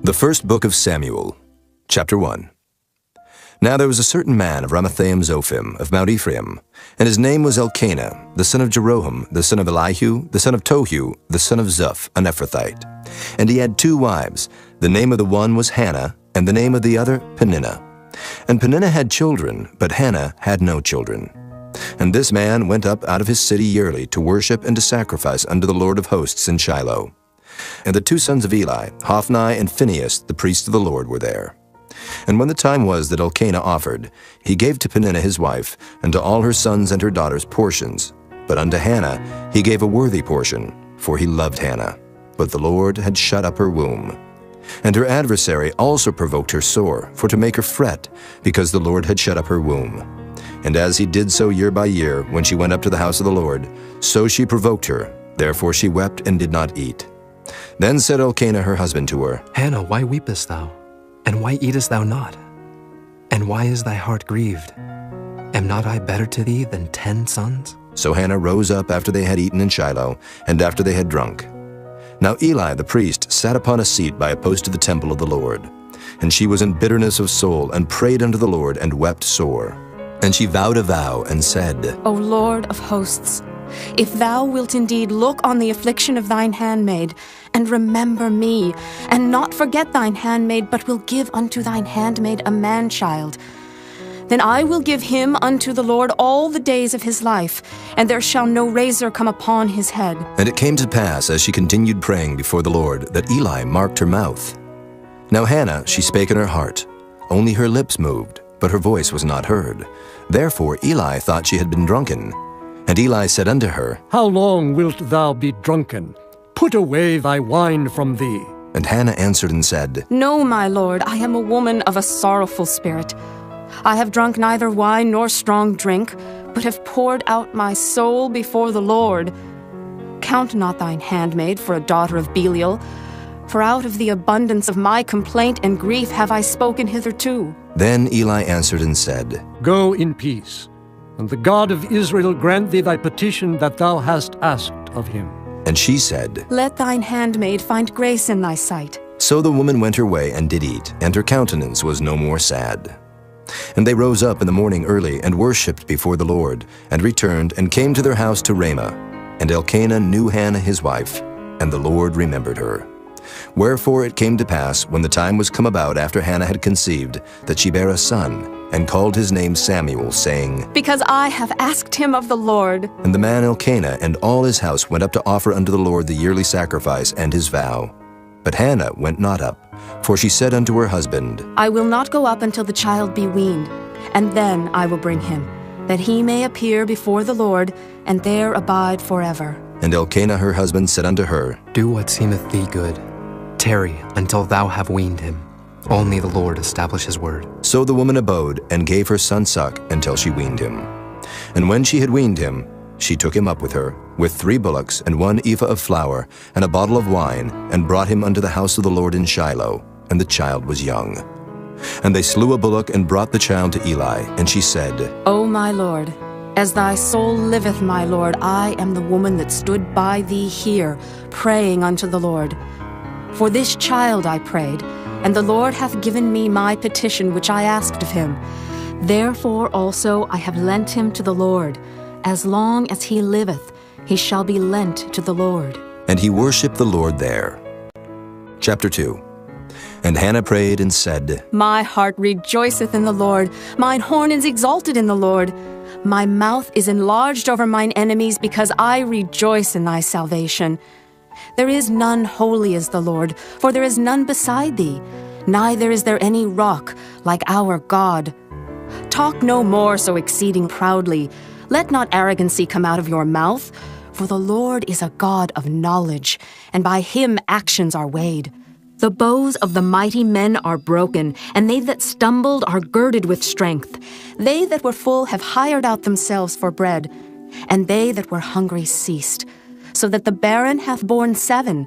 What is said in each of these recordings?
The first book of Samuel, chapter 1. Now there was a certain man of Ramathaim-Zophim of Mount Ephraim, and his name was Elkanah, the son of Jeroham, the son of Elihu, the son of Tohu, the son of Zuph, an Ephrathite. And he had 2 wives. The name of the one was Hannah, and the name of the other Peninnah. And Peninnah had children, but Hannah had no children. And this man went up out of his city yearly to worship and to sacrifice unto the Lord of hosts in Shiloh. And the 2 sons of Eli, Hophni and Phinehas, the priests of the Lord, were there. And when the time was that Elkanah offered, he gave to Peninnah his wife, and to all her sons and her daughters portions. But unto Hannah he gave a worthy portion, for he loved Hannah. But the Lord had shut up her womb. And her adversary also provoked her sore, for to make her fret, because the Lord had shut up her womb. And as he did so year by year, when she went up to the house of the Lord, so she provoked her. Therefore she wept and did not eat. Then said Elkanah her husband to her, Hannah, why weepest thou? And why eatest thou not? And why is thy heart grieved? Am not I better to thee than 10 sons? So Hannah rose up after they had eaten in Shiloh, and after they had drunk. Now Eli the priest sat upon a seat by a post of the temple of the Lord. And she was in bitterness of soul, and prayed unto the Lord, and wept sore. And she vowed a vow, and said, O Lord of hosts, if thou wilt indeed look on the affliction of thine handmaid, and remember me, and not forget thine handmaid, but will give unto thine handmaid a man-child, then I will give him unto the Lord all the days of his life, and there shall no razor come upon his head. And it came to pass, as she continued praying before the Lord, that Eli marked her mouth. Now Hannah, she spake in her heart, only her lips moved, but her voice was not heard. Therefore Eli thought she had been drunken. And Eli said unto her, How long wilt thou be drunken? Put away thy wine from thee. And Hannah answered and said, No, my lord, I am a woman of a sorrowful spirit. I have drunk neither wine nor strong drink, but have poured out my soul before the Lord. Count not thine handmaid for a daughter of Belial, for out of the abundance of my complaint and grief have I spoken hitherto. Then Eli answered and said, Go in peace, and the God of Israel grant thee thy petition that thou hast asked of him. And she said, Let thine handmaid find grace in thy sight. So the woman went her way and did eat, and her countenance was no more sad. And they rose up in the morning early, and worshipped before the Lord, and returned, and came to their house to Ramah. And Elkanah knew Hannah his wife, and the Lord remembered her. Wherefore it came to pass, when the time was come about after Hannah had conceived, that she bare a son, and called his name Samuel, saying, Because I have asked him of the Lord. And the man Elkanah and all his house went up to offer unto the Lord the yearly sacrifice and his vow. But Hannah went not up, for she said unto her husband, I will not go up until the child be weaned, and then I will bring him, that he may appear before the Lord, and there abide forever. And Elkanah her husband said unto her, Do what seemeth thee good. Tarry until thou have weaned him. Only the Lord establish his word. So the woman abode, and gave her son suck until she weaned him. And when she had weaned him, she took him up with her, with 3 bullocks, and 1 ephah of flour, and a bottle of wine, and brought him unto the house of the Lord in Shiloh, and the child was young. And they slew a bullock, and brought the child to Eli, and she said, O my Lord, as thy soul liveth, my Lord, I am the woman that stood by thee here, praying unto the Lord. For this child I prayed, and the Lord hath given me my petition which I asked of him. Therefore also I have lent him to the Lord. As long as he liveth, he shall be lent to the Lord. And he worshipped the Lord there. Chapter 2. And Hannah prayed and said, My heart rejoiceth in the Lord, mine horn is exalted in the Lord. My mouth is enlarged over mine enemies, because I rejoice in thy salvation. There is none holy as the Lord, for there is none beside thee, neither is there any rock like our God. Talk no more so exceeding proudly. Let not arrogancy come out of your mouth, for the Lord is a God of knowledge, and by him actions are weighed. The bows of the mighty men are broken, and they that stumbled are girded with strength. They that were full have hired out themselves for bread, and they that were hungry ceased. So that the barren hath borne 7,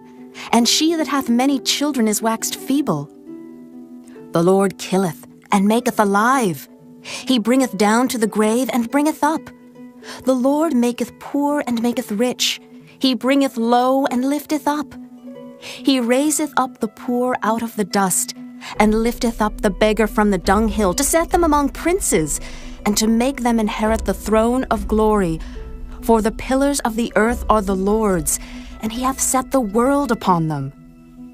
and she that hath many children is waxed feeble. The Lord killeth, and maketh alive. He bringeth down to the grave, and bringeth up. The Lord maketh poor, and maketh rich. He bringeth low, and lifteth up. He raiseth up the poor out of the dust, and lifteth up the beggar from the dunghill, to set them among princes, and to make them inherit the throne of glory. For the pillars of the earth are the Lord's, and he hath set the world upon them.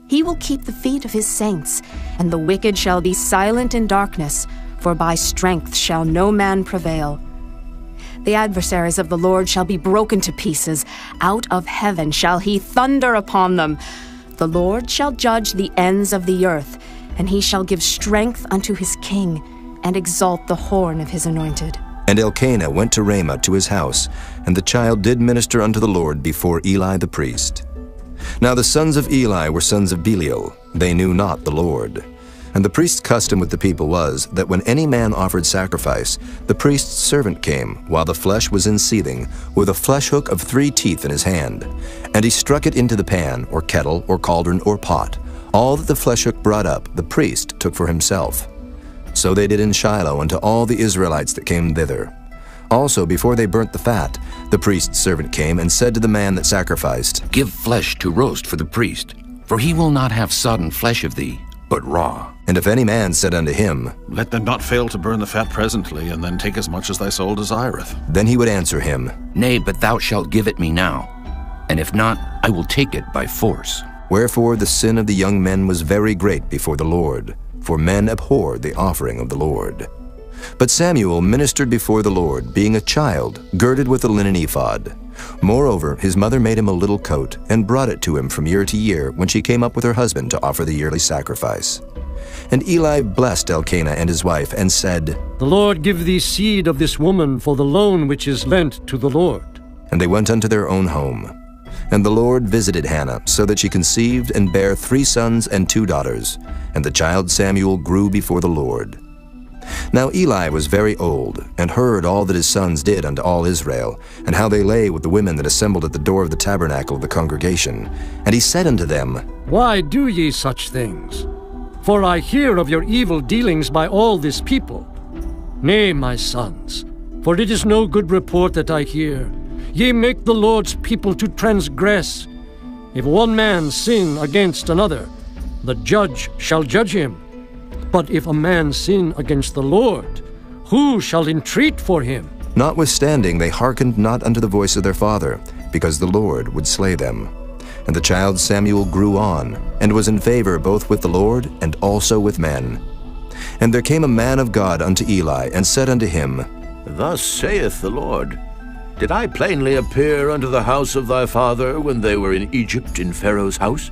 He will keep the feet of his saints, and the wicked shall be silent in darkness, for by strength shall no man prevail. The adversaries of the Lord shall be broken to pieces. Out of heaven shall he thunder upon them. The Lord shall judge the ends of the earth, and he shall give strength unto his king, and exalt the horn of his anointed. And Elkanah went to Ramah to his house, and the child did minister unto the Lord before Eli the priest. Now the sons of Eli were sons of Belial. They knew not the Lord. And the priest's custom with the people was that when any man offered sacrifice, the priest's servant came, while the flesh was in seething, with a flesh hook of 3 teeth in his hand. And he struck it into the pan, or kettle, or cauldron, or pot. All that the flesh hook brought up, the priest took for himself. So they did in Shiloh unto all the Israelites that came thither. Also, before they burnt the fat, the priest's servant came and said to the man that sacrificed, Give flesh to roast for the priest, for he will not have sodden flesh of thee, but raw. And if any man said unto him, Let them not fail to burn the fat presently, and then take as much as thy soul desireth. then he would answer him, Nay, but thou shalt give it me now, and if not, I will take it by force. Wherefore the sin of the young men was very great before the Lord, for men abhorred the offering of the Lord. But Samuel ministered before the Lord, being a child, girded with a linen ephod. Moreover, his mother made him a little coat, and brought it to him from year to year, when she came up with her husband to offer the yearly sacrifice. And Eli blessed Elkanah and his wife, and said, The Lord give thee seed of this woman for the loan which is lent to the Lord. And they went unto their own home. And the Lord visited Hannah, so that she conceived and bare 3 sons and 2 daughters. And the child Samuel grew before the Lord. Now Eli was very old, and heard all that his sons did unto all Israel, and how they lay with the women that assembled at the door of the tabernacle of the congregation. And he said unto them, Why do ye such things? For I hear of your evil dealings by all this people. Nay, my sons, for it is no good report that I hear. Ye make the Lord's people to transgress. If one man sin against another, the judge shall judge him. But if a man sin against the Lord, who shall entreat for him? Notwithstanding, they hearkened not unto the voice of their father, because the Lord would slay them. And the child Samuel grew on, and was in favor both with the Lord and also with men. And there came a man of God unto Eli, and said unto him, Thus saith the Lord, Did I plainly appear unto the house of thy father when they were in Egypt in Pharaoh's house?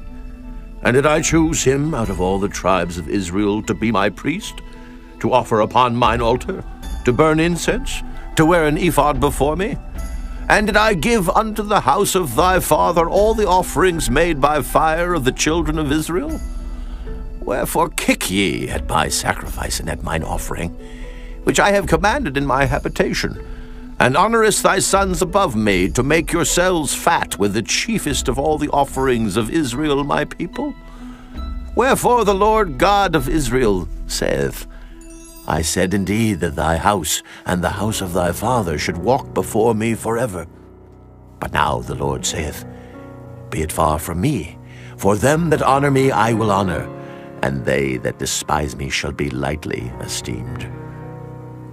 And did I choose him out of all the tribes of Israel to be my priest, to offer upon mine altar, to burn incense, to wear an ephod before me? And did I give unto the house of thy father all the offerings made by fire of the children of Israel? Wherefore kick ye at my sacrifice and at mine offering, which I have commanded in my habitation, and honorest thy sons above me, to make yourselves fat with the chiefest of all the offerings of Israel my people? Wherefore the Lord God of Israel saith, I said indeed that thy house and the house of thy father should walk before me forever. But now the Lord saith, Be it far from me, for them that honor me I will honor, and they that despise me shall be lightly esteemed.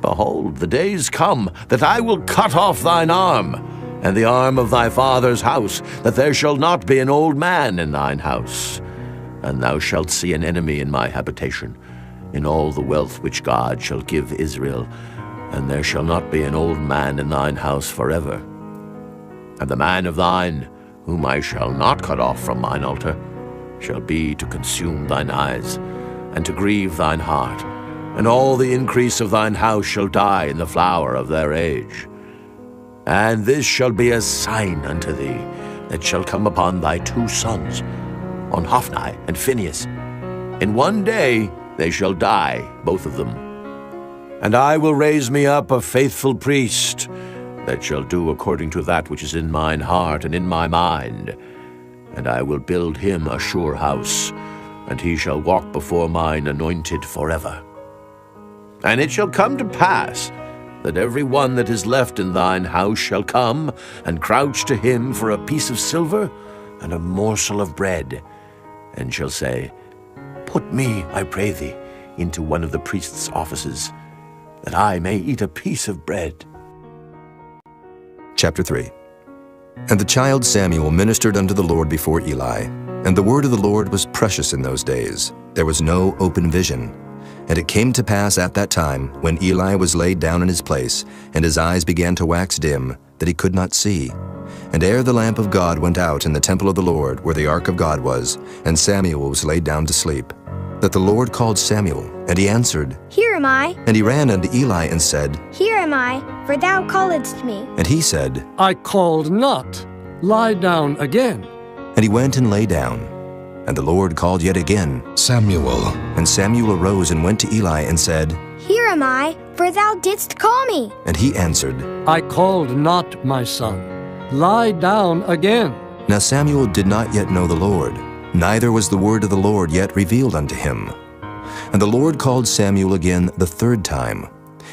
Behold, the days come that I will cut off thine arm, and the arm of thy father's house, that there shall not be an old man in thine house. And thou shalt see an enemy in my habitation, in all the wealth which God shall give Israel, and there shall not be an old man in thine house forever. And the man of thine, whom I shall not cut off from mine altar, shall be to consume thine eyes, and to grieve thine heart, and all the increase of thine house shall die in the flower of their age. And this shall be a sign unto thee, that shall come upon thy 2 sons, on Hophni and Phinehas. In one day they shall die, both of them. And I will raise me up a faithful priest, that shall do according to that which is in mine heart and in my mind. And I will build him a sure house, and he shall walk before mine anointed forever. And it shall come to pass, that every one that is left in thine house shall come and crouch to him for a piece of silver and a morsel of bread, and shall say, Put me, I pray thee, into one of the priest's offices, that I may eat a piece of bread. Chapter 3. And the child Samuel ministered unto the Lord before Eli. And the word of the Lord was precious in those days. There was no open vision. And it came to pass at that time, when Eli was laid down in his place, and his eyes began to wax dim, that he could not see. And ere the lamp of God went out in the temple of the Lord, where the ark of God was, and Samuel was laid down to sleep, that the Lord called Samuel, and he answered, Here am I. And he ran unto Eli and said, Here am I, for thou calledst me. And he said, I called not. Lie down again. And he went and lay down. And the Lord called yet again, Samuel. And Samuel arose and went to Eli and said, Here am I, for thou didst call me. And he answered, I called not, my son. Lie down again. Now Samuel did not yet know the Lord, neither was the word of the Lord yet revealed unto him. And the Lord called Samuel again the third time.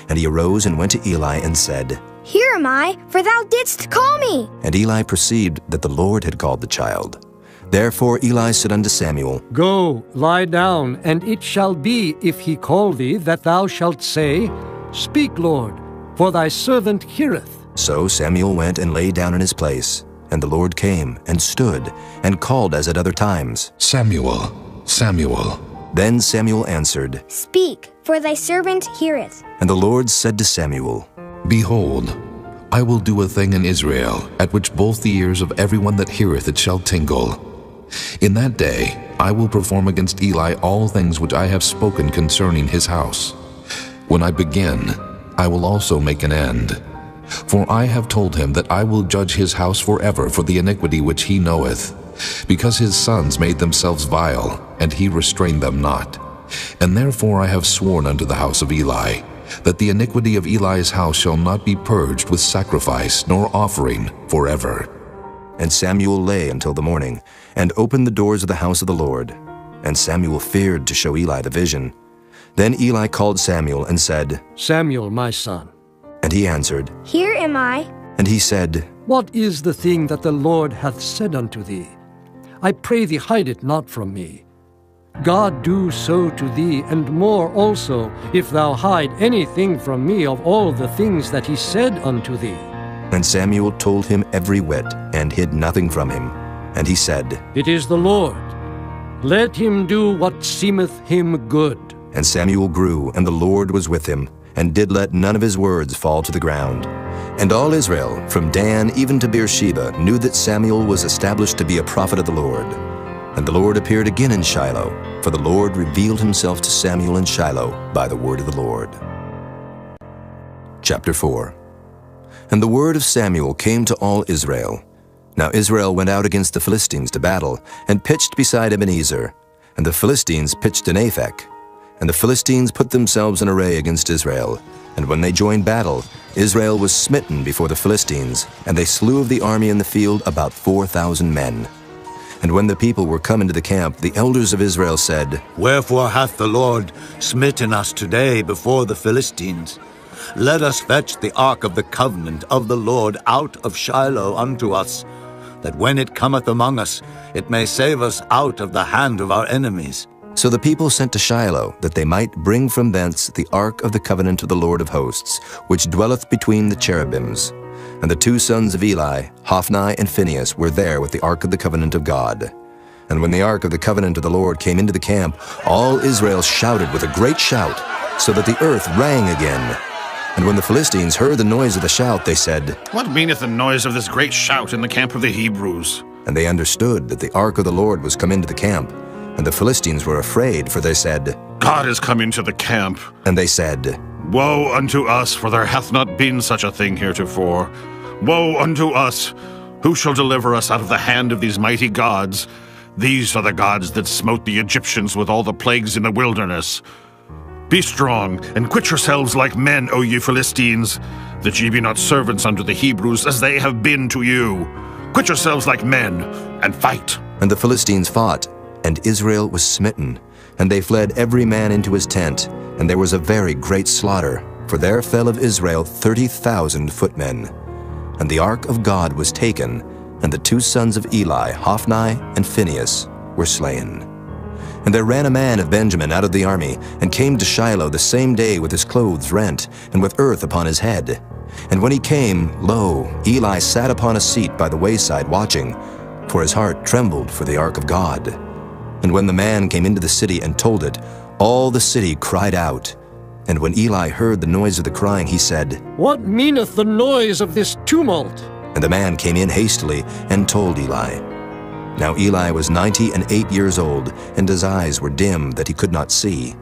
And he arose and went to Eli and said, Here am I, for thou didst call me. And Eli perceived that the Lord had called the child. Therefore Eli said unto Samuel, Go, lie down, and it shall be, if he call thee, that thou shalt say, Speak, Lord, for thy servant heareth. So Samuel went and lay down in his place. And the Lord came and stood and called as at other times, Samuel, Samuel. Then Samuel answered, Speak, for thy servant heareth. And the Lord said to Samuel, Behold, I will do a thing in Israel, at which both the ears of everyone that heareth it shall tingle. In that day I will perform against Eli all things which I have spoken concerning his house. When I begin, I will also make an end. For I have told him that I will judge his house forever for the iniquity which he knoweth, because his sons made themselves vile, and he restrained them not. And therefore I have sworn unto the house of Eli, that the iniquity of Eli's house shall not be purged with sacrifice nor offering forever. And Samuel lay until the morning, and opened the doors of the house of the Lord. And Samuel feared to show Eli the vision. Then Eli called Samuel and said, Samuel, my son. And he answered, Here am I. And he said, What is the thing that the Lord hath said unto thee? I pray thee, hide it not from me. God do so to thee, and more also, if thou hide anything from me of all the things that he said unto thee. And Samuel told him every whit, and hid nothing from him. And he said, It is the Lord. Let him do what seemeth him good. And Samuel grew, and the Lord was with him, and did let none of his words fall to the ground. And all Israel, from Dan even to Beersheba, knew that Samuel was established to be a prophet of the Lord. And the Lord appeared again in Shiloh, for the Lord revealed himself to Samuel in Shiloh by the word of the Lord. Chapter 4. And the word of Samuel came to all Israel. Now Israel went out against the Philistines to battle, and pitched beside Ebenezer. And the Philistines pitched in Aphek. And the Philistines put themselves in array against Israel. And when they joined battle, Israel was smitten before the Philistines, and they slew of the army in the field about 4,000 men. And when the people were come into the camp, the elders of Israel said, Wherefore hath the Lord smitten us today before the Philistines? Let us fetch the ark of the covenant of the Lord out of Shiloh unto us, that when it cometh among us, it may save us out of the hand of our enemies. So the people sent to Shiloh, that they might bring from thence the ark of the covenant of the Lord of hosts, which dwelleth between the cherubims. And the two sons of Eli, Hophni and Phinehas, were there with the ark of the covenant of God. And when the ark of the covenant of the Lord came into the camp, all Israel shouted with a great shout, so that the earth rang again. And when the Philistines heard the noise of the shout, they said, What meaneth the noise of this great shout in the camp of the Hebrews? And they understood that the ark of the Lord was come into the camp. And the Philistines were afraid, for they said, God is come into the camp. And they said, Woe unto us, for there hath not been such a thing heretofore. Woe unto us! Who shall deliver us out of the hand of these mighty gods? These are the gods that smote the Egyptians with all the plagues in the wilderness. Be strong, and quit yourselves like men, O ye Philistines, that ye be not servants unto the Hebrews, as they have been to you. Quit yourselves like men, and fight. And the Philistines fought, and Israel was smitten. And they fled every man into his tent, and there was a very great slaughter, for there fell of Israel 30,000 footmen. And the ark of God was taken, and the two sons of Eli, Hophni and Phinehas, were slain. And there ran a man of Benjamin out of the army, and came to Shiloh the same day with his clothes rent, and with earth upon his head. And when he came, lo, Eli sat upon a seat by the wayside watching, for his heart trembled for the ark of God. And when the man came into the city and told it, all the city cried out. And when Eli heard the noise of the crying, he said, What meaneth the noise of this tumult? And the man came in hastily and told Eli. Now Eli was 98 years old, and his eyes were dim that he could not see.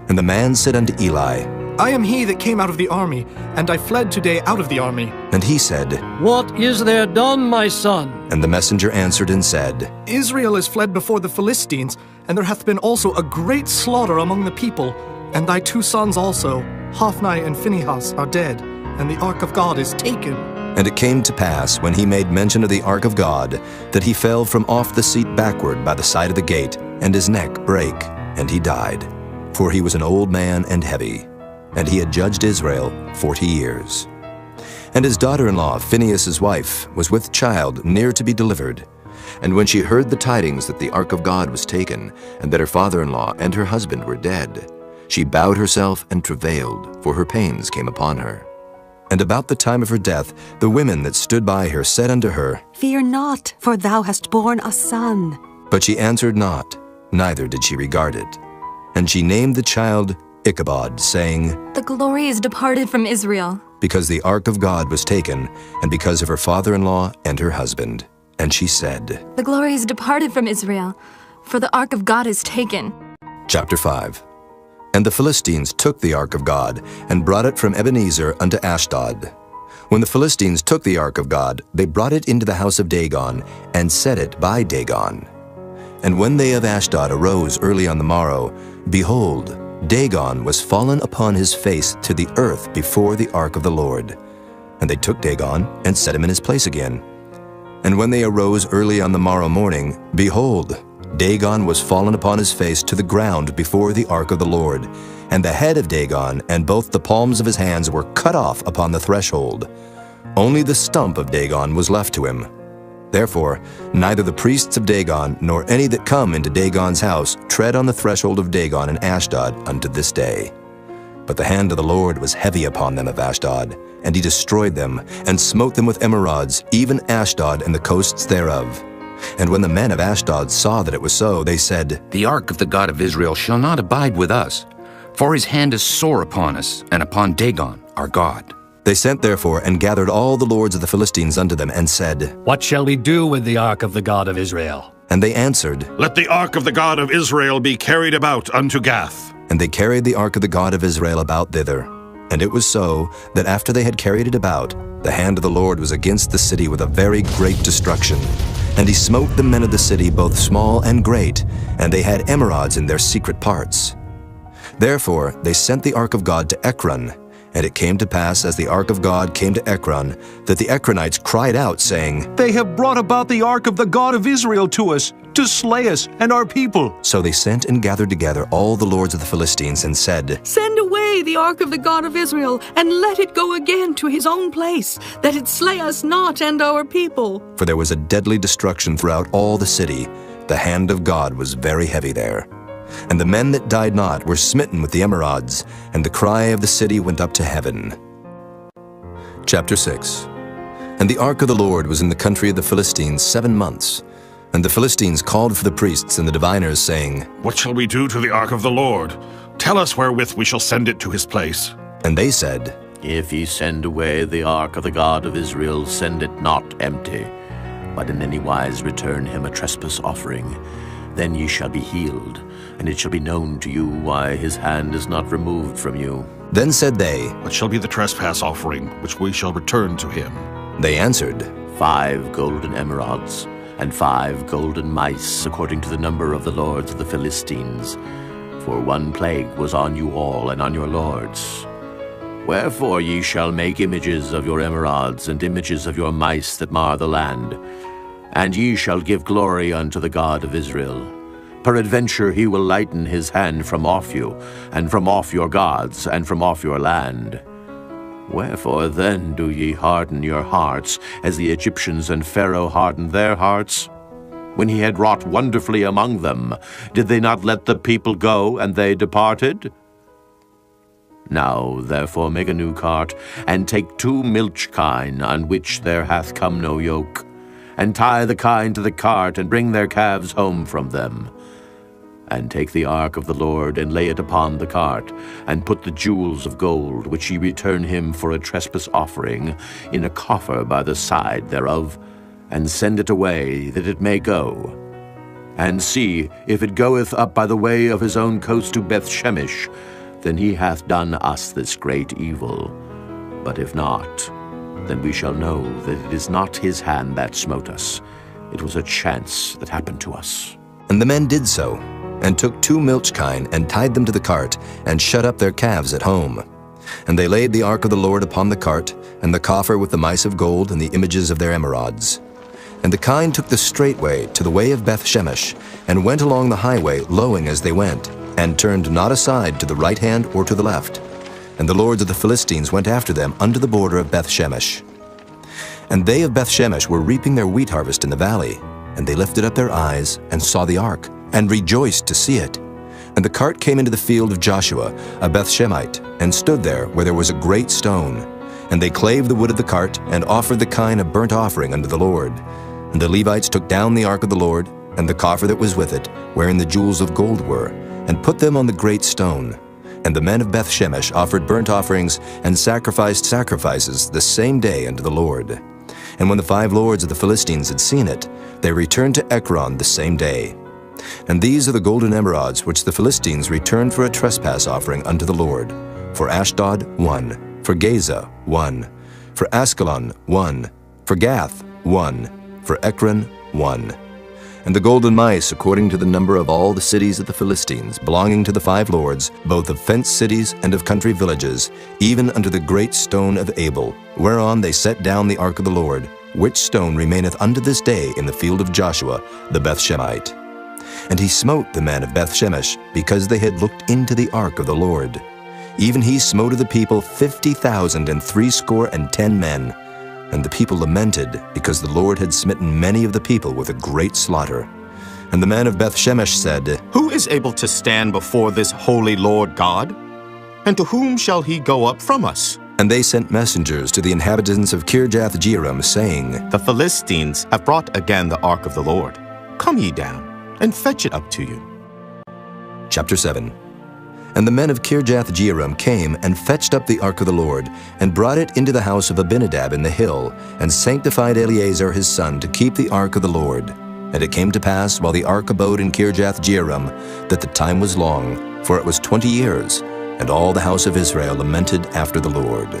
And the man said unto Eli, I am he that came out of the army, and I fled today out of the army. And he said, What is there done, my son? And the messenger answered and said, Israel is fled before the Philistines, and there hath been also a great slaughter among the people. And thy 2 sons also, Hophni and Phinehas, are dead, and the ark of God is taken. And it came to pass, when he made mention of the ark of God, that he fell from off the seat backward by the side of the gate, and his neck brake, and he died. For he was an old man and heavy, and he had judged Israel 40 years. And his daughter-in-law, Phinehas' wife, was with child near to be delivered. And when she heard the tidings that the ark of God was taken, and that her father-in-law and her husband were dead, she bowed herself and travailed, for her pains came upon her. And about the time of her death, the women that stood by her said unto her, Fear not, for thou hast borne a son. But she answered not, neither did she regard it. And she named the child Ichabod, saying, The glory is departed from Israel. Because the ark of God was taken, and because of her father-in-law and her husband. And she said, The glory is departed from Israel, for the ark of God is taken. Chapter 5. And the Philistines took the ark of God, and brought it from Ebenezer unto Ashdod. When the Philistines took the ark of God, they brought it into the house of Dagon, and set it by Dagon. And when they of Ashdod arose early on the morrow, behold, Dagon was fallen upon his face to the earth before the ark of the Lord. And they took Dagon, and set him in his place again. And when they arose early on the morrow morning, behold, Dagon was fallen upon his face to the ground before the ark of the Lord, and the head of Dagon and both the palms of his hands were cut off upon the threshold. Only the stump of Dagon was left to him. Therefore, neither the priests of Dagon nor any that come into Dagon's house tread on the threshold of Dagon in Ashdod unto this day. But the hand of the Lord was heavy upon them of Ashdod, and he destroyed them, and smote them with emerods, even Ashdod and the coasts thereof. And when the men of Ashdod saw that it was so, they said, The ark of the God of Israel shall not abide with us, for his hand is sore upon us, and upon Dagon our God. They sent therefore and gathered all the lords of the Philistines unto them, and said, What shall we do with the ark of the God of Israel? And they answered, Let the ark of the God of Israel be carried about unto Gath. And they carried the ark of the God of Israel about thither. And it was so, that after they had carried it about, the hand of the Lord was against the city with a very great destruction. And he smote the men of the city, both small and great, and they had emerods in their secret parts. Therefore they sent the ark of God to Ekron. And it came to pass, as the ark of God came to Ekron, that the Ekronites cried out, saying, They have brought about the ark of the God of Israel to us, to slay us and our people. So they sent and gathered together all the lords of the Philistines, and said, Send away the ark of the God of Israel, and let it go again to his own place, that it slay us not and our people. For there was a deadly destruction throughout all the city. The hand of God was very heavy there. And the men that died not were smitten with the emerods, and the cry of the city went up to heaven. Chapter 6. And the ark of the Lord was in the country of the Philistines 7 months. And the Philistines called for the priests and the diviners, saying, What shall we do to the ark of the Lord? Tell us wherewith we shall send it to his place. And they said, If ye send away the ark of the God of Israel, send it not empty, but in any wise return him a trespass offering. Then ye shall be healed, and it shall be known to you why his hand is not removed from you. Then said they, What shall be the trespass offering which we shall return to him? They answered, 5 golden emerods, and 5 golden mice, according to the number of the lords of the Philistines. For 1 plague was on you all and on your lords. Wherefore ye shall make images of your emerods, and images of your mice that mar the land. And ye shall give glory unto the God of Israel. Peradventure he will lighten his hand from off you, and from off your gods, and from off your land. Wherefore then do ye harden your hearts, as the Egyptians and Pharaoh hardened their hearts? When he had wrought wonderfully among them, did they not let the people go, and they departed? Now therefore make a new cart, and take 2 milch kine, on which there hath come no yoke, and tie the kine to the cart, and bring their calves home from them. And take the ark of the Lord, and lay it upon the cart, and put the jewels of gold, which ye return him for a trespass offering, in a coffer by the side thereof, and send it away, that it may go. And see, if it goeth up by the way of his own coast to Beth-Shemesh, then he hath done us this great evil. But if not, then we shall know that it is not his hand that smote us. It was a chance that happened to us. And the men did so, and took 2 milch kine, and tied them to the cart, and shut up their calves at home. And they laid the ark of the Lord upon the cart, and the coffer with the mice of gold and the images of their emerods. And the kine took the straight way to the way of Beth-Shemesh, and went along the highway, lowing as they went, and turned not aside to the right hand or to the left. And the lords of the Philistines went after them unto the border of Beth-Shemesh. And they of Beth-Shemesh were reaping their wheat harvest in the valley, and they lifted up their eyes, and saw the ark, and rejoiced to see it. And the cart came into the field of Joshua, a Beth-Shemite, and stood there where there was a great stone. And they clave the wood of the cart, and offered the kine a burnt offering unto the Lord. And the Levites took down the ark of the Lord, and the coffer that was with it, wherein the jewels of gold were, and put them on the great stone. And the men of Beth-Shemesh offered burnt offerings, and sacrificed sacrifices the same day unto the Lord. And when the 5 lords of the Philistines had seen it, they returned to Ekron the same day. And these are the golden emerods which the Philistines returned for a trespass offering unto the Lord. For Ashdod 1, for Gaza 1, for Askelon 1, for Gath 1, for Ekron 1. And the golden mice according to the number of all the cities of the Philistines, belonging to the 5 lords, both of fenced cities and of country villages, even unto the great stone of Abel, whereon they set down the ark of the Lord, which stone remaineth unto this day in the field of Joshua the Beth-Shemite. And he smote the men of Beth-Shemesh, because they had looked into the ark of the Lord. Even he smote of the people 50,060 men. And the people lamented, because the Lord had smitten many of the people with a great slaughter. And the men of Beth-Shemesh said, Who is able to stand before this holy Lord God? And to whom shall he go up from us? And they sent messengers to the inhabitants of Kirjath-Jearim, saying, The Philistines have brought again the ark of the Lord. Come ye down, and fetch it up to you. Chapter 7. And the men of Kirjath-Jearim came and fetched up the ark of the Lord, and brought it into the house of Abinadab in the hill, and sanctified Eleazar his son to keep the ark of the Lord. And it came to pass, while the ark abode in Kirjath-Jearim, that the time was long, for it was 20 years, and all the house of Israel lamented after the Lord.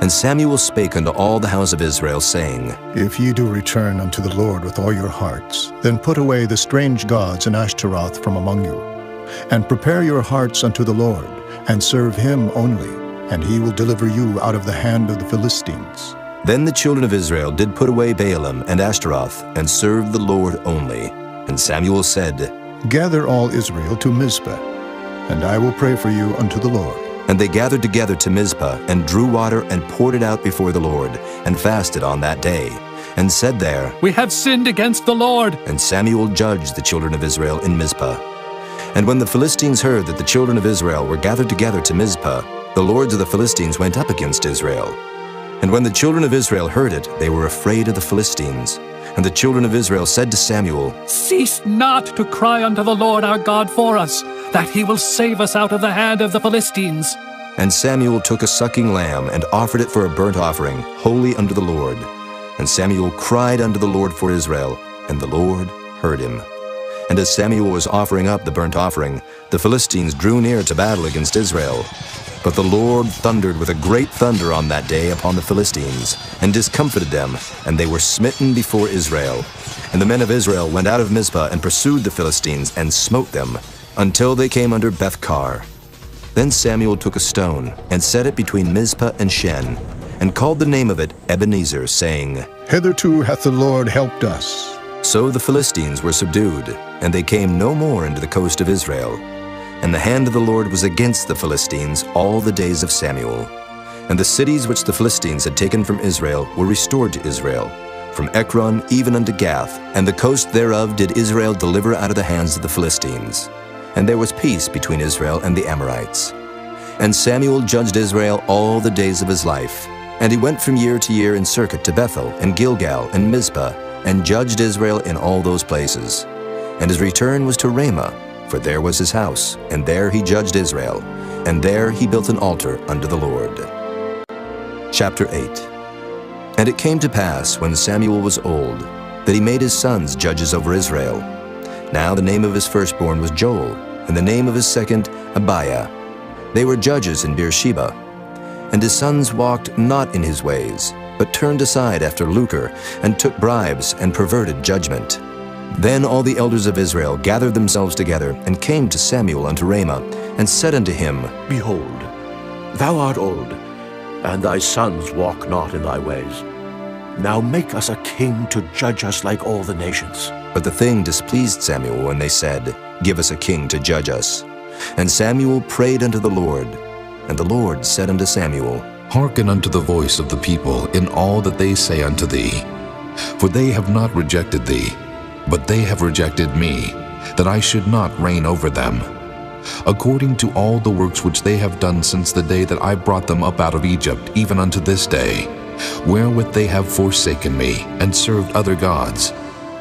And Samuel spake unto all the house of Israel, saying, If ye do return unto the Lord with all your hearts, then put away the strange gods and Ashtaroth from among you, and prepare your hearts unto the Lord, and serve him only, and he will deliver you out of the hand of the Philistines. Then the children of Israel did put away Baalim and Ashtaroth, and served the Lord only. And Samuel said, Gather all Israel to Mizpah, and I will pray for you unto the Lord. And they gathered together to Mizpah, and drew water, and poured it out before the Lord, and fasted on that day, and said there, We have sinned against the Lord. And Samuel judged the children of Israel in Mizpah. And when the Philistines heard that the children of Israel were gathered together to Mizpah, the lords of the Philistines went up against Israel. And when the children of Israel heard it, they were afraid of the Philistines. And the children of Israel said to Samuel, Cease not to cry unto the Lord our God for us, that he will save us out of the hand of the Philistines. And Samuel took a sucking lamb, and offered it for a burnt offering, holy unto the Lord. And Samuel cried unto the Lord for Israel, and the Lord heard him. And as Samuel was offering up the burnt offering, the Philistines drew near to battle against Israel. But the Lord thundered with a great thunder on that day upon the Philistines, and discomfited them, and they were smitten before Israel. And the men of Israel went out of Mizpah, and pursued the Philistines, and smote them, until they came under Beth-kar. Then Samuel took a stone, and set it between Mizpah and Shen, and called the name of it Ebenezer, saying, Hitherto hath the Lord helped us. So the Philistines were subdued, and they came no more into the coast of Israel. And the hand of the Lord was against the Philistines all the days of Samuel. And the cities which the Philistines had taken from Israel were restored to Israel, from Ekron even unto Gath, and the coast thereof did Israel deliver out of the hands of the Philistines. And there was peace between Israel and the Amorites. And Samuel judged Israel all the days of his life. And he went from year to year in circuit to Bethel, and Gilgal, and Mizpah, and judged Israel in all those places. And his return was to Ramah, for there was his house, and there he judged Israel, and there he built an altar unto the Lord. Chapter 8. And it came to pass, when Samuel was old, that he made his sons judges over Israel. Now the name of his firstborn was Joel, and the name of his second Abiah. They were judges in Beersheba. And his sons walked not in his ways, but turned aside after lucre, and took bribes, and perverted judgment. Then all the elders of Israel gathered themselves together, and came to Samuel unto Ramah, and said unto him, Behold, thou art old, and thy sons walk not in thy ways. Now make us a king to judge us like all the nations. But the thing displeased Samuel when they said, Give us a king to judge us. And Samuel prayed unto the Lord. And the Lord said unto Samuel, Hearken unto the voice of the people in all that they say unto thee. For they have not rejected thee, but they have rejected me, that I should not reign over them. According to all the works which they have done since the day that I brought them up out of Egypt, even unto this day, wherewith they have forsaken me, and served other gods,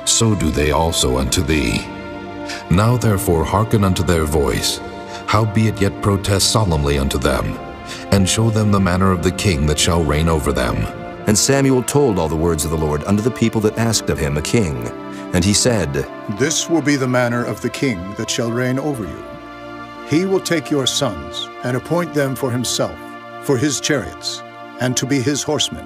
so do they also unto thee. Now therefore hearken unto their voice, howbeit yet protest solemnly unto them, and show them the manner of the king that shall reign over them. And Samuel told all the words of the Lord unto the people that asked of him a king. And he said, This will be the manner of the king that shall reign over you. He will take your sons, and appoint them for himself, for his chariots, and to be his horsemen,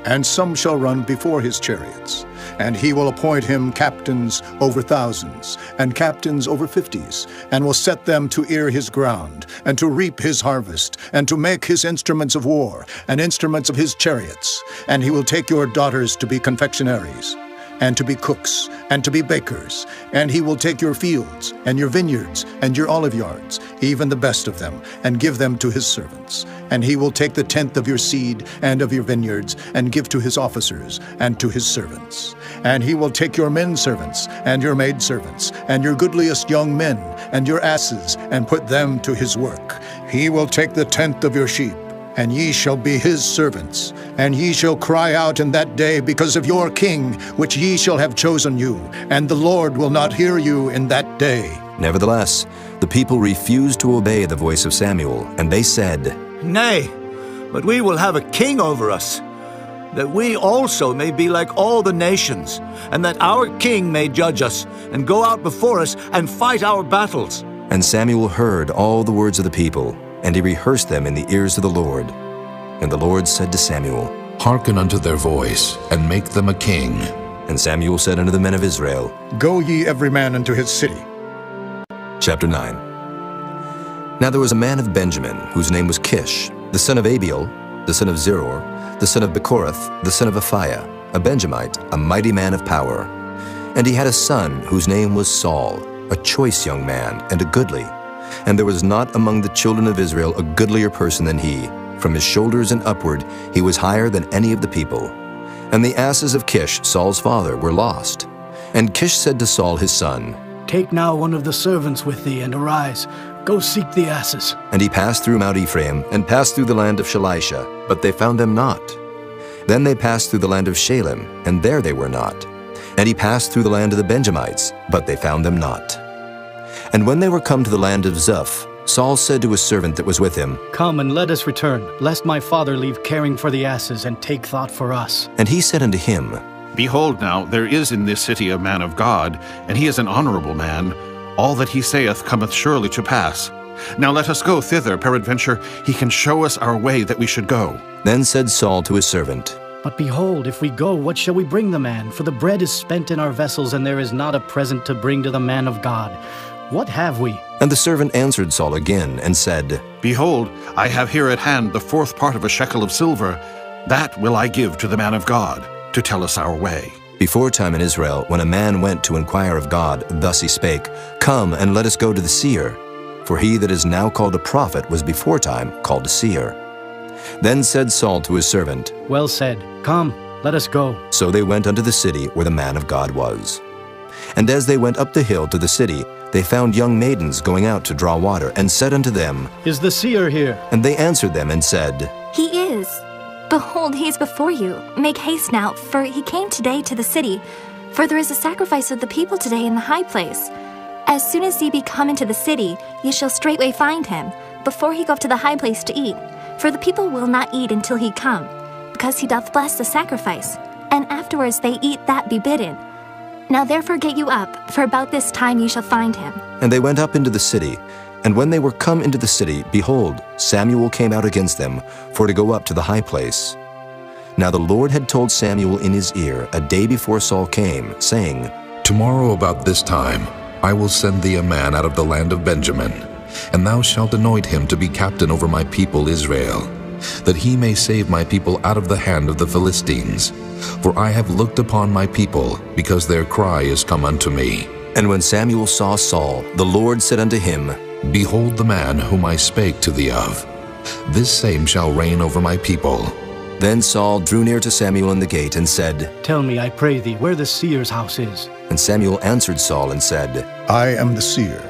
and some shall run before his chariots. And he will appoint him captains over thousands, and captains over 50s, and will set them to ear his ground, and to reap his harvest, and to make his instruments of war, and instruments of his chariots. And he will take your daughters to be confectionaries, and to be cooks, and to be bakers. And he will take your fields, and your vineyards, and your olive yards, even the best of them, and give them to his servants. And he will take the tenth of your seed and of your vineyards, and give to his officers, and to his servants. And he will take your men servants, and your maid servants, and your goodliest young men, and your asses, and put them to his work. He will take the tenth of your sheep, and ye shall be his servants. And ye shall cry out in that day because of your king, which ye shall have chosen you, and the Lord will not hear you in that day. Nevertheless, the people refused to obey the voice of Samuel, and they said, Nay, but we will have a king over us, that we also may be like all the nations, and that our king may judge us, and go out before us, and fight our battles. And Samuel heard all the words of the people, and he rehearsed them in the ears of the Lord. And the Lord said to Samuel, Hearken unto their voice, and make them a king. And Samuel said unto the men of Israel, Go ye every man unto his city. Chapter 9. Now there was a man of Benjamin, whose name was Kish, the son of Abiel, the son of Zeror, the son of Bechorath, the son of Aphiah, a Benjamite, a mighty man of power. And he had a son whose name was Saul, a choice young man, and a goodly. And there was not among the children of Israel a goodlier person than he. From his shoulders and upward he was higher than any of the people. And the asses of Kish, Saul's father, were lost. And Kish said to Saul his son, Take now one of the servants with thee, and arise. Go seek the asses. And he passed through Mount Ephraim, and passed through the land of Shalisha, but they found them not. Then they passed through the land of Shalem, and there they were not. And he passed through the land of the Benjamites, but they found them not. And when they were come to the land of Zuph, Saul said to his servant that was with him, Come and let us return, lest my father leave caring for the asses, and take thought for us. And he said unto him, Behold now, there is in this city a man of God, and he is an honorable man. All that he saith cometh surely to pass. Now let us go thither, peradventure he can show us our way that we should go. Then said Saul to his servant, But behold, if we go, what shall we bring the man? For the bread is spent in our vessels, and there is not a present to bring to the man of God. What have we? And the servant answered Saul again, and said, Behold, I have here at hand the 4th part of a shekel of silver. That will I give to the man of God, to tell us our way. Before time in Israel, when a man went to inquire of God, thus he spake, Come, and let us go to the seer. For he that is now called a prophet was before time called a seer. Then said Saul to his servant, Well said. Come, let us go. So they went unto the city where the man of God was. And as they went up the hill to the city, they found young maidens going out to draw water, and said unto them, Is the seer here? And they answered them and said, He is. Behold, he is before you. Make haste now, for he came today to the city. For there is a sacrifice of the people today in the high place. As soon as ye be come into the city, ye shall straightway find him, before he go up to the high place to eat. For the people will not eat until he come, because he doth bless the sacrifice. And afterwards they eat that be bidden. Now therefore get you up, for about this time ye shall find him. And they went up into the city. And when they were come into the city, behold, Samuel came out against them, for to go up to the high place. Now the Lord had told Samuel in his ear a day before Saul came, saying, Tomorrow about this time I will send thee a man out of the land of Benjamin, and thou shalt anoint him to be captain over my people Israel, that he may save my people out of the hand of the Philistines. For I have looked upon my people, because their cry is come unto me. And when Samuel saw Saul, the Lord said unto him, Behold the man whom I spake to thee of. This same shall reign over my people. Then Saul drew near to Samuel in the gate, and said, Tell me, I pray thee, where the seer's house is. And Samuel answered Saul and said, I am the seer.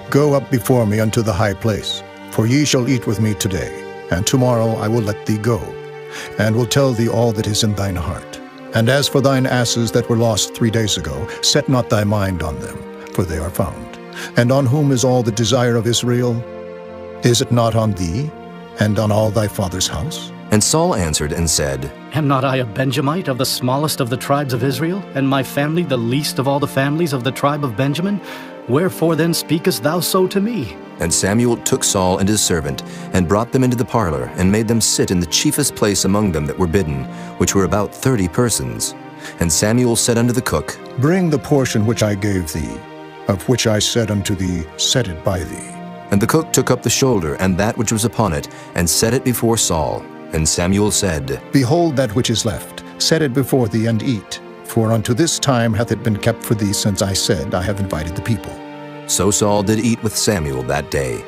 Go up before me unto the high place, for ye shall eat with me today, and tomorrow I will let thee go, and will tell thee all that is in thine heart. And as for thine asses that were lost 3 days ago, set not thy mind on them, for they are found. And on whom is all the desire of Israel? Is it not on thee, and on all thy father's house? And Saul answered and said, Am not I a Benjamite of the smallest of the tribes of Israel, and my family the least of all the families of the tribe of Benjamin? Wherefore then speakest thou so to me? And Samuel took Saul and his servant, and brought them into the parlor, and made them sit in the chiefest place among them that were bidden, which were about 30 persons. And Samuel said unto the cook, Bring the portion which I gave thee, of which I said unto thee, Set it by thee. And the cook took up the shoulder and that which was upon it, and set it before Saul. And Samuel said, Behold that which is left, set it before thee, and eat. For unto this time hath it been kept for thee, since I said, I have invited the people. So Saul did eat with Samuel that day.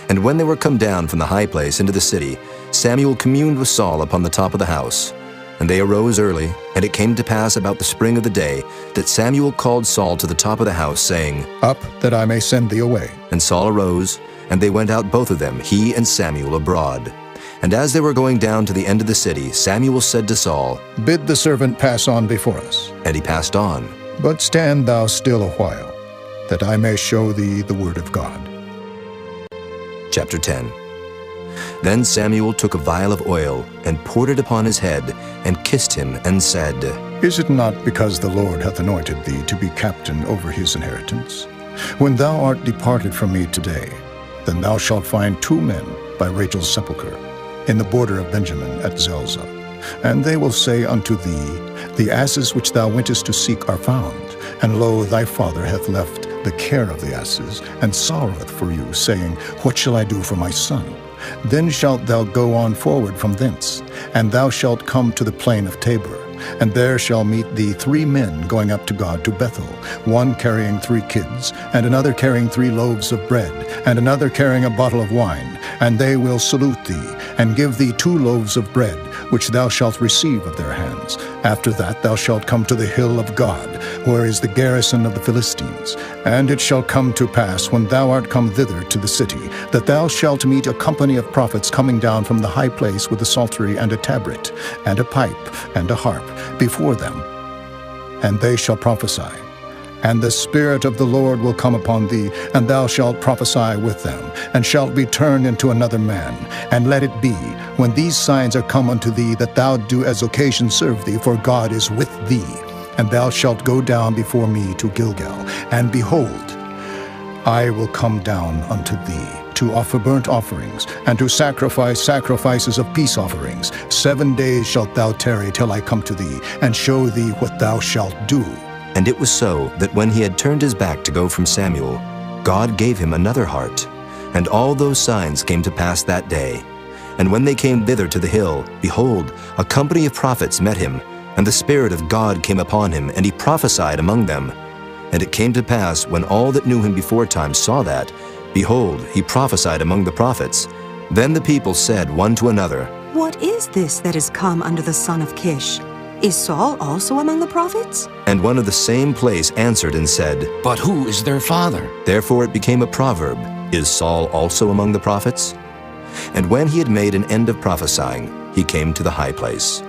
And when they were come down from the high place into the city, Samuel communed with Saul upon the top of the house. And they arose early, and it came to pass about the spring of the day, that Samuel called Saul to the top of the house, saying, Up, that I may send thee away. And Saul arose, and they went out both of them, he and Samuel, abroad. And as they were going down to the end of the city, Samuel said to Saul, Bid the servant pass on before us. And he passed on. But stand thou still a while, that I may show thee the word of God. Chapter 10. Then Samuel took a vial of oil, and poured it upon his head, and kissed him, and said, Is it not because the Lord hath anointed thee to be captain over his inheritance? When thou art departed from me today, then thou shalt find 2 men by Rachel's sepulchre, in the border of Benjamin at Zelzah. And they will say unto thee, The asses which thou wentest to seek are found, and lo, thy father hath left the care of the asses, and sorroweth for you, saying, What shall I do for my son? Then shalt thou go on forward from thence, and thou shalt come to the plain of Tabor. And there shall meet thee 3 men going up to God to Bethel, one carrying 3 kids, and another carrying 3 loaves of bread, and another carrying a bottle of wine. And they will salute thee, and give thee 2 loaves of bread, which thou shalt receive of their hands. After that thou shalt come to the hill of God, where is the garrison of the Philistines. And it shall come to pass, when thou art come thither to the city, that thou shalt meet a company of prophets coming down from the high place with a psaltery and a tabret, and a pipe, and a harp, before them. And they shall prophesy. And the Spirit of the Lord will come upon thee, and thou shalt prophesy with them, and shalt be turned into another man. And let it be, when these signs are come unto thee, that thou do as occasion serve thee, for God is with thee. And thou shalt go down before me to Gilgal, and behold, I will come down unto thee, to offer burnt offerings, and to sacrifice sacrifices of peace offerings. 7 days shalt thou tarry till I come to thee, and show thee what thou shalt do. And it was so, that when he had turned his back to go from Samuel, God gave him another heart. And all those signs came to pass that day. And when they came thither to the hill, behold, a company of prophets met him, and the Spirit of God came upon him, and he prophesied among them. And it came to pass, when all that knew him beforetime saw that, behold, he prophesied among the prophets. Then the people said one to another, What is this that is come unto the son of Kish? Is Saul also among the prophets? And one of the same place answered and said, But who is their father? Therefore it became a proverb, Is Saul also among the prophets? And when he had made an end of prophesying, he came to the high place.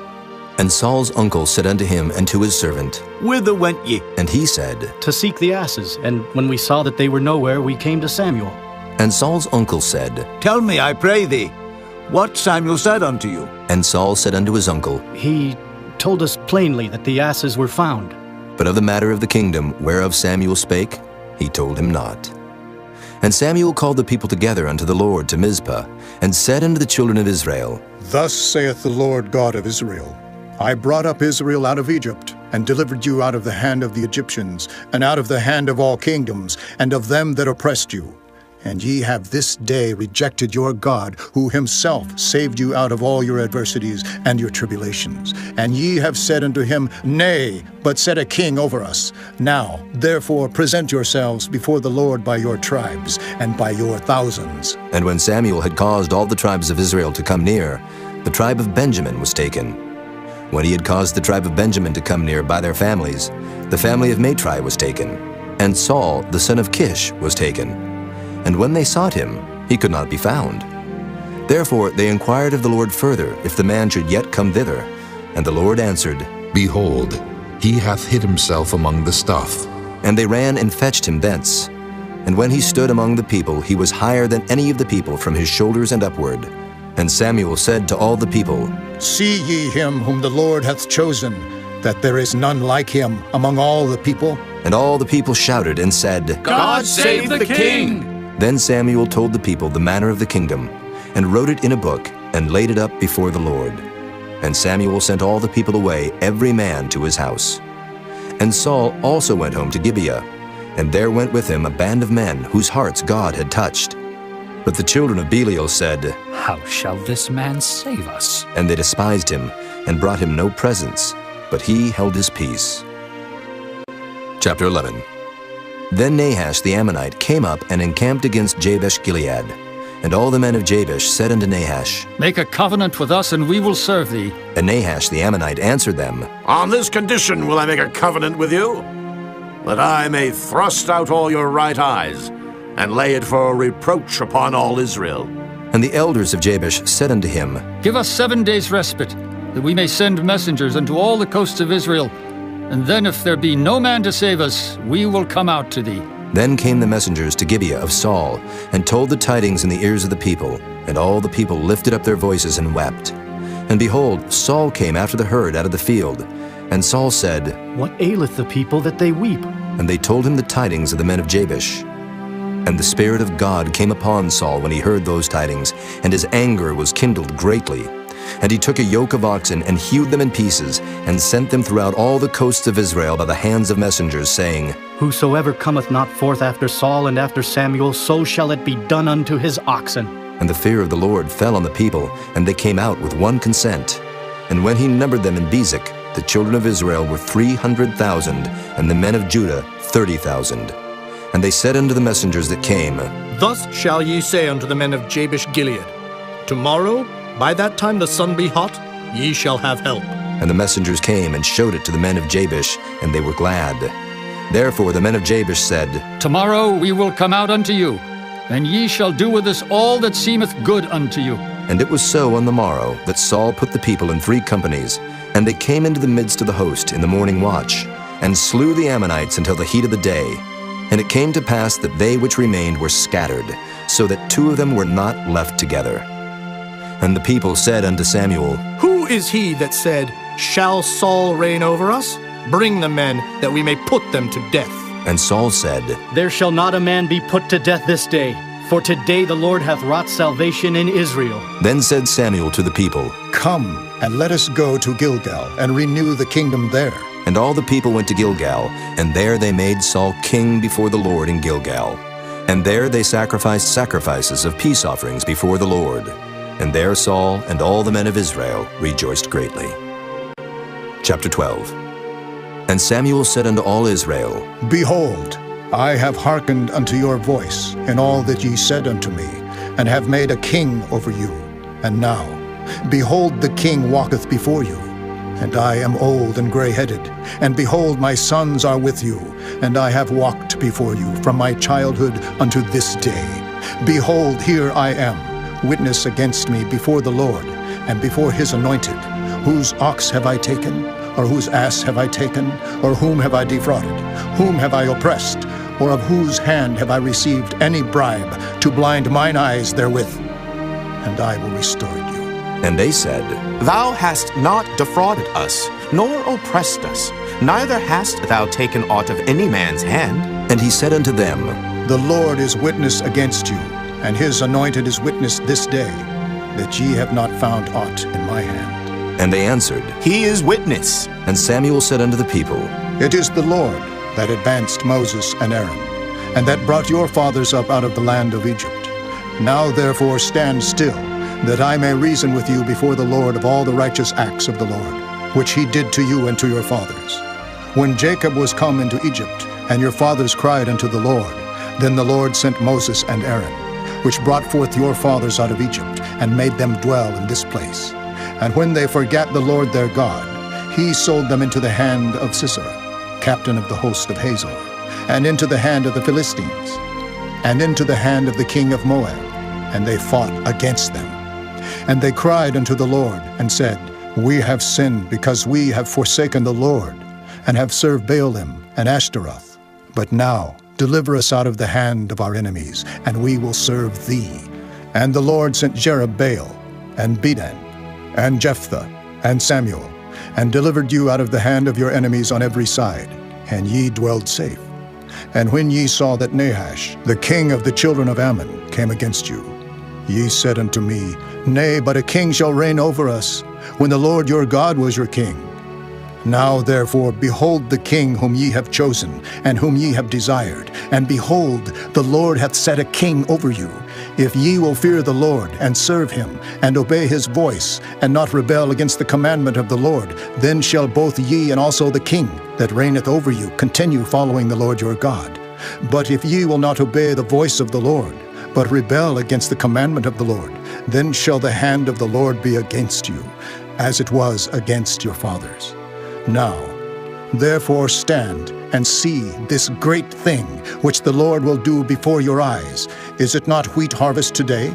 And Saul's uncle said unto him and to his servant, Whither went ye? And he said, To seek the asses, and when we saw that they were nowhere, we came to Samuel. And Saul's uncle said, Tell me, I pray thee, what Samuel said unto you. And Saul said unto his uncle, He told us plainly that the asses were found. But of the matter of the kingdom whereof Samuel spake, he told him not. And Samuel called the people together unto the Lord to Mizpah, and said unto the children of Israel, Thus saith the Lord God of Israel, I brought up Israel out of Egypt, and delivered you out of the hand of the Egyptians, and out of the hand of all kingdoms, and of them that oppressed you. And ye have this day rejected your God, who himself saved you out of all your adversities and your tribulations. And ye have said unto him, Nay, but set a king over us. Now, therefore, present yourselves before the Lord by your tribes, and by your thousands. And when Samuel had caused all the tribes of Israel to come near, the tribe of Benjamin was taken. When he had caused the tribe of Benjamin to come near by their families, the family of Matri was taken. And Saul, the son of Kish, was taken. And when they sought him, he could not be found. Therefore they inquired of the Lord further, if the man should yet come thither. And the Lord answered, Behold, he hath hid himself among the stuff. And they ran and fetched him thence. And when he stood among the people, he was higher than any of the people from his shoulders and upward. And Samuel said to all the people, See ye him whom the Lord hath chosen, that there is none like him among all the people? And all the people shouted and said, God save the king! Then Samuel told the people the manner of the kingdom, and wrote it in a book, and laid it up before the Lord. And Samuel sent all the people away, every man to his house. And Saul also went home to Gibeah, and there went with him a band of men whose hearts God had touched. But the children of Belial said, How shall this man save us? And they despised him, and brought him no presents, but he held his peace. Chapter 11. Then Nahash the Ammonite came up and encamped against Jabesh-Gilead. And all the men of Jabesh said unto Nahash, Make a covenant with us, and we will serve thee. And Nahash the Ammonite answered them, On this condition will I make a covenant with you, that I may thrust out all your right eyes, and lay it for a reproach upon all Israel. And the elders of Jabesh said unto him, Give us 7 days' respite, that we may send messengers unto all the coasts of Israel. And then if there be no man to save us, we will come out to thee. Then came the messengers to Gibeah of Saul, and told the tidings in the ears of the people. And all the people lifted up their voices and wept. And behold, Saul came after the herd out of the field. And Saul said, What aileth the people that they weep? And they told him the tidings of the men of Jabesh. And the Spirit of God came upon Saul when he heard those tidings, and his anger was kindled greatly. And he took a yoke of oxen, and hewed them in pieces, and sent them throughout all the coasts of Israel by the hands of messengers, saying, Whosoever cometh not forth after Saul and after Samuel, so shall it be done unto his oxen. And the fear of the Lord fell on the people, and they came out with one consent. And when he numbered them in Bezek, the children of Israel were 300,000, and the men of Judah 30,000. And they said unto the messengers that came, Thus shall ye say unto the men of Jabesh-Gilead, Tomorrow, by that time the sun be hot, ye shall have help. And the messengers came and showed it to the men of Jabesh, and they were glad. Therefore the men of Jabesh said, Tomorrow we will come out unto you, and ye shall do with us all that seemeth good unto you. And it was so on the morrow that Saul put the people in 3 companies, and they came into the midst of the host in the morning watch, and slew the Ammonites until the heat of the day. And it came to pass that they which remained were scattered, so that 2 of them were not left together. And the people said unto Samuel, Who is he that said, Shall Saul reign over us? Bring the men, that we may put them to death. And Saul said, There shall not a man be put to death this day, for today the Lord hath wrought salvation in Israel. Then said Samuel to the people, Come, and let us go to Gilgal, and renew the kingdom there. And all the people went to Gilgal, and there they made Saul king before the Lord in Gilgal. And there they sacrificed sacrifices of peace offerings before the Lord. And there Saul and all the men of Israel rejoiced greatly. Chapter 12. And Samuel said unto all Israel, Behold, I have hearkened unto your voice in all that ye said unto me, and have made a king over you. And now, behold, the king walketh before you. and I am old and gray-headed. And behold, my sons are with you, and I have walked before you from my childhood unto this day. Behold, here I am, witness against me before the Lord, and before his anointed. Whose ox have I taken? Or whose ass have I taken? Or whom have I defrauded? Whom have I oppressed? Or of whose hand have I received any bribe to blind mine eyes therewith? And I will restore you. And they said, Thou hast not defrauded us, nor oppressed us, neither hast thou taken aught of any man's hand. And he said unto them, The Lord is witness against you, and his anointed is witness this day, that ye have not found aught in my hand. And they answered, He is witness. And Samuel said unto the people, It is the Lord that advanced Moses and Aaron, and that brought your fathers up out of the land of Egypt. Now therefore stand still, that I may reason with you before the Lord of all the righteous acts of the Lord, which he did to you and to your fathers. When Jacob was come into Egypt, and your fathers cried unto the Lord, then the Lord sent Moses and Aaron, which brought forth your fathers out of Egypt, and made them dwell in this place. And when they forgat the Lord their God, he sold them into the hand of Sisera, captain of the host of Hazor, and into the hand of the Philistines, and into the hand of the king of Moab, and they fought against them. And they cried unto the Lord, and said, We have sinned, because we have forsaken the Lord, and have served Baalim and Ashtaroth. But now deliver us out of the hand of our enemies, and we will serve thee. And the Lord sent Jerubbaal, and Bedan, and Jephthah, and Samuel, and delivered you out of the hand of your enemies on every side, and ye dwelled safe. And when ye saw that Nahash, the king of the children of Ammon, came against you, ye said unto me, Nay, but a king shall reign over us, when the Lord your God was your king. Now therefore behold the king whom ye have chosen, and whom ye have desired, and behold, the Lord hath set a king over you. If ye will fear the Lord, and serve him, and obey his voice, and not rebel against the commandment of the Lord, then shall both ye and also the king that reigneth over you continue following the Lord your God. But if ye will not obey the voice of the Lord, but rebel against the commandment of the Lord, then shall the hand of the Lord be against you, as it was against your fathers. Now, therefore stand and see this great thing which the Lord will do before your eyes. Is it not wheat harvest today?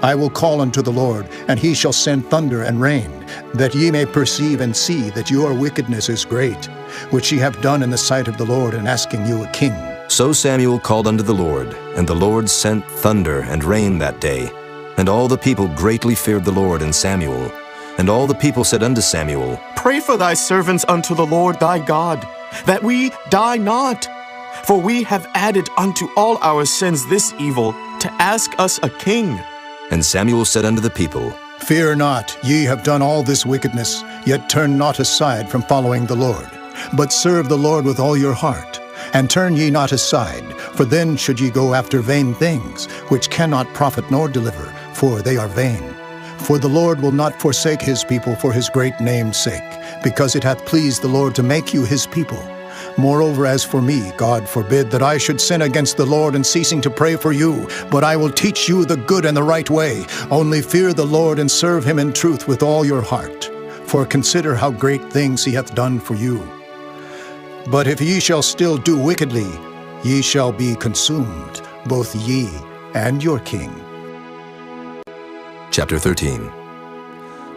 I will call unto the Lord, and he shall send thunder and rain, that ye may perceive and see that your wickedness is great, which ye have done in the sight of the Lord in asking you a king. So Samuel called unto the Lord, and the Lord sent thunder and rain that day. And all the people greatly feared the Lord and Samuel. And all the people said unto Samuel, Pray for thy servants unto the Lord thy God, that we die not. For we have added unto all our sins this evil, to ask us a king. And Samuel said unto the people, Fear not, ye have done all this wickedness, yet turn not aside from following the Lord, but serve the Lord with all your heart. And turn ye not aside, for then should ye go after vain things, which cannot profit nor deliver, for they are vain. For the Lord will not forsake his people for his great name's sake, because it hath pleased the Lord to make you his people. Moreover, as for me, God forbid that I should sin against the Lord in ceasing to pray for you, but I will teach you the good and the right way. Only fear the Lord and serve him in truth with all your heart. For consider how great things he hath done for you. But if ye shall still do wickedly, ye shall be consumed, both ye and your king. Chapter 13.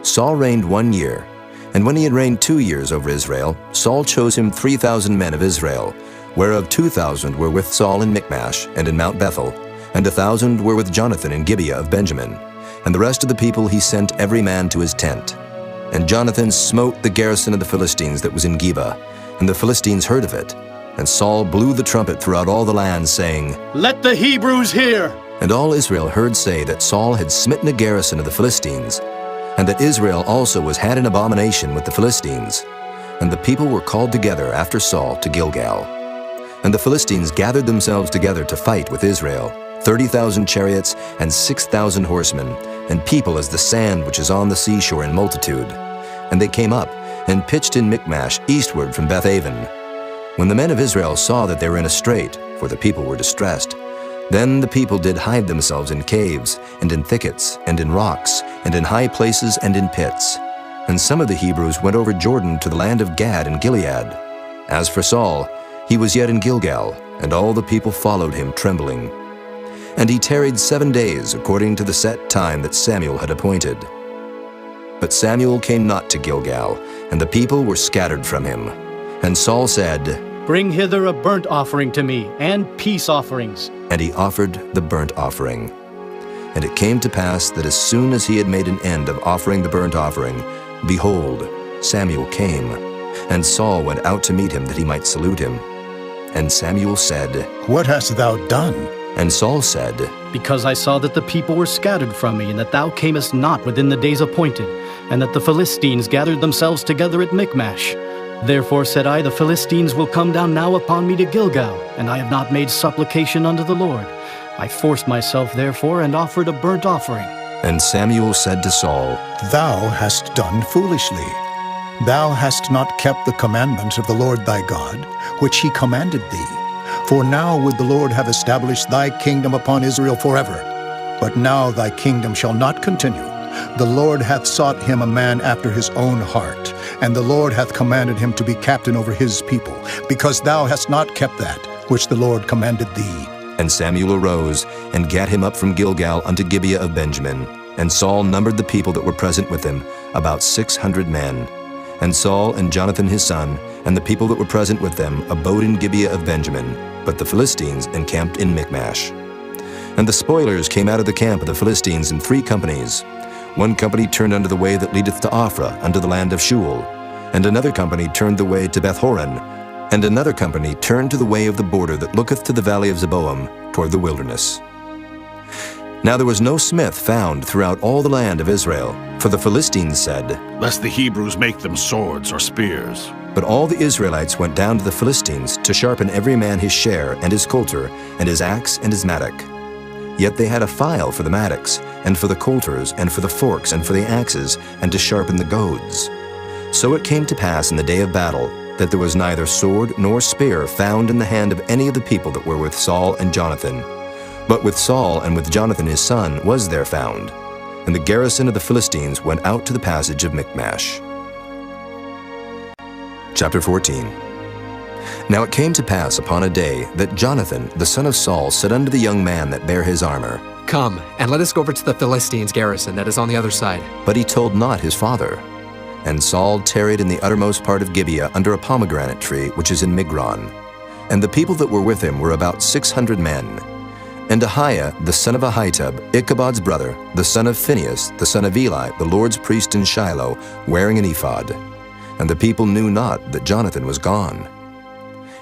Saul reigned 1 year, and when he had reigned 2 years over Israel, Saul chose him 3,000 men of Israel, whereof 2,000 were with Saul in Michmash and in Mount Bethel, and 1,000 were with Jonathan in Gibeah of Benjamin. And the rest of the people he sent every man to his tent. And Jonathan smote the garrison of the Philistines that was in Geba, and the Philistines heard of it. And Saul blew the trumpet throughout all the land, saying, Let the Hebrews hear! And all Israel heard say that Saul had smitten a garrison of the Philistines, and that Israel also was had an abomination with the Philistines. And the people were called together after Saul to Gilgal. And the Philistines gathered themselves together to fight with Israel, 30,000 chariots and 6,000 horsemen, and people as the sand which is on the seashore in multitude. And they came up and pitched in Michmash eastward from Bethaven. When the men of Israel saw that they were in a strait, for the people were distressed, then the people did hide themselves in caves, and in thickets, and in rocks, and in high places, and in pits. And some of the Hebrews went over Jordan to the land of Gad and Gilead. As for Saul, he was yet in Gilgal, and all the people followed him trembling. And he tarried 7 days according to the set time that Samuel had appointed. But Samuel came not to Gilgal, and the people were scattered from him. And Saul said, Bring hither a burnt offering to me, and peace offerings. And he offered the burnt offering. And it came to pass that as soon as he had made an end of offering the burnt offering, behold, Samuel came, and Saul went out to meet him that he might salute him. And Samuel said, What hast thou done? And Saul said, Because I saw that the people were scattered from me, and that thou camest not within the days appointed, and that the Philistines gathered themselves together at Michmash. Therefore said I, The Philistines will come down now upon me to Gilgal, and I have not made supplication unto the Lord. I forced myself therefore, and offered a burnt offering. And Samuel said to Saul, Thou hast done foolishly. Thou hast not kept the commandments of the Lord thy God, which he commanded thee. For now would the Lord have established thy kingdom upon Israel forever. But now thy kingdom shall not continue. The Lord hath sought him a man after his own heart, and the Lord hath commanded him to be captain over his people, because thou hast not kept that which the Lord commanded thee. And Samuel arose, and gat him up from Gilgal unto Gibeah of Benjamin. And Saul numbered the people that were present with him, about 600 men. And Saul and Jonathan his son, and the people that were present with them, abode in Gibeah of Benjamin, but the Philistines encamped in Michmash. And the spoilers came out of the camp of the Philistines in 3 companies. One company turned unto the way that leadeth to Ophrah, unto the land of Shual. And another company turned the way to Bethhoron. And another company turned to the way of the border that looketh to the valley of Zeboam, toward the wilderness. Now there was no smith found throughout all the land of Israel, for the Philistines said, Lest the Hebrews make them swords or spears. But all the Israelites went down to the Philistines to sharpen every man his share, and his coulter, and his axe, and his mattock. Yet they had a file for the mattocks, and for the coulters, and for the forks, and for the axes, and to sharpen the goads. So it came to pass in the day of battle, that there was neither sword nor spear found in the hand of any of the people that were with Saul and Jonathan. But with Saul and with Jonathan his son was there found. And the garrison of the Philistines went out to the passage of Michmash. Chapter 14. Now it came to pass upon a day that Jonathan the son of Saul said unto the young man that bare his armor, Come, and let us go over to the Philistines' garrison that is on the other side. But he told not his father. And Saul tarried in the uttermost part of Gibeah under a pomegranate tree which is in Migron. And the people that were with him were about 600 men. And Ahiah the son of Ahitub, Ichabod's brother, the son of Phinehas, the son of Eli, the Lord's priest in Shiloh, wearing an ephod. And the people knew not that Jonathan was gone.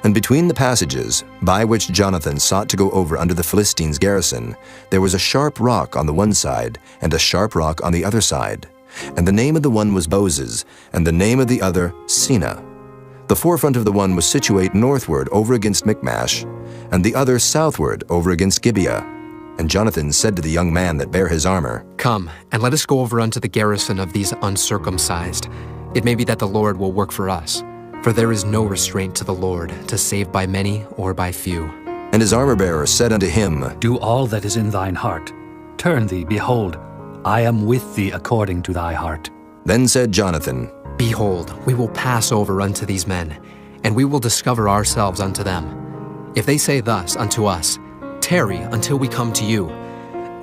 And between the passages, by which Jonathan sought to go over unto the Philistines' garrison, there was a sharp rock on the one side, and a sharp rock on the other side. And the name of the one was Boses, and the name of the other Sina. The forefront of the one was situate northward over against Michmash, and the other southward over against Gibeah. And Jonathan said to the young man that bare his armor, Come, and let us go over unto the garrison of these uncircumcised. It may be that the Lord will work for us. For there is no restraint to the Lord, to save by many or by few. And his armor-bearer said unto him, Do all that is in thine heart. Turn thee, behold, I am with thee according to thy heart. Then said Jonathan, Behold, we will pass over unto these men, and we will discover ourselves unto them. If they say thus unto us, Tarry until we come to you,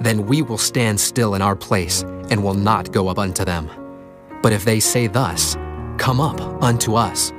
then we will stand still in our place, and will not go up unto them. But if they say thus, Come up unto us,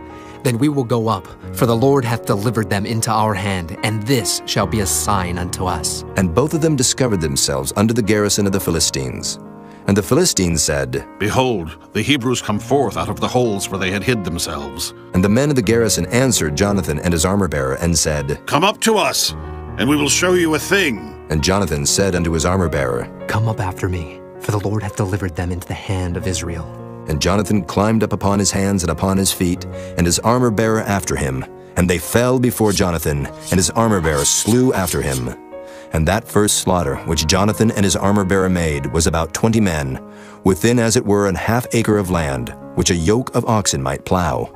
then we will go up, for the Lord hath delivered them into our hand, and this shall be a sign unto us. And both of them discovered themselves unto the garrison of the Philistines. And the Philistines said, Behold, the Hebrews come forth out of the holes where they had hid themselves. And the men of the garrison answered Jonathan and his armor-bearer, and said, Come up to us, and we will show you a thing. And Jonathan said unto his armor-bearer, Come up after me, for the Lord hath delivered them into the hand of Israel. And Jonathan climbed up upon his hands and upon his feet, and his armor-bearer after him. And they fell before Jonathan, and his armor-bearer slew after him. And that first slaughter which Jonathan and his armor-bearer made was about 20 men, within as it were an half acre of land, which a yoke of oxen might plow.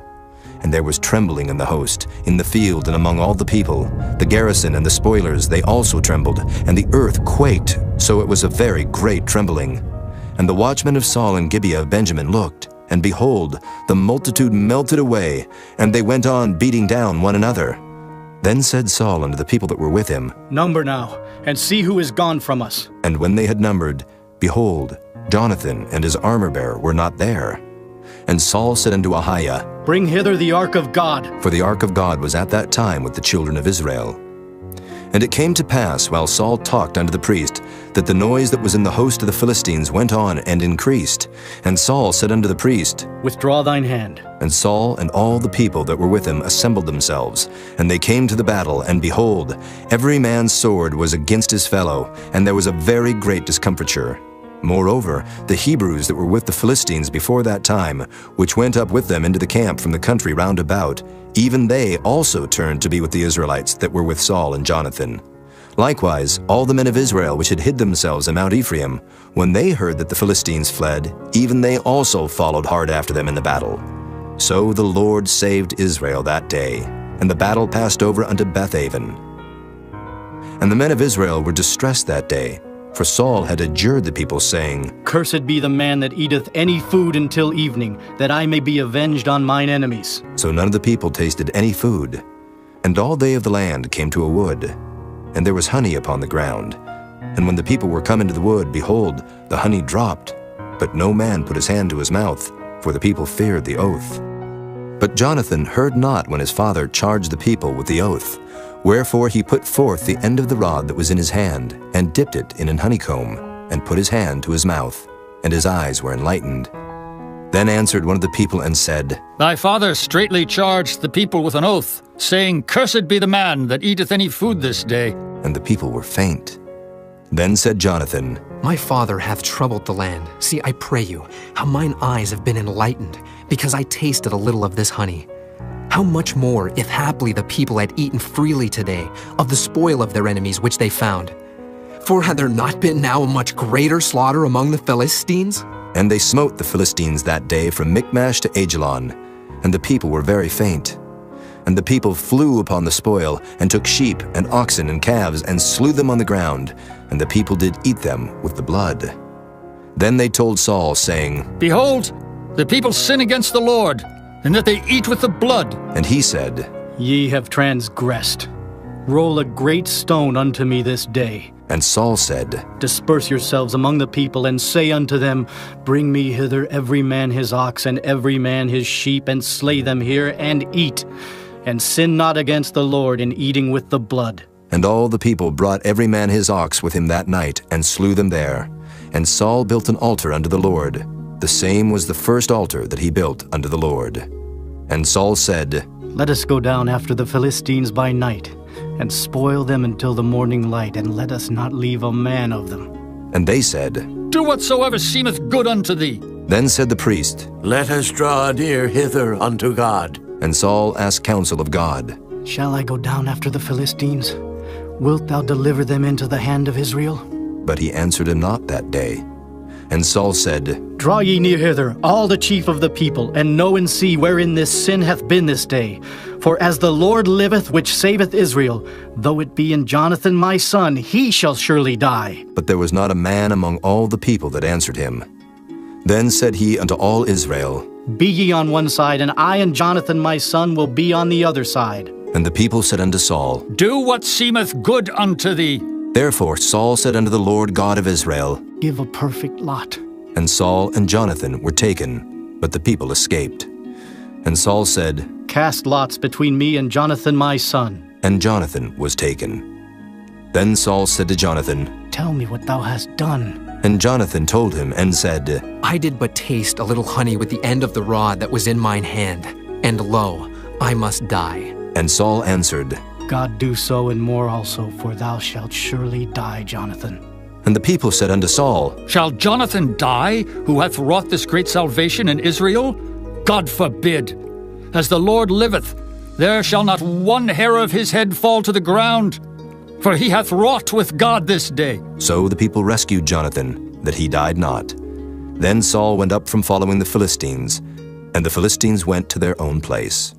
And there was trembling in the host, in the field and among all the people. The garrison and the spoilers, they also trembled, and the earth quaked, so it was a very great trembling. And the watchmen of Saul and Gibeah of Benjamin looked, And behold, the multitude melted away, and they went on beating down one another. Then said Saul unto the people that were with him, Number now, and see who is gone from us. And when they had numbered, behold, Jonathan and his armor-bearer were not there. And Saul said unto Ahiah, Bring hither the ark of God. For the ark of God was at that time with the children of Israel. And it came to pass, while Saul talked unto the priest, that the noise that was in the host of the Philistines went on and increased. And Saul said unto the priest, Withdraw thine hand. And Saul and all the people that were with him assembled themselves. And they came to the battle, and behold, every man's sword was against his fellow, and there was a very great discomfiture. Moreover, the Hebrews that were with the Philistines before that time, which went up with them into the camp from the country round about, even they also turned to be with the Israelites that were with Saul and Jonathan. Likewise, all the men of Israel which had hid themselves in Mount Ephraim, when they heard that the Philistines fled, even they also followed hard after them in the battle. So the Lord saved Israel that day, and the battle passed over unto Bethaven. And the men of Israel were distressed that day, for Saul had adjured the people, saying, Cursed be the man that eateth any food until evening, that I may be avenged on mine enemies. So none of the people tasted any food. And all they of the land came to a wood, and there was honey upon the ground. And when the people were come into the wood, behold, the honey dropped, but no man put his hand to his mouth, for the people feared the oath. But Jonathan heard not when his father charged the people with the oath. Wherefore he put forth the end of the rod that was in his hand, and dipped it in an honeycomb, and put his hand to his mouth, and his eyes were enlightened. Then answered one of the people and said, Thy father straitly charged the people with an oath, saying, Cursed be the man that eateth any food this day. And the people were faint. Then said Jonathan, My father hath troubled the land. See, I pray you, how mine eyes have been enlightened, because I tasted a little of this honey. How much more, if haply the people had eaten freely today of the spoil of their enemies which they found? For had there not been now a much greater slaughter among the Philistines? And they smote the Philistines that day from Michmash to Ajalon, and the people were very faint. And the people flew upon the spoil, and took sheep and oxen and calves, and slew them on the ground, and the people did eat them with the blood. Then they told Saul, saying, Behold, the people sin against the Lord, and that they eat with the blood. And he said, Ye have transgressed. Roll a great stone unto me this day. And Saul said, Disperse yourselves among the people, and say unto them, Bring me hither every man his ox, and every man his sheep, and slay them here, and eat. And sin not against the Lord in eating with the blood. And all the people brought every man his ox with him that night, and slew them there. And Saul built an altar unto the Lord. The same was the first altar that he built unto the Lord. And Saul said, Let us go down after the Philistines by night, and spoil them until the morning light, and let us not leave a man of them. And they said, Do whatsoever seemeth good unto thee. Then said the priest, Let us draw near hither unto God. And Saul asked counsel of God, Shall I go down after the Philistines? Wilt thou deliver them into the hand of Israel? But he answered him not that day. And Saul said, Draw ye near hither, all the chief of the people, and know and see wherein this sin hath been this day. For as the Lord liveth, which saveth Israel, though it be in Jonathan my son, he shall surely die. But there was not a man among all the people that answered him. Then said he unto all Israel, Be ye on one side, and I and Jonathan my son will be on the other side. And the people said unto Saul, Do what seemeth good unto thee. Therefore Saul said unto the Lord God of Israel, Give a perfect lot. And Saul and Jonathan were taken, but the people escaped. And Saul said, Cast lots between me and Jonathan my son. And Jonathan was taken. Then Saul said to Jonathan, Tell me what thou hast done. And Jonathan told him and said, I did but taste a little honey with the end of the rod that was in mine hand, and lo, I must die. And Saul answered, God do so and more also, for thou shalt surely die, Jonathan. And the people said unto Saul, Shall Jonathan die, who hath wrought this great salvation in Israel? God forbid. As the Lord liveth, there shall not one hair of his head fall to the ground, for he hath wrought with God this day. So the people rescued Jonathan, that he died not. Then Saul went up from following the Philistines, and the Philistines went to their own place.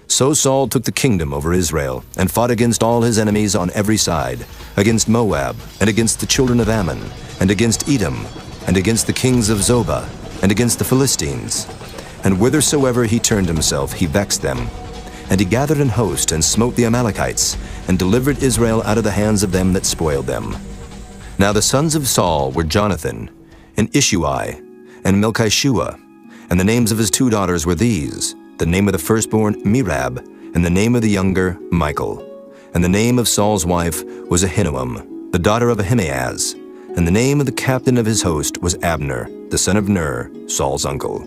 So Saul took the kingdom over Israel, and fought against all his enemies on every side, against Moab, and against the children of Ammon, and against Edom, and against the kings of Zobah, and against the Philistines. And whithersoever he turned himself, he vexed them. And he gathered an host, and smote the Amalekites, and delivered Israel out of the hands of them that spoiled them. Now the sons of Saul were Jonathan, and Ishui, and Melchishua. And the names of his 2 daughters were these: the name of the firstborn Merab, and the name of the younger Michal. And the name of Saul's wife was Ahinoam, the daughter of Ahimaaz. And the name of the captain of his host was Abner, the son of Ner, Saul's uncle.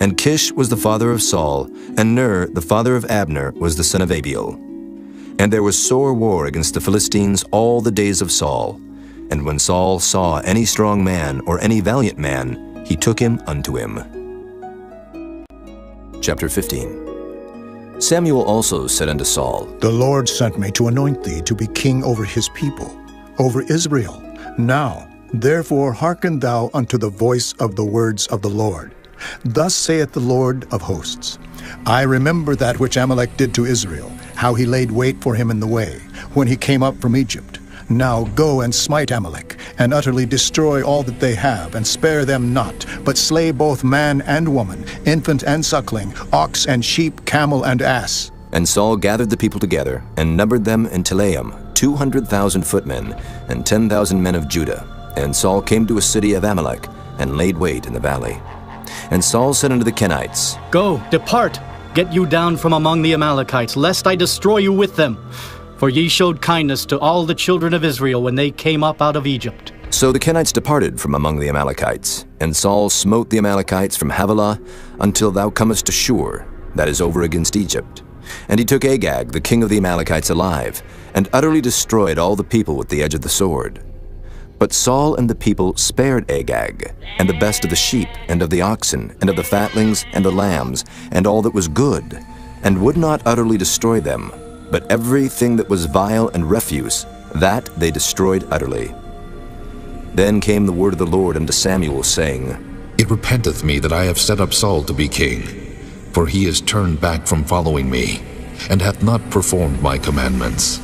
And Kish was the father of Saul, and Ner, the father of Abner, was the son of Abiel. And there was sore war against the Philistines all the days of Saul. And when Saul saw any strong man or any valiant man, he took him unto him. Chapter 15. Samuel also said unto Saul, The Lord sent me to anoint thee to be king over his people, over Israel. Now, therefore, hearken thou unto the voice of the words of the Lord. Thus saith the Lord of hosts, I remember that which Amalek did to Israel, how he laid wait for him in the way, when he came up from Egypt. Now go and smite Amalek, and utterly destroy all that they have, and spare them not, but slay both man and woman, infant and suckling, ox and sheep, camel and ass. And Saul gathered the people together, and numbered them in Telaim, 200,000 footmen, and 10,000 men of Judah. And Saul came to a city of Amalek, and laid wait in the valley. And Saul said unto the Kenites, Go, depart, get you down from among the Amalekites, lest I destroy you with them. For ye showed kindness to all the children of Israel when they came up out of Egypt. So the Kenites departed from among the Amalekites, and Saul smote the Amalekites from Havilah until thou comest to Shur, that is over against Egypt. And he took Agag, the king of the Amalekites, alive, and utterly destroyed all the people with the edge of the sword. But Saul and the people spared Agag, and the best of the sheep, and of the oxen, and of the fatlings, and the lambs, and all that was good, and would not utterly destroy them, but everything that was vile and refuse, that they destroyed utterly. Then came the word of the Lord unto Samuel, saying, It repenteth me that I have set up Saul to be king, for he is turned back from following me, and hath not performed my commandments.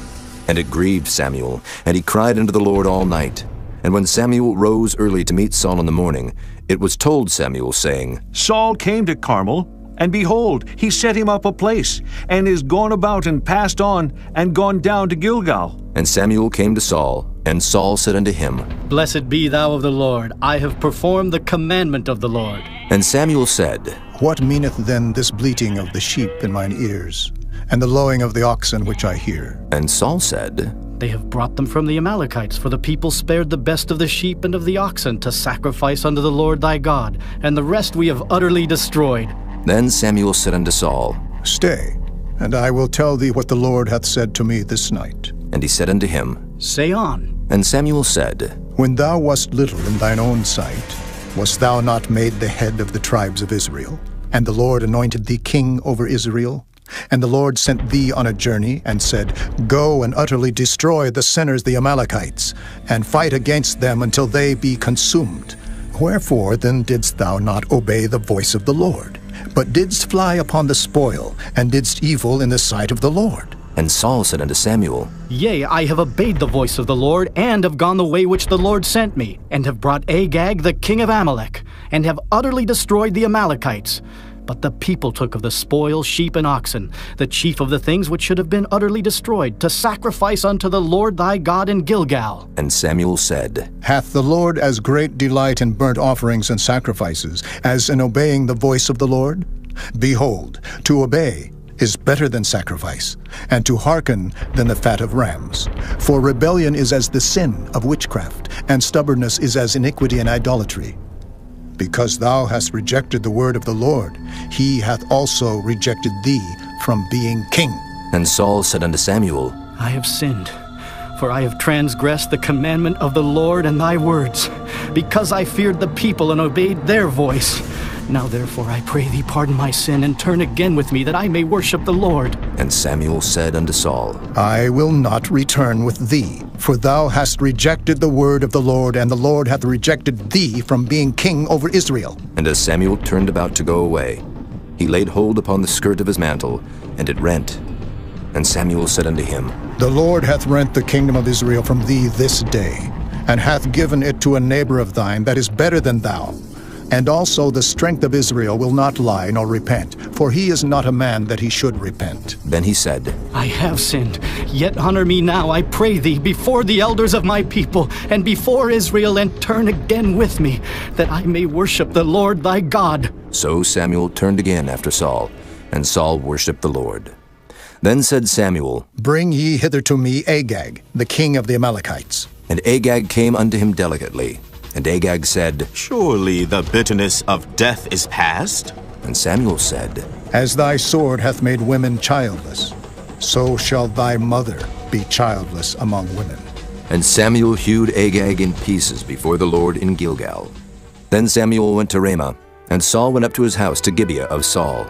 And it grieved Samuel, and he cried unto the Lord all night. And when Samuel rose early to meet Saul in the morning, it was told Samuel, saying, Saul came to Carmel, and behold, he set him up a place, and is gone about and passed on, and gone down to Gilgal. And Samuel came to Saul, and Saul said unto him, Blessed be thou of the Lord, I have performed the commandment of the Lord. And Samuel said, What meaneth then this bleating of the sheep in mine ears, and the lowing of the oxen which I hear? And Saul said, They have brought them from the Amalekites, for the people spared the best of the sheep and of the oxen to sacrifice unto the Lord thy God, and the rest we have utterly destroyed. Then Samuel said unto Saul, Stay, and I will tell thee what the Lord hath said to me this night. And he said unto him, Say on. And Samuel said, When thou wast little in thine own sight, wast thou not made the head of the tribes of Israel? And the Lord anointed thee king over Israel? And the Lord sent thee on a journey, and said, Go and utterly destroy the sinners the Amalekites, and fight against them until they be consumed. Wherefore then didst thou not obey the voice of the Lord, but didst fly upon the spoil, and didst evil in the sight of the Lord? And Saul said unto Samuel, Yea, I have obeyed the voice of the Lord, and have gone the way which the Lord sent me, and have brought Agag the king of Amalek, and have utterly destroyed the Amalekites. But the people took of the spoil sheep and oxen, the chief of the things which should have been utterly destroyed, to sacrifice unto the Lord thy God in Gilgal. And Samuel said, Hath the Lord as great delight in burnt offerings and sacrifices as in obeying the voice of the Lord? Behold, to obey is better than sacrifice, and to hearken than the fat of rams. For rebellion is as the sin of witchcraft, and stubbornness is as iniquity and idolatry. Because thou hast rejected the word of the Lord, he hath also rejected thee from being king. And Saul said unto Samuel, I have sinned, for I have transgressed the commandment of the Lord and thy words, because I feared the people and obeyed their voice. Now therefore I pray thee pardon my sin, and turn again with me, that I may worship the Lord. And Samuel said unto Saul, I will not return with thee, for thou hast rejected the word of the Lord, and the Lord hath rejected thee from being king over Israel. And as Samuel turned about to go away, he laid hold upon the skirt of his mantle, and it rent. And Samuel said unto him, The Lord hath rent the kingdom of Israel from thee this day, and hath given it to a neighbor of thine that is better than thou. And also the strength of Israel will not lie nor repent, for he is not a man that he should repent. Then he said, I have sinned, yet honor me now, I pray thee, before the elders of my people, and before Israel, and turn again with me, that I may worship the Lord thy God. So Samuel turned again after Saul, and Saul worshipped the Lord. Then said Samuel, Bring ye hither to me Agag, the king of the Amalekites. And Agag came unto him delicately. And Agag said, Surely the bitterness of death is past? And Samuel said, As thy sword hath made women childless, so shall thy mother be childless among women. And Samuel hewed Agag in pieces before the Lord in Gilgal. Then Samuel went to Ramah, and Saul went up to his house to Gibeah of Saul.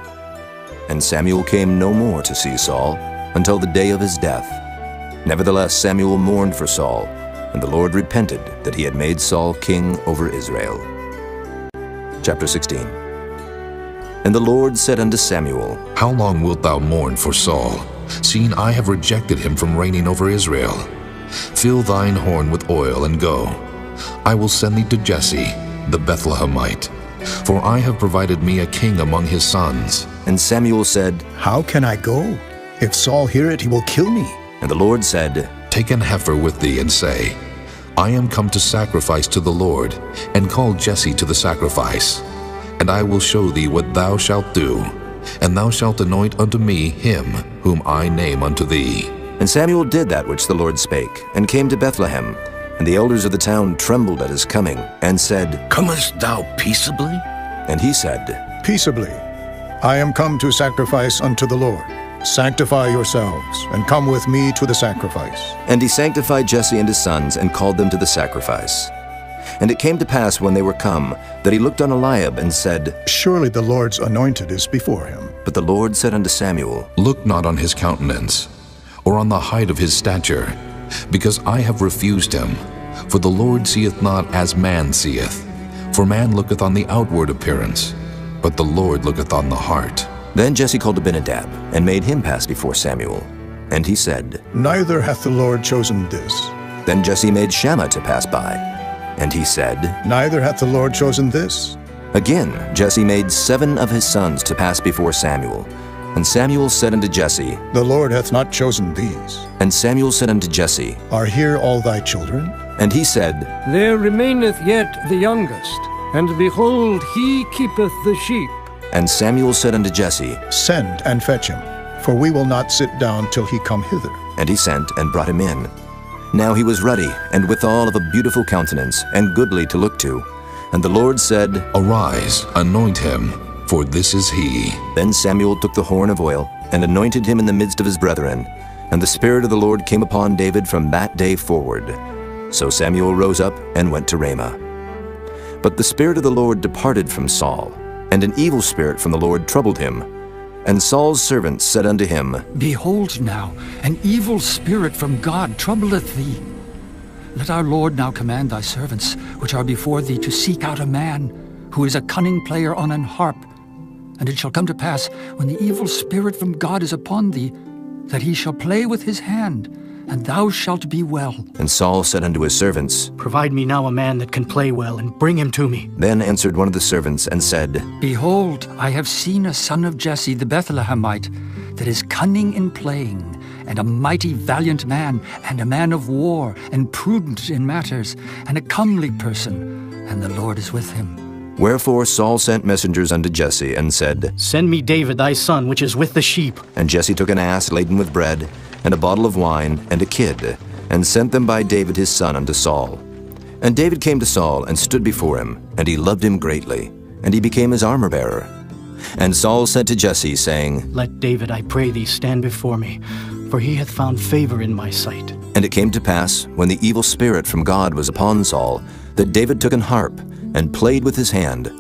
And Samuel came no more to see Saul until the day of his death. Nevertheless Samuel mourned for Saul, and the Lord repented that he had made Saul king over Israel. Chapter 16. And the Lord said unto Samuel, How long wilt thou mourn for Saul, seeing I have rejected him from reigning over Israel? Fill thine horn with oil, and go. I will send thee to Jesse, the Bethlehemite, for I have provided me a king among his sons. And Samuel said, How can I go? If Saul hear it, he will kill me. And the Lord said, Take an heifer with thee, and say, I am come to sacrifice to the Lord, and call Jesse to the sacrifice. And I will show thee what thou shalt do, and thou shalt anoint unto me him whom I name unto thee. And Samuel did that which the Lord spake, and came to Bethlehem. And the elders of the town trembled at his coming, and said, Comest thou peaceably? And he said, Peaceably. I am come to sacrifice unto the Lord. Sanctify yourselves, and come with me to the sacrifice. And he sanctified Jesse and his sons, and called them to the sacrifice. And it came to pass when they were come, that he looked on Eliab, and said, Surely the Lord's anointed is before him. But the Lord said unto Samuel, Look not on his countenance, or on the height of his stature, because I have refused him. For the Lord seeth not as man seeth. For man looketh on the outward appearance, but the Lord looketh on the heart. Then Jesse called Abinadab, and made him pass before Samuel. And he said, Neither hath the Lord chosen this. Then Jesse made Shammah to pass by. And he said, Neither hath the Lord chosen this. Again Jesse made 7 of his sons to pass before Samuel. And Samuel said unto Jesse, The Lord hath not chosen these. And Samuel said unto Jesse, Are here all thy children? And he said, There remaineth yet the youngest, and behold, he keepeth the sheep. And Samuel said unto Jesse, Send and fetch him, for we will not sit down till he come hither. And he sent and brought him in. Now he was ruddy, and withal of a beautiful countenance, and goodly to look to. And the Lord said, Arise, anoint him, for this is he. Then Samuel took the horn of oil, and anointed him in the midst of his brethren. And the Spirit of the Lord came upon David from that day forward. So Samuel rose up and went to Ramah. But the Spirit of the Lord departed from Saul, and an evil spirit from the Lord troubled him. And Saul's servants said unto him, Behold now, an evil spirit from God troubleth thee. Let our Lord now command thy servants, which are before thee, to seek out a man, who is a cunning player on an harp. And it shall come to pass, when the evil spirit from God is upon thee, that he shall play with his hand, and thou shalt be well. And Saul said unto his servants, Provide me now a man that can play well, and bring him to me. Then answered one of the servants, and said, Behold, I have seen a son of Jesse the Bethlehemite, that is cunning in playing, and a mighty valiant man, and a man of war, and prudent in matters, and a comely person, and the Lord is with him. Wherefore Saul sent messengers unto Jesse, and said, Send me David thy son, which is with the sheep. And Jesse took an ass laden with bread, and a bottle of wine, and a kid, and sent them by David his son unto Saul. And David came to Saul, and stood before him, and he loved him greatly, and he became his armor-bearer. And Saul sent to Jesse, saying, Let David, I pray thee, stand before me, for he hath found favor in my sight. And it came to pass, when the evil spirit from God was upon Saul, that David took an harp, and played with his hand.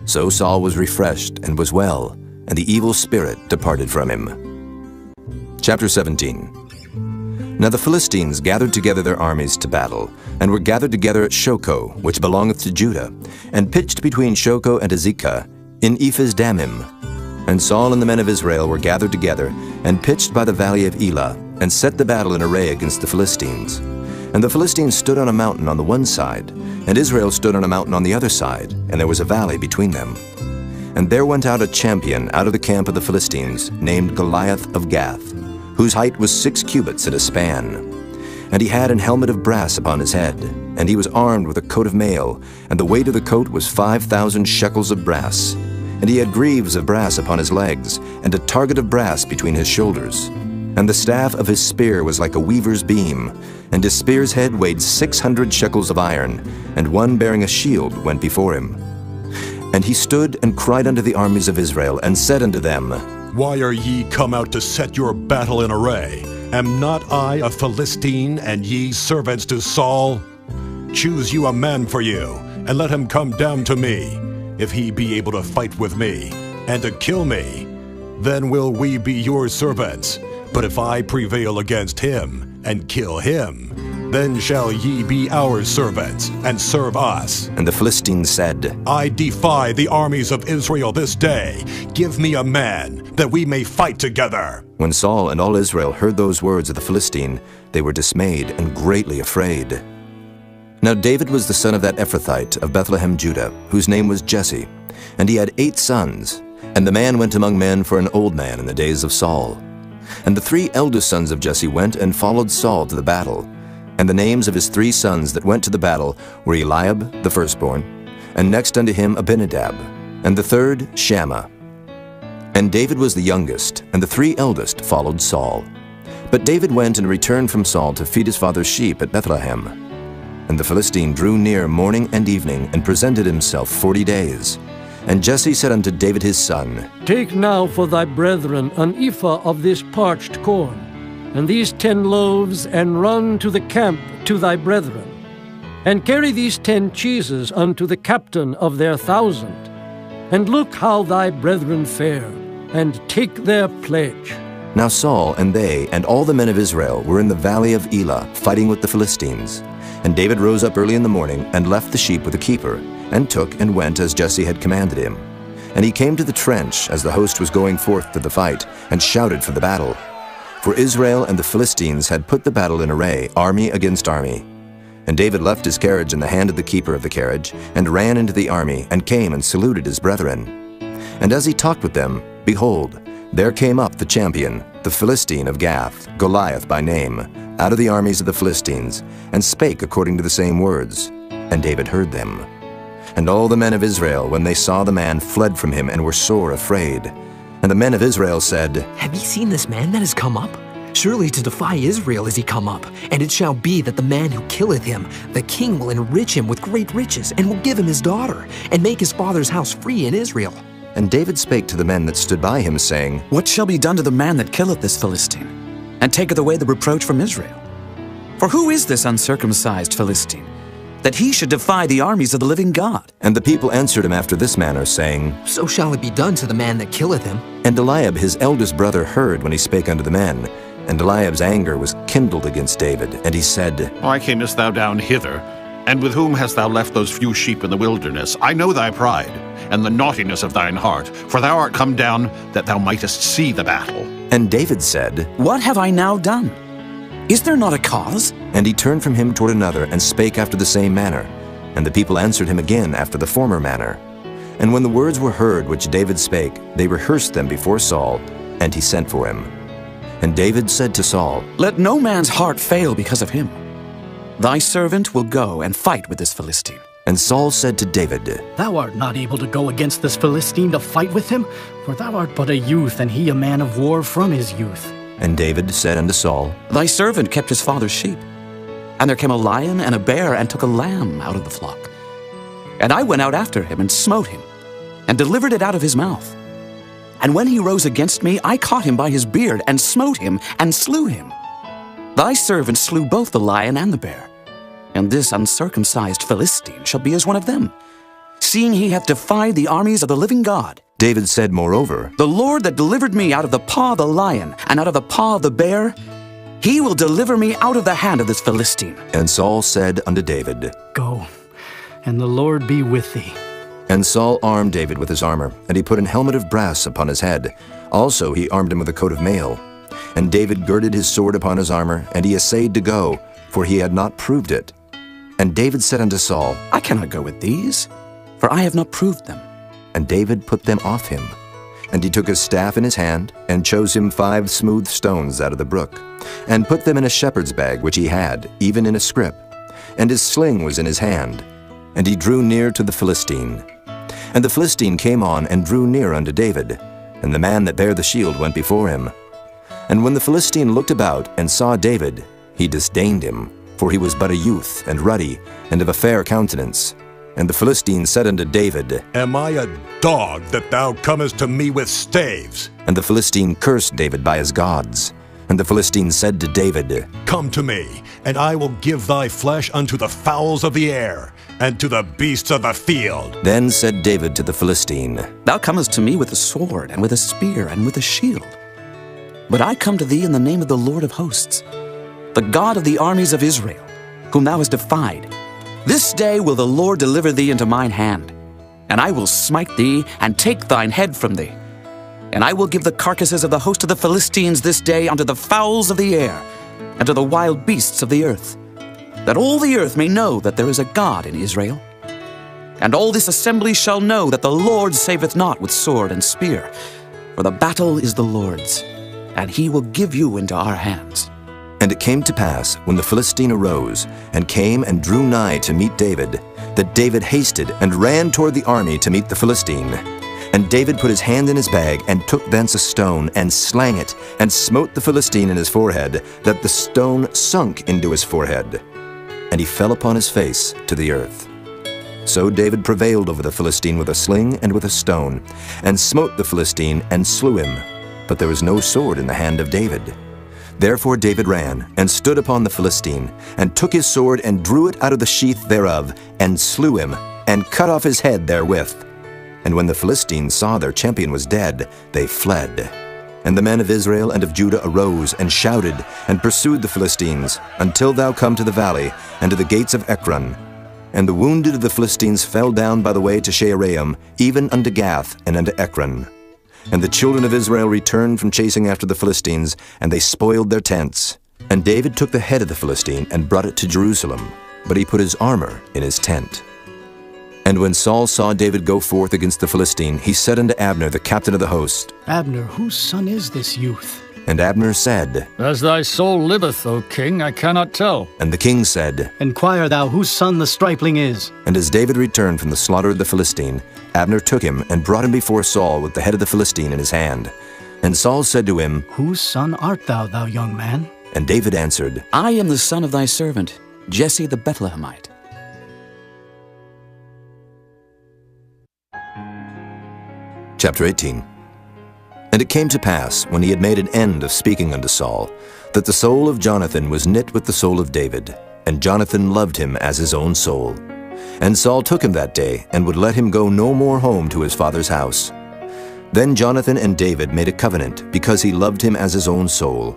So Saul was refreshed, and was well, and the evil spirit departed from him. Chapter 17. Now the Philistines gathered together their armies to battle, and were gathered together at Shochoh, which belongeth to Judah, and pitched between Shochoh and Azekah, in Ephes-dammim. And Saul and the men of Israel were gathered together, and pitched by the valley of Elah, and set the battle in array against the Philistines. And the Philistines stood on a mountain on the one side, and Israel stood on a mountain on the other side, and there was a valley between them. And there went out a champion out of the camp of the Philistines, named Goliath of Gath, whose height was 6 cubits and a span. And he had an helmet of brass upon his head, and he was armed with a coat of mail, and the weight of the coat was 5,000 shekels of brass. And he had greaves of brass upon his legs, and a target of brass between his shoulders. And the staff of his spear was like a weaver's beam, and his spear's head weighed 600 shekels of iron, and one bearing a shield went before him. And he stood and cried unto the armies of Israel, and said unto them, Why are ye come out to set your battle in array? Am not I a Philistine, and ye servants to Saul? Choose you a man for you, and let him come down to me. If he be able to fight with me, and to kill me, then will we be your servants. But if I prevail against him, and kill him, then shall ye be our servants, and serve us. And the Philistines said, I defy the armies of Israel this day. Give me a man, that we may fight together. When Saul and all Israel heard those words of the Philistine, they were dismayed and greatly afraid. Now David was the son of that Ephrathite of Bethlehem, Judah, whose name was Jesse, and he had 8 sons. And the man went among men for an old man in the days of Saul. And the 3 eldest sons of Jesse went and followed Saul to the battle. And the names of his 3 sons that went to the battle were Eliab, the firstborn, and next unto him Abinadab, and the third Shammah. And David was the youngest, and the 3 eldest followed Saul. But David went and returned from Saul to feed his father's sheep at Bethlehem. And the Philistine drew near morning and evening, and presented himself 40 days. And Jesse said unto David his son, Take now for thy brethren an ephah of this parched corn, and these 10 loaves, and run to the camp to thy brethren. And carry these 10 cheeses unto the captain of their 1,000. And look how thy brethren fare, and take their pledge. Now Saul and they and all the men of Israel were in the valley of Elah, fighting with the Philistines. And David rose up early in the morning, and left the sheep with the keeper, and took and went as Jesse had commanded him. And he came to the trench as the host was going forth to the fight, and shouted for the battle. For Israel and the Philistines had put the battle in array, army against army. And David left his carriage in the hand of the keeper of the carriage, and ran into the army, and came and saluted his brethren. And as he talked with them, behold, there came up the champion, the Philistine of Gath, Goliath by name, out of the armies of the Philistines, and spake according to the same words. And David heard them. And all the men of Israel, when they saw the man, fled from him, and were sore afraid. And the men of Israel said, Have ye seen this man that is come up? Surely to defy Israel is he come up. And it shall be that the man who killeth him, the king will enrich him with great riches, and will give him his daughter, and make his father's house free in Israel. And David spake to the men that stood by him, saying, What shall be done to the man that killeth this Philistine, and taketh away the reproach from Israel? For who is this uncircumcised Philistine, that he should defy the armies of the living God? And the people answered him after this manner, saying, So shall it be done to the man that killeth him. And Eliab his eldest brother heard when he spake unto the men. And Eliab's anger was kindled against David, and he said, Why camest thou down hither? And with whom hast thou left those few sheep in the wilderness? I know thy pride, and the naughtiness of thine heart, for thou art come down that thou mightest see the battle. And David said, What have I now done? Is there not a cause? And he turned from him toward another, and spake after the same manner. And the people answered him again after the former manner. And when the words were heard which David spake, they rehearsed them before Saul, and he sent for him. And David said to Saul, Let no man's heart fail because of him. Thy servant will go and fight with this Philistine. And Saul said to David, Thou art not able to go against this Philistine to fight with him, for thou art but a youth, and he a man of war from his youth. And David said unto Saul, Thy servant kept his father's sheep. And there came a lion and a bear, and took a lamb out of the flock. And I went out after him, and smote him, and delivered it out of his mouth. And when he rose against me, I caught him by his beard, and smote him, and slew him. Thy servant slew both the lion and the bear. And this uncircumcised Philistine shall be as one of them, seeing he hath defied the armies of the living God. David said moreover, The Lord that delivered me out of the paw of the lion, and out of the paw of the bear, he will deliver me out of the hand of this Philistine. And Saul said unto David, Go, and the Lord be with thee. And Saul armed David with his armor, and he put an helmet of brass upon his head. Also he armed him with a coat of mail. And David girded his sword upon his armor, and he essayed to go, for he had not proved it. And David said unto Saul, I cannot go with these, for I have not proved them. And David put them off him. And he took his staff in his hand, and chose him 5 smooth stones out of the brook, and put them in a shepherd's bag which he had, even in a scrip. And his sling was in his hand. And he drew near to the Philistine. And the Philistine came on and drew near unto David, and the man that bare the shield went before him. And when the Philistine looked about and saw David, he disdained him, for he was but a youth, and ruddy, and of a fair countenance. And the Philistine said unto David, Am I a dog that thou comest to me with staves? And the Philistine cursed David by his gods. And the Philistine said to David, Come to me, and I will give thy flesh unto the fowls of the air, and to the beasts of the field. Then said David to the Philistine, Thou comest to me with a sword, and with a spear, and with a shield. But I come to thee in the name of the Lord of hosts, the God of the armies of Israel, whom thou hast defied. This day will the Lord deliver thee into mine hand, and I will smite thee, and take thine head from thee. And I will give the carcasses of the host of the Philistines this day unto the fowls of the air, and to the wild beasts of the earth, that all the earth may know that there is a God in Israel. And all this assembly shall know that the Lord saveth not with sword and spear, for the battle is the Lord's, and he will give you into our hands. And it came to pass, when the Philistine arose, and came and drew nigh to meet David, that David hasted and ran toward the army to meet the Philistine. And David put his hand in his bag, and took thence a stone, and slang it, and smote the Philistine in his forehead, that the stone sunk into his forehead. And he fell upon his face to the earth. So David prevailed over the Philistine with a sling and with a stone, and smote the Philistine, and slew him. But there was no sword in the hand of David. Therefore David ran, and stood upon the Philistine, and took his sword, and drew it out of the sheath thereof, and slew him, and cut off his head therewith. And when the Philistines saw their champion was dead, they fled. And the men of Israel and of Judah arose, and shouted, and pursued the Philistines, until thou come to the valley, and to the gates of Ekron. And the wounded of the Philistines fell down by the way to Shaaraim, even unto Gath, and unto Ekron. And the children of Israel returned from chasing after the Philistines, and they spoiled their tents. And David took the head of the Philistine, and brought it to Jerusalem, but he put his armor in his tent. And when Saul saw David go forth against the Philistine, he said unto Abner, the captain of the host, Abner, whose son is this youth? And Abner said, As thy soul liveth, O king, I cannot tell. And the king said, Enquire thou whose son the stripling is. And as David returned from the slaughter of the Philistine, Abner took him, and brought him before Saul with the head of the Philistine in his hand. And Saul said to him, Whose son art thou, thou young man? And David answered, I am the son of thy servant, Jesse the Bethlehemite. Chapter 18. And it came to pass, when he had made an end of speaking unto Saul, that the soul of Jonathan was knit with the soul of David, and Jonathan loved him as his own soul. And Saul took him that day, and would let him go no more home to his father's house. Then Jonathan and David made a covenant, because he loved him as his own soul.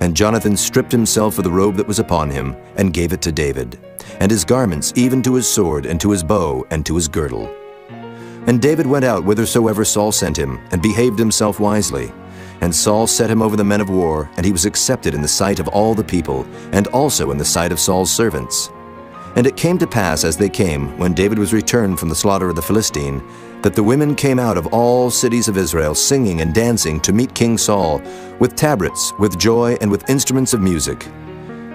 And Jonathan stripped himself of the robe that was upon him, and gave it to David, and his garments, even to his sword, and to his bow, and to his girdle. And David went out whithersoever Saul sent him, and behaved himself wisely. And Saul set him over the men of war, and he was accepted in the sight of all the people, and also in the sight of Saul's servants. And it came to pass as they came, when David was returned from the slaughter of the Philistine, that the women came out of all cities of Israel, singing and dancing to meet King Saul, with tabrets, with joy, and with instruments of music.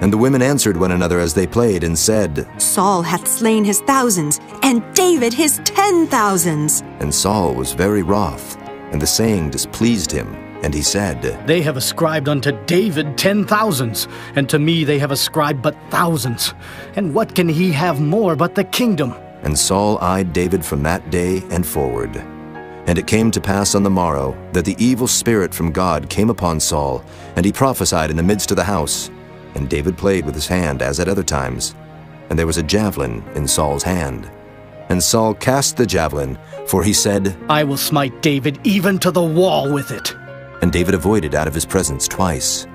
And the women answered one another as they played, and said, Saul hath slain his thousands, and David his 10,000s. And Saul was very wroth, and the saying displeased him. And he said, They have ascribed unto David 10,000s, and to me they have ascribed but thousands. And what can he have more but the kingdom? And Saul eyed David from that day and forward. And it came to pass on the morrow, that the evil spirit from God came upon Saul, and he prophesied in the midst of the house. And David played with his hand as at other times. And there was a javelin in Saul's hand. And Saul cast the javelin, for he said, I will smite David even to the wall with it. And David avoided out of his presence twice.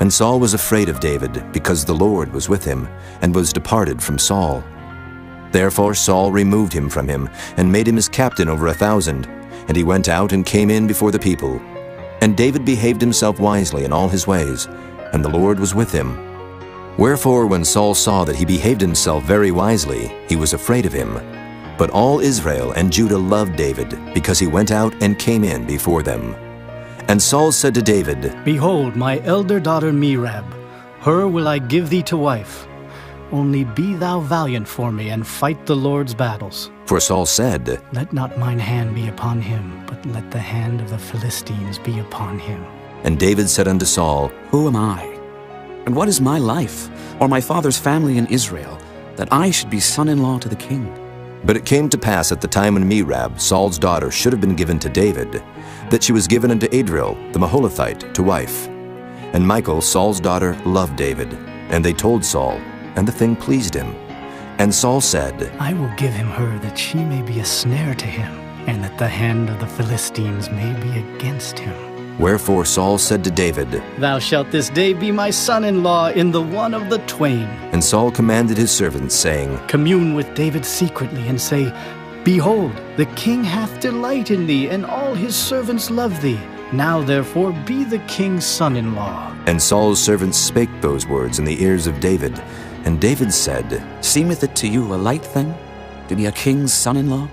And Saul was afraid of David, because the Lord was with him, and was departed from Saul. Therefore Saul removed him from him, and made him his captain over 1,000. And he went out and came in before the people. And David behaved himself wisely in all his ways, and the Lord was with him. Wherefore, when Saul saw that he behaved himself very wisely, he was afraid of him. But all Israel and Judah loved David, because he went out and came in before them. And Saul said to David, Behold, my elder daughter Merab, her will I give thee to wife. Only be thou valiant for me, and fight the Lord's battles. For Saul said, Let not mine hand be upon him, but let the hand of the Philistines be upon him. And David said unto Saul, Who am I? And what is my life, or my father's family in Israel, that I should be son-in-law to the king? But it came to pass at the time when Merab, Saul's daughter, should have been given to David, that she was given unto Adriel the Maholathite to wife. And Michal, Saul's daughter, loved David. And they told Saul, and the thing pleased him. And Saul said, I will give him her, that she may be a snare to him, and that the hand of the Philistines may be against him. Wherefore Saul said to David, Thou shalt this day be my son-in-law in the one of the twain. And Saul commanded his servants, saying, Commune with David secretly, and say, Behold, the king hath delight in thee, and all his servants love thee. Now therefore be the king's son-in-law. And Saul's servants spake those words in the ears of David. And David said, Seemeth it to you a light thing, to be a king's son-in-law,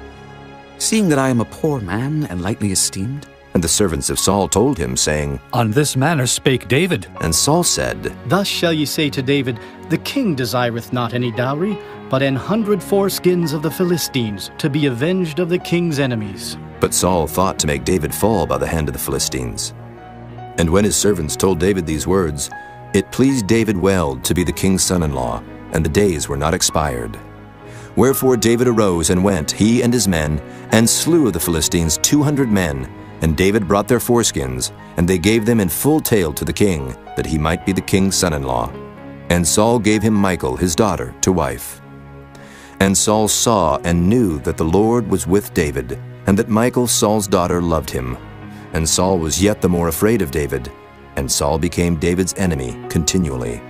seeing that I am a poor man and lightly esteemed? And the servants of Saul told him, saying, On this manner spake David. And Saul said, Thus shall ye say to David, The king desireth not any dowry, but 100 foreskins of the Philistines, to be avenged of the king's enemies. But Saul thought to make David fall by the hand of the Philistines. And when his servants told David these words, it pleased David well to be the king's son-in-law, and the days were not expired. Wherefore David arose and went, he and his men, and slew of the Philistines 200 men. And David brought their foreskins, and they gave them in full tale to the king, that he might be the king's son-in-law. And Saul gave him Michal, his daughter, to wife. And Saul saw and knew that the Lord was with David, and that Michal, Saul's daughter, loved him. And Saul was yet the more afraid of David, and Saul became David's enemy continually.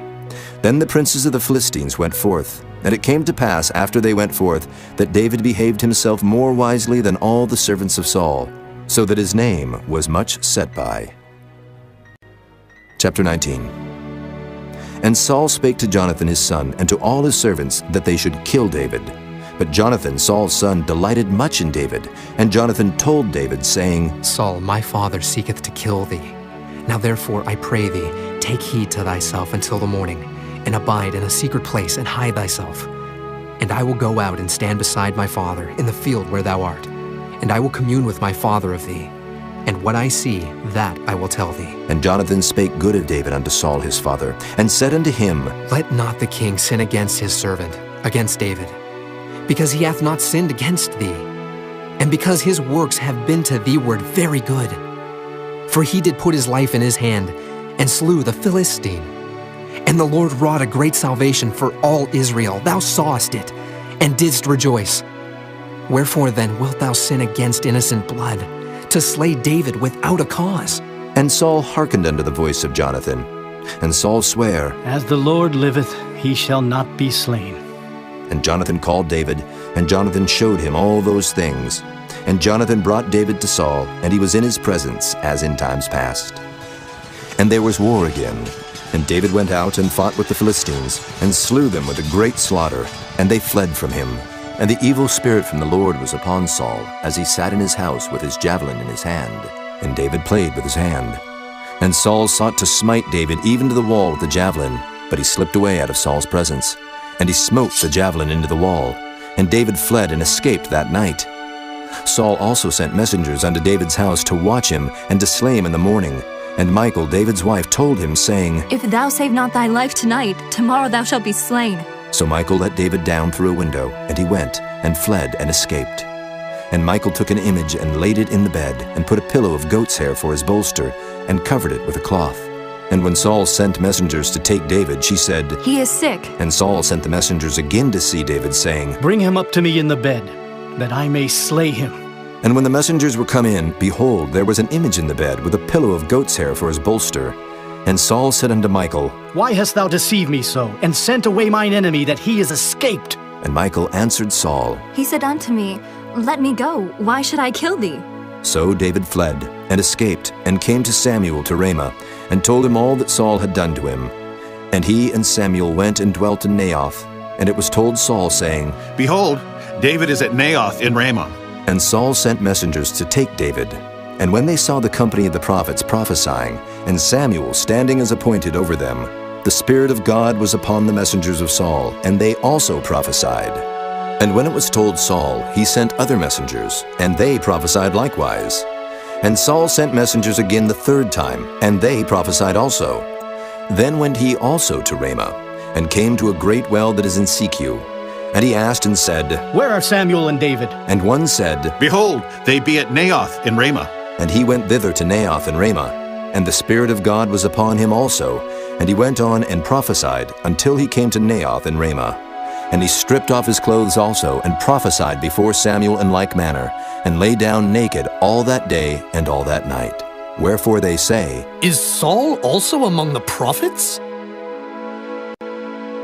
Then the princes of the Philistines went forth, and it came to pass after they went forth that David behaved himself more wisely than all the servants of Saul, so that his name was much set by. Chapter 19. And Saul spake to Jonathan his son, and to all his servants, that they should kill David. But Jonathan, Saul's son, delighted much in David. And Jonathan told David, saying, Saul, my father seeketh to kill thee. Now therefore, I pray thee, take heed to thyself until the morning, and abide in a secret place, and hide thyself. And I will go out and stand beside my father in the field where thou art. And I will commune with my father of thee. And what I see, that I will tell thee. And Jonathan spake good of David unto Saul his father, and said unto him, Let not the king sin against his servant, against David, because he hath not sinned against thee, and because his works have been to thee-ward very good. For he did put his life in his hand, and slew the Philistine. And the Lord wrought a great salvation for all Israel. Thou sawest it, and didst rejoice. Wherefore then wilt thou sin against innocent blood, to slay David without a cause? And Saul hearkened unto the voice of Jonathan. And Saul sware, As the Lord liveth, he shall not be slain. And Jonathan called David, and Jonathan showed him all those things. And Jonathan brought David to Saul, and he was in his presence, as in times past. And there was war again. And David went out and fought with the Philistines, and slew them with a great slaughter, and they fled from him. And the evil spirit from the Lord was upon Saul, as he sat in his house with his javelin in his hand. And David played with his hand. And Saul sought to smite David even to the wall with the javelin, but he slipped away out of Saul's presence. And he smote the javelin into the wall. And David fled and escaped that night. Saul also sent messengers unto David's house to watch him, and to slay him in the morning. And Michal, David's wife, told him, saying, If thou save not thy life tonight, tomorrow thou shalt be slain. So Michal let David down through a window, and he went, and fled, and escaped. And Michal took an image, and laid it in the bed, and put a pillow of goat's hair for his bolster, and covered it with a cloth. And when Saul sent messengers to take David, she said, He is sick. And Saul sent the messengers again to see David, saying, Bring him up to me in the bed, that I may slay him. And when the messengers were come in, behold, there was an image in the bed, with a pillow of goat's hair for his bolster. And Saul said unto Michal, Why hast thou deceived me so, and sent away mine enemy, that he is escaped? And Michal answered Saul, He said unto me, Let me go, why should I kill thee? So David fled, and escaped, and came to Samuel to Ramah, and told him all that Saul had done to him. And he and Samuel went and dwelt in Naioth. And it was told Saul, saying, Behold, David is at Naioth in Ramah. And Saul sent messengers to take David. And when they saw the company of the prophets prophesying, and Samuel standing as appointed over them, the Spirit of God was upon the messengers of Saul, and they also prophesied. And when it was told Saul, he sent other messengers, and they prophesied likewise. And Saul sent messengers again the third time, and they prophesied also. Then went he also to Ramah, and came to a great well that is in Secu. And he asked and said, Where are Samuel and David? And one said, Behold, they be at Naioth in Ramah. And he went thither to Naioth and Ramah, and the Spirit of God was upon him also, and he went on and prophesied until he came to Naioth and Ramah. And he stripped off his clothes also, and prophesied before Samuel in like manner, and lay down naked all that day and all that night. Wherefore they say, Is Saul also among the prophets?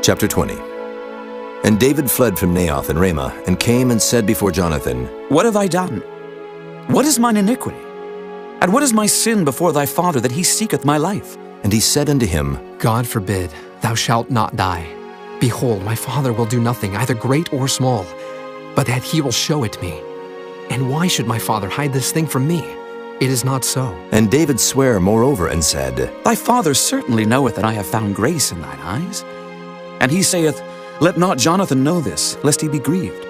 Chapter 20. And David fled from Naioth and Ramah, and came and said before Jonathan, What have I done? What is mine iniquity? And what is my sin before thy father, that he seeketh my life? And he said unto him, God forbid, thou shalt not die. Behold, my father will do nothing, either great or small, but that he will show it me. And why should my father hide this thing from me? It is not so. And David sware moreover and said, Thy father certainly knoweth that I have found grace in thine eyes. And he saith, Let not Jonathan know this, lest he be grieved.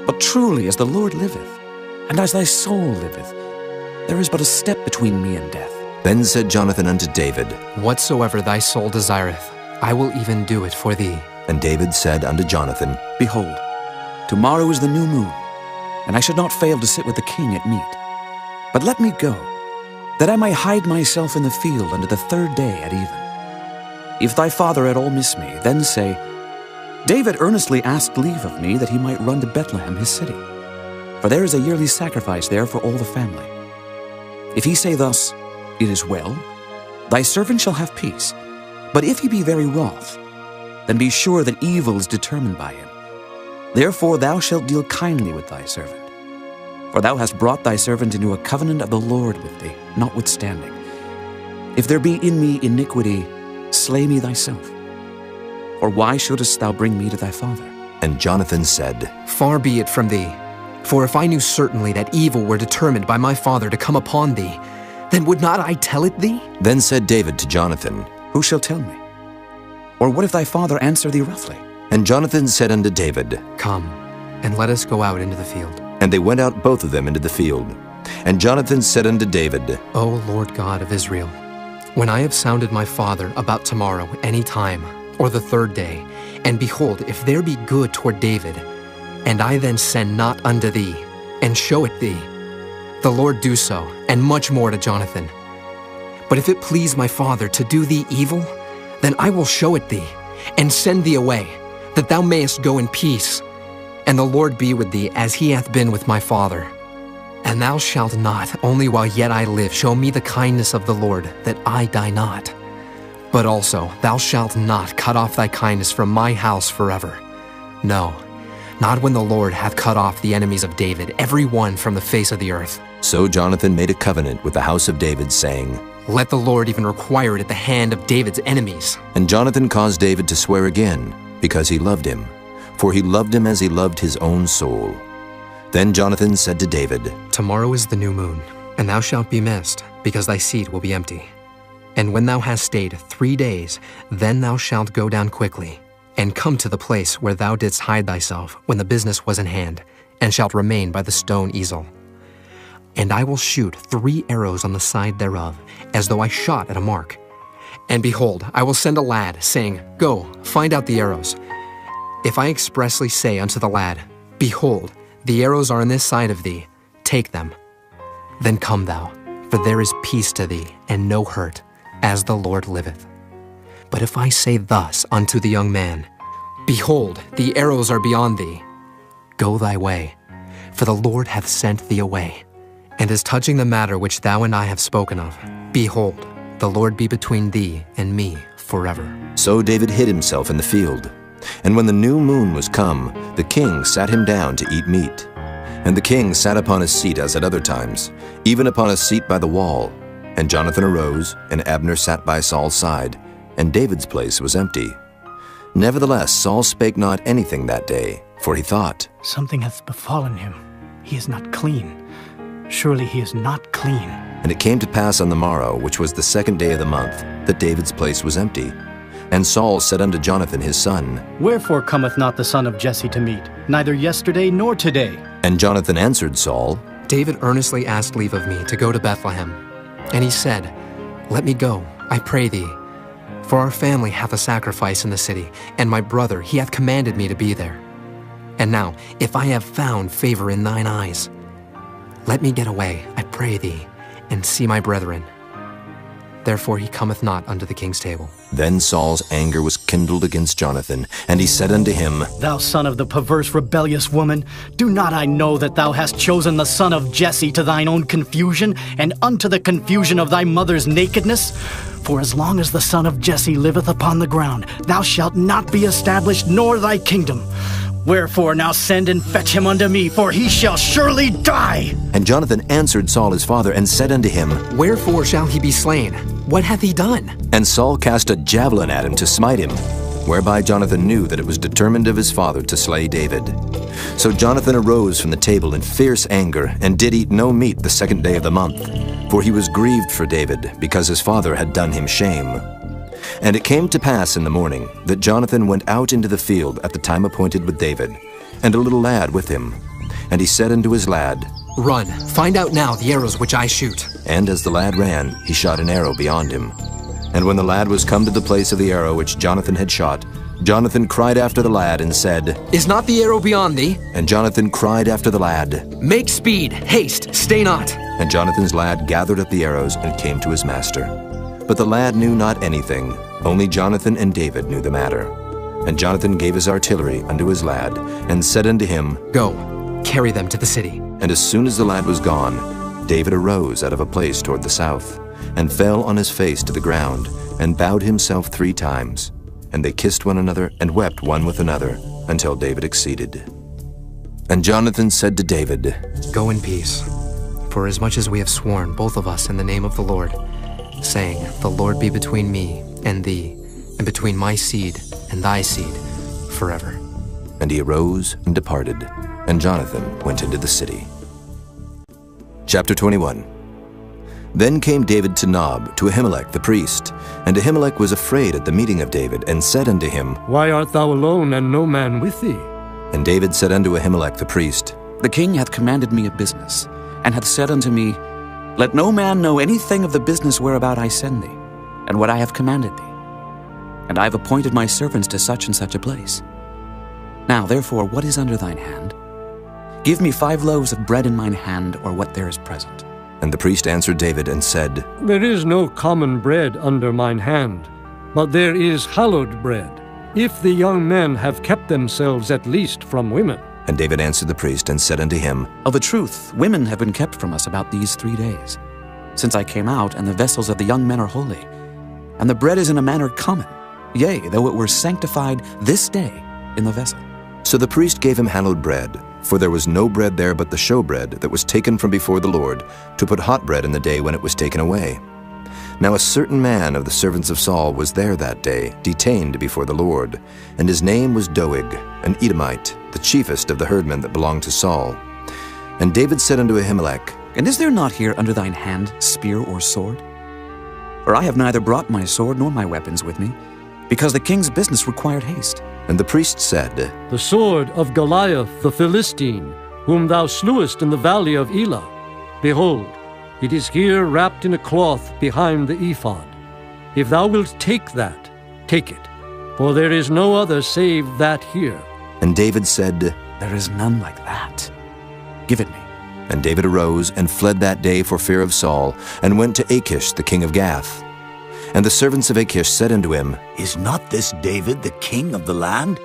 But truly as the Lord liveth, and as thy soul liveth, there is but a step between me and death. Then said Jonathan unto David, Whatsoever thy soul desireth, I will even do it for thee. And David said unto Jonathan, Behold, tomorrow is the new moon, and I should not fail to sit with the king at meat. But let me go, that I may hide myself in the field unto the third day at even. If thy father at all miss me, then say, David earnestly asked leave of me that he might run to Bethlehem his city, for there is a yearly sacrifice there for all the family. If he say thus, It is well, thy servant shall have peace. But if he be very wroth, then be sure that evil is determined by him. Therefore thou shalt deal kindly with thy servant. For thou hast brought thy servant into a covenant of the Lord with thee, notwithstanding. If there be in me iniquity, slay me thyself. Or why shouldest thou bring me to thy father? And Jonathan said, Far be it from thee. For if I knew certainly that evil were determined by my father to come upon thee, then would not I tell it thee? Then said David to Jonathan, Who shall tell me? Or what if thy father answer thee roughly? And Jonathan said unto David, Come, and let us go out into the field. And they went out both of them into the field. And Jonathan said unto David, O Lord God of Israel, when I have sounded my father about tomorrow any time, or the third day, and behold, if there be good toward David, and I then send not unto thee, and show it thee, the Lord do so, and much more to Jonathan. But if it please my father to do thee evil, then I will show it thee, and send thee away, that thou mayest go in peace. And the Lord be with thee, as he hath been with my father. And thou shalt not, only while yet I live, show me the kindness of the Lord, that I die not. But also thou shalt not cut off thy kindness from my house forever. No, not when the Lord hath cut off the enemies of David, every one from the face of the earth. So Jonathan made a covenant with the house of David, saying, Let the Lord even require it at the hand of David's enemies. And Jonathan caused David to swear again, because he loved him, for he loved him as he loved his own soul. Then Jonathan said to David, Tomorrow is the new moon, and thou shalt be missed, because thy seat will be empty. And when thou hast stayed 3 days, then thou shalt go down quickly, and come to the place where thou didst hide thyself when the business was in hand, and shalt remain by the stone easel. And I will shoot 3 arrows on the side thereof, as though I shot at a mark. And behold, I will send a lad, saying, Go, find out the arrows. If I expressly say unto the lad, Behold, the arrows are on this side of thee, take them. Then come thou, for there is peace to thee, and no hurt, as the Lord liveth. But if I say thus unto the young man, Behold, the arrows are beyond thee, go thy way, for the Lord hath sent thee away. And as touching the matter which thou and I have spoken of, behold, the Lord be between thee and me forever. So David hid himself in the field. And when the new moon was come, the king sat him down to eat meat. And the king sat upon his seat as at other times, even upon a seat by the wall. And Jonathan arose, and Abner sat by Saul's side. and David's place was empty. Nevertheless, Saul spake not anything that day, for he thought, Something hath befallen him. He is not clean. Surely he is not clean. And it came to pass on the morrow, which was the 2nd day of the month, that David's place was empty. And Saul said unto Jonathan his son, Wherefore cometh not the son of Jesse to meet, neither yesterday nor today? And Jonathan answered Saul, David earnestly asked leave of me to go to Bethlehem. And he said, Let me go, I pray thee. For our family hath a sacrifice in the city, and my brother, he hath commanded me to be there. And now, if I have found favor in thine eyes, let me get away, I pray thee, and see my brethren. Therefore he cometh not unto the king's table. Then Saul's anger was kindled against Jonathan, and he said unto him, Thou son of the perverse rebellious woman, do not I know that thou hast chosen the son of Jesse to thine own confusion, and unto the confusion of thy mother's nakedness? For as long as the son of Jesse liveth upon the ground, thou shalt not be established, nor thy kingdom. Wherefore now send and fetch him unto me, for he shall surely die. And Jonathan answered Saul his father, and said unto him, Wherefore shall he be slain? What hath he done? And Saul cast a javelin at him to smite him, whereby Jonathan knew that it was determined of his father to slay David. So Jonathan arose from the table in fierce anger, and did eat no meat the 2nd day of the month, for he was grieved for David, because his father had done him shame. And it came to pass in the morning that Jonathan went out into the field at the time appointed with David, and a little lad with him. And he said unto his lad, Run, find out now the arrows which I shoot. And as the lad ran, he shot an arrow beyond him. And when the lad was come to the place of the arrow which Jonathan had shot, Jonathan cried after the lad and said, Is not the arrow beyond thee? And Jonathan cried after the lad, Make speed, haste, stay not. And Jonathan's lad gathered up the arrows and came to his master. But the lad knew not anything, only Jonathan and David knew the matter. And Jonathan gave his artillery unto his lad, and said unto him, Go, carry them to the city. And as soon as the lad was gone, David arose out of a place toward the south, and fell on his face to the ground, and bowed himself 3 times. And they kissed one another, and wept one with another, until David exceeded. And Jonathan said to David, Go in peace, for as much as we have sworn, both of us, in the name of the Lord, saying, The Lord be between me and thee, and between my seed and thy seed, forever. And he arose and departed, and Jonathan went into the city. Chapter 21. Then came David to Nob, to Ahimelech the priest. And Ahimelech was afraid at the meeting of David, and said unto him, Why art thou alone, and no man with thee? And David said unto Ahimelech the priest, The king hath commanded me a business, and hath said unto me, Let no man know anything of the business whereabout I send thee, and what I have commanded thee. And I have appointed my servants to such and such a place. Now therefore, what is under thine hand? Give me 5 loaves of bread in mine hand, or what there is present. And the priest answered David and said, There is no common bread under mine hand, but there is hallowed bread, if the young men have kept themselves at least from women. And David answered the priest and said unto him, Of a truth, women have been kept from us about these 3 days, since I came out, and the vessels of the young men are holy. And the bread is in a manner common, yea, though it were sanctified this day in the vessel. So the priest gave him hallowed bread, for there was no bread there but the showbread that was taken from before the Lord, to put hot bread in the day when it was taken away. Now a certain man of the servants of Saul was there that day, detained before the Lord, and his name was Doeg, an Edomite, the chiefest of the herdmen that belonged to Saul. And David said unto Ahimelech, And is there not here under thine hand spear or sword? For I have neither brought my sword nor my weapons with me, because the king's business required haste. And the priest said, The sword of Goliath the Philistine, whom thou slewest in the valley of Elah. Behold, it is here wrapped in a cloth behind the ephod. If thou wilt take that, take it, for there is no other save that here. And David said, There is none like that. Give it me. And David arose and fled that day for fear of Saul, and went to Achish the king of Gath. And the servants of Achish said unto him, Is not this David the king of the land?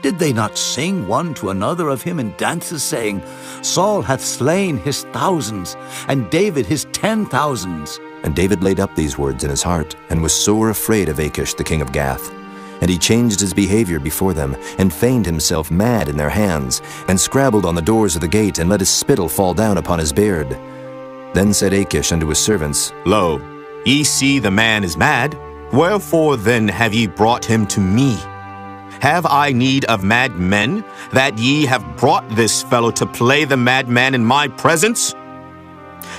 Did they not sing one to another of him in dances, saying, Saul hath slain his thousands, and David his 10,000s? And David laid up these words in his heart, and was sore afraid of Achish the king of Gath. And he changed his behavior before them, and feigned himself mad in their hands, and scrabbled on the doors of the gate, and let his spittle fall down upon his beard. Then said Achish unto his servants, Lo, ye see the man is mad. Wherefore then have ye brought him to me? Have I need of mad men, that ye have brought this fellow to play the madman in my presence?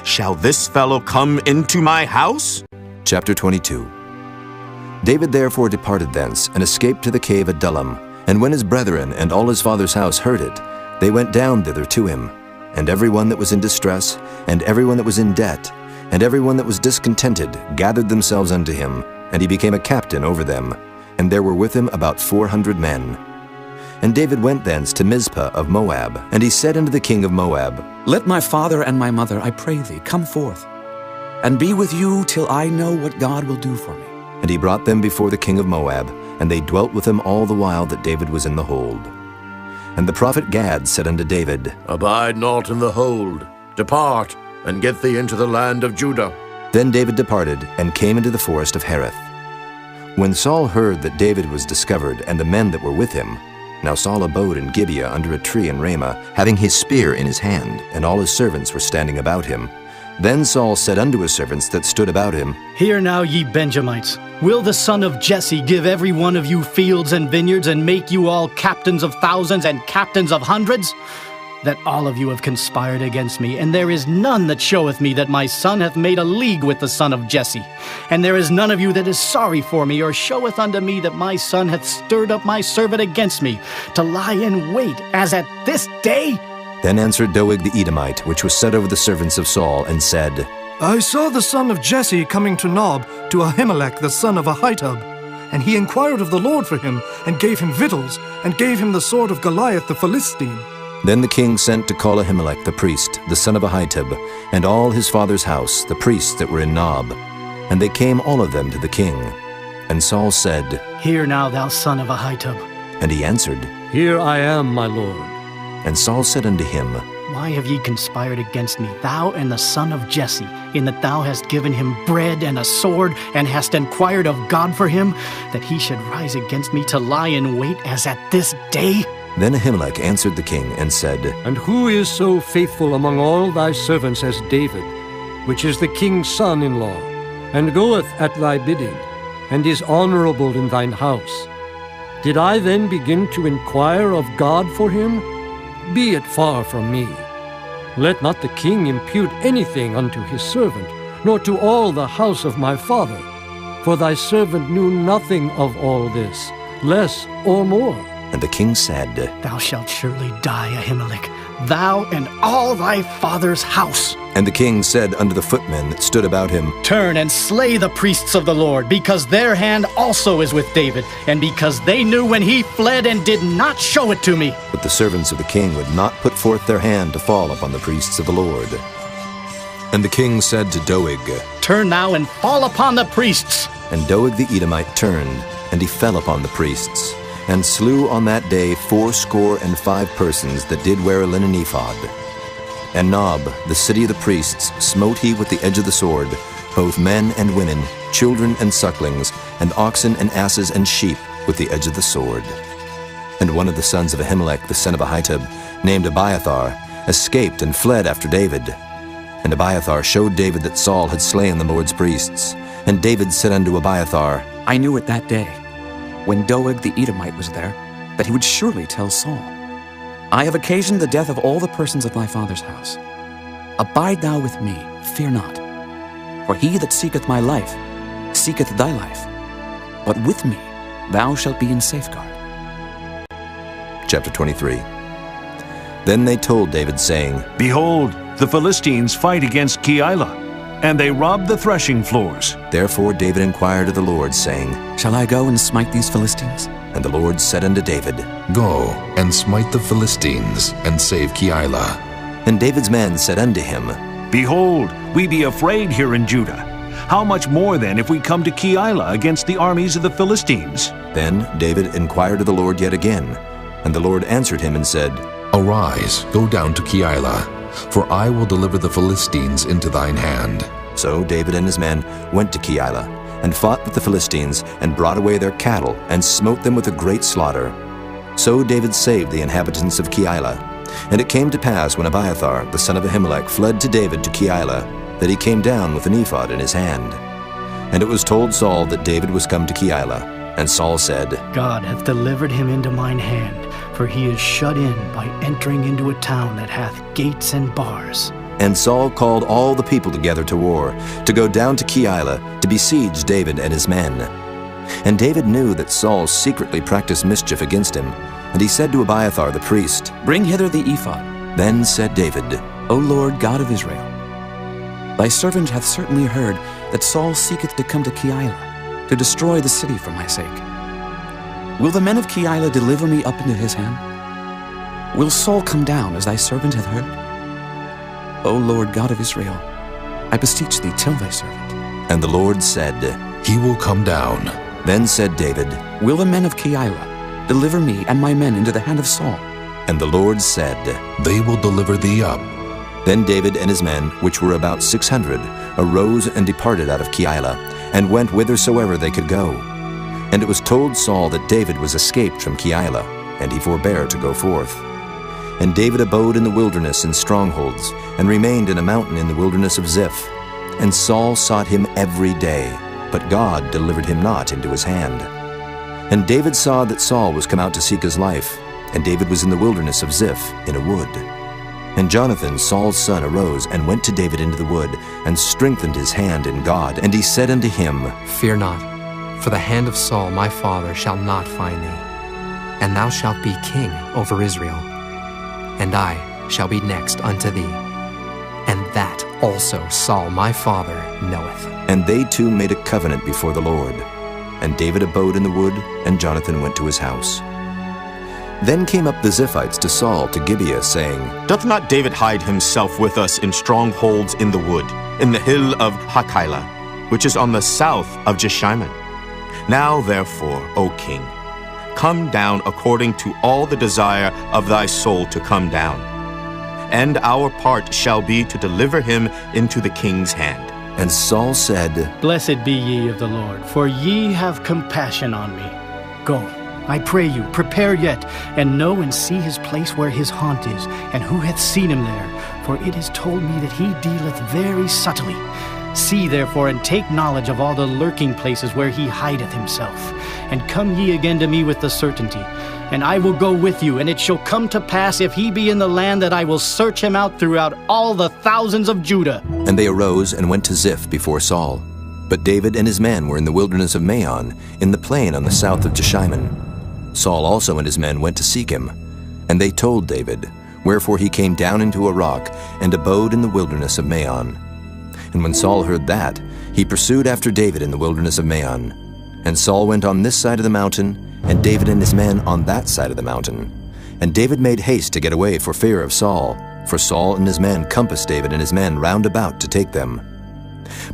Shall this fellow come into my house? Chapter 22. David therefore departed thence, and escaped to the cave Adullam. And when his brethren and all his father's house heard it, they went down thither to him. And every one that was in distress, and every one that was in debt, and every one that was discontented, gathered themselves unto him, and he became a captain over them. And there were with him about 400 men. And David went thence to Mizpah of Moab, and he said unto the king of Moab, Let my father and my mother, I pray thee, come forth, and be with you till I know what God will do for me. And he brought them before the king of Moab, and they dwelt with him all the while that David was in the hold. And the prophet Gad said unto David, Abide not in the hold, depart, and get thee into the land of Judah. Then David departed, and came into the forest of Hereth. When Saul heard that David was discovered, and the men that were with him, now Saul abode in Gibeah under a tree in Ramah, having his spear in his hand, and all his servants were standing about him. Then Saul said unto his servants that stood about him, Hear now, ye Benjamites, will the son of Jesse give every one of you fields and vineyards, and make you all captains of thousands and captains of hundreds? That all of you have conspired against me, and there is none that showeth me that my son hath made a league with the son of Jesse. And there is none of you that is sorry for me, or showeth unto me that my son hath stirred up my servant against me, to lie in wait, as at this day? Then answered Doeg the Edomite, which was set over the servants of Saul, and said, I saw the son of Jesse coming to Nob, to Ahimelech the son of Ahitub. And he inquired of the Lord for him, and gave him victuals, and gave him the sword of Goliath the Philistine. Then the king sent to call Ahimelech the priest, the son of Ahitub, and all his father's house, the priests that were in Nob. And they came all of them to the king. And Saul said, Hear now, thou son of Ahitub. And he answered, Here I am, my lord. And Saul said unto him, Why have ye conspired against me, thou and the son of Jesse, in that thou hast given him bread and a sword, and hast inquired of God for him, that he should rise against me to lie in wait as at this day? Then Ahimelech answered the king, and said, And who is so faithful among all thy servants as David, which is the king's son-in-law, and goeth at thy bidding, and is honorable in thine house? Did I then begin to inquire of God for him? Be it far from me. Let not the king impute anything unto his servant, nor to all the house of my father. For thy servant knew nothing of all this, less or more. And the king said, Thou shalt surely die, Ahimelech, thou and all thy father's house. And the king said unto the footmen that stood about him, Turn and slay the priests of the Lord, because their hand also is with David, and because they knew when he fled and did not show it to me. But the servants of the king would not put forth their hand to fall upon the priests of the Lord. And the king said to Doeg, Turn now and fall upon the priests. And Doeg the Edomite turned, and he fell upon the priests, and slew on that day 75 persons that did wear a linen ephod. And Nob, the city of the priests, smote he with the edge of the sword, both men and women, children and sucklings, and oxen and asses and sheep, with the edge of the sword. And one of the sons of Ahimelech the son of Ahitub, named Abiathar, escaped and fled after David. And Abiathar showed David that Saul had slain the Lord's priests. And David said unto Abiathar, I knew it that day, when Doeg the Edomite was there, that he would surely tell Saul, I have occasioned the death of all the persons of thy father's house. Abide thou with me, fear not. For he that seeketh my life, seeketh thy life. But with me thou shalt be in safeguard. Chapter 23. Then they told David, saying, Behold, the Philistines fight against Keilah, and they rob the threshing floors. Therefore David inquired of the Lord, saying, Shall I go and smite these Philistines? And the Lord said unto David, Go and smite the Philistines, and save Keilah. And David's men said unto him, Behold, we be afraid here in Judah. How much more then if we come to Keilah against the armies of the Philistines? Then David inquired of the Lord yet again. And the Lord answered him and said, Arise, go down to Keilah, for I will deliver the Philistines into thine hand. So David and his men went to Keilah, and fought with the Philistines, and brought away their cattle, and smote them with a great slaughter. So David saved the inhabitants of Keilah. And it came to pass, when Abiathar the son of Ahimelech fled to David to Keilah, that he came down with an ephod in his hand. And it was told Saul that David was come to Keilah. And Saul said, God hath delivered him into mine hand, for he is shut in by entering into a town that hath gates and bars. And Saul called all the people together to war, to go down to Keilah, to besiege David and his men. And David knew that Saul secretly practiced mischief against him, and he said to Abiathar the priest, Bring hither the ephod. Then said David, O Lord God of Israel, thy servant hath certainly heard that Saul seeketh to come to Keilah, to destroy the city for my sake. Will the men of Keilah deliver me up into his hand? Will Saul come down, as thy servant hath heard? O Lord God of Israel, I beseech thee, tell thy servant. And the Lord said, He will come down. Then said David, Will the men of Keilah deliver me and my men into the hand of Saul? And the Lord said, They will deliver thee up. Then David and his men, which were about 600, arose and departed out of Keilah, and went whithersoever they could go. And it was told Saul that David was escaped from Keilah, and he forbare to go forth. And David abode in the wilderness in strongholds, and remained in a mountain in the wilderness of Ziph. And Saul sought him every day, but God delivered him not into his hand. And David saw that Saul was come out to seek his life, and David was in the wilderness of Ziph in a wood. And Jonathan, Saul's son, arose and went to David into the wood, and strengthened his hand in God. And he said unto him, Fear not, for the hand of Saul my father shall not find thee, and thou shalt be king over Israel, and I shall be next unto thee. And that also Saul my father knoweth. And they two made a covenant before the Lord. And David abode in the wood, and Jonathan went to his house. Then came up the Ziphites to Saul to Gibeah, saying, Doth not David hide himself with us in strongholds in the wood, in the hill of Hachilah, which is on the south of Jeshimon? Now therefore, O king, come down according to all the desire of thy soul to come down. And our part shall be to deliver him into the king's hand. And Saul said, Blessed be ye of the Lord, for ye have compassion on me. Go, I pray you, prepare yet, and know and see his place where his haunt is, and who hath seen him there. For it is told me that he dealeth very subtly. See therefore, and take knowledge of all the lurking places where he hideth himself. And come ye again to me with the certainty. And I will go with you, and it shall come to pass, if he be in the land, that I will search him out throughout all the thousands of Judah. And they arose and went to Ziph before Saul. But David and his men were in the wilderness of Maon, in the plain on the south of Jeshimon. Saul also and his men went to seek him. And they told David, wherefore he came down into a rock, and abode in the wilderness of Maon. And when Saul heard that, he pursued after David in the wilderness of Maon. And Saul went on this side of the mountain, and David and his men on that side of the mountain. And David made haste to get away for fear of Saul, for Saul and his men compassed David and his men round about to take them.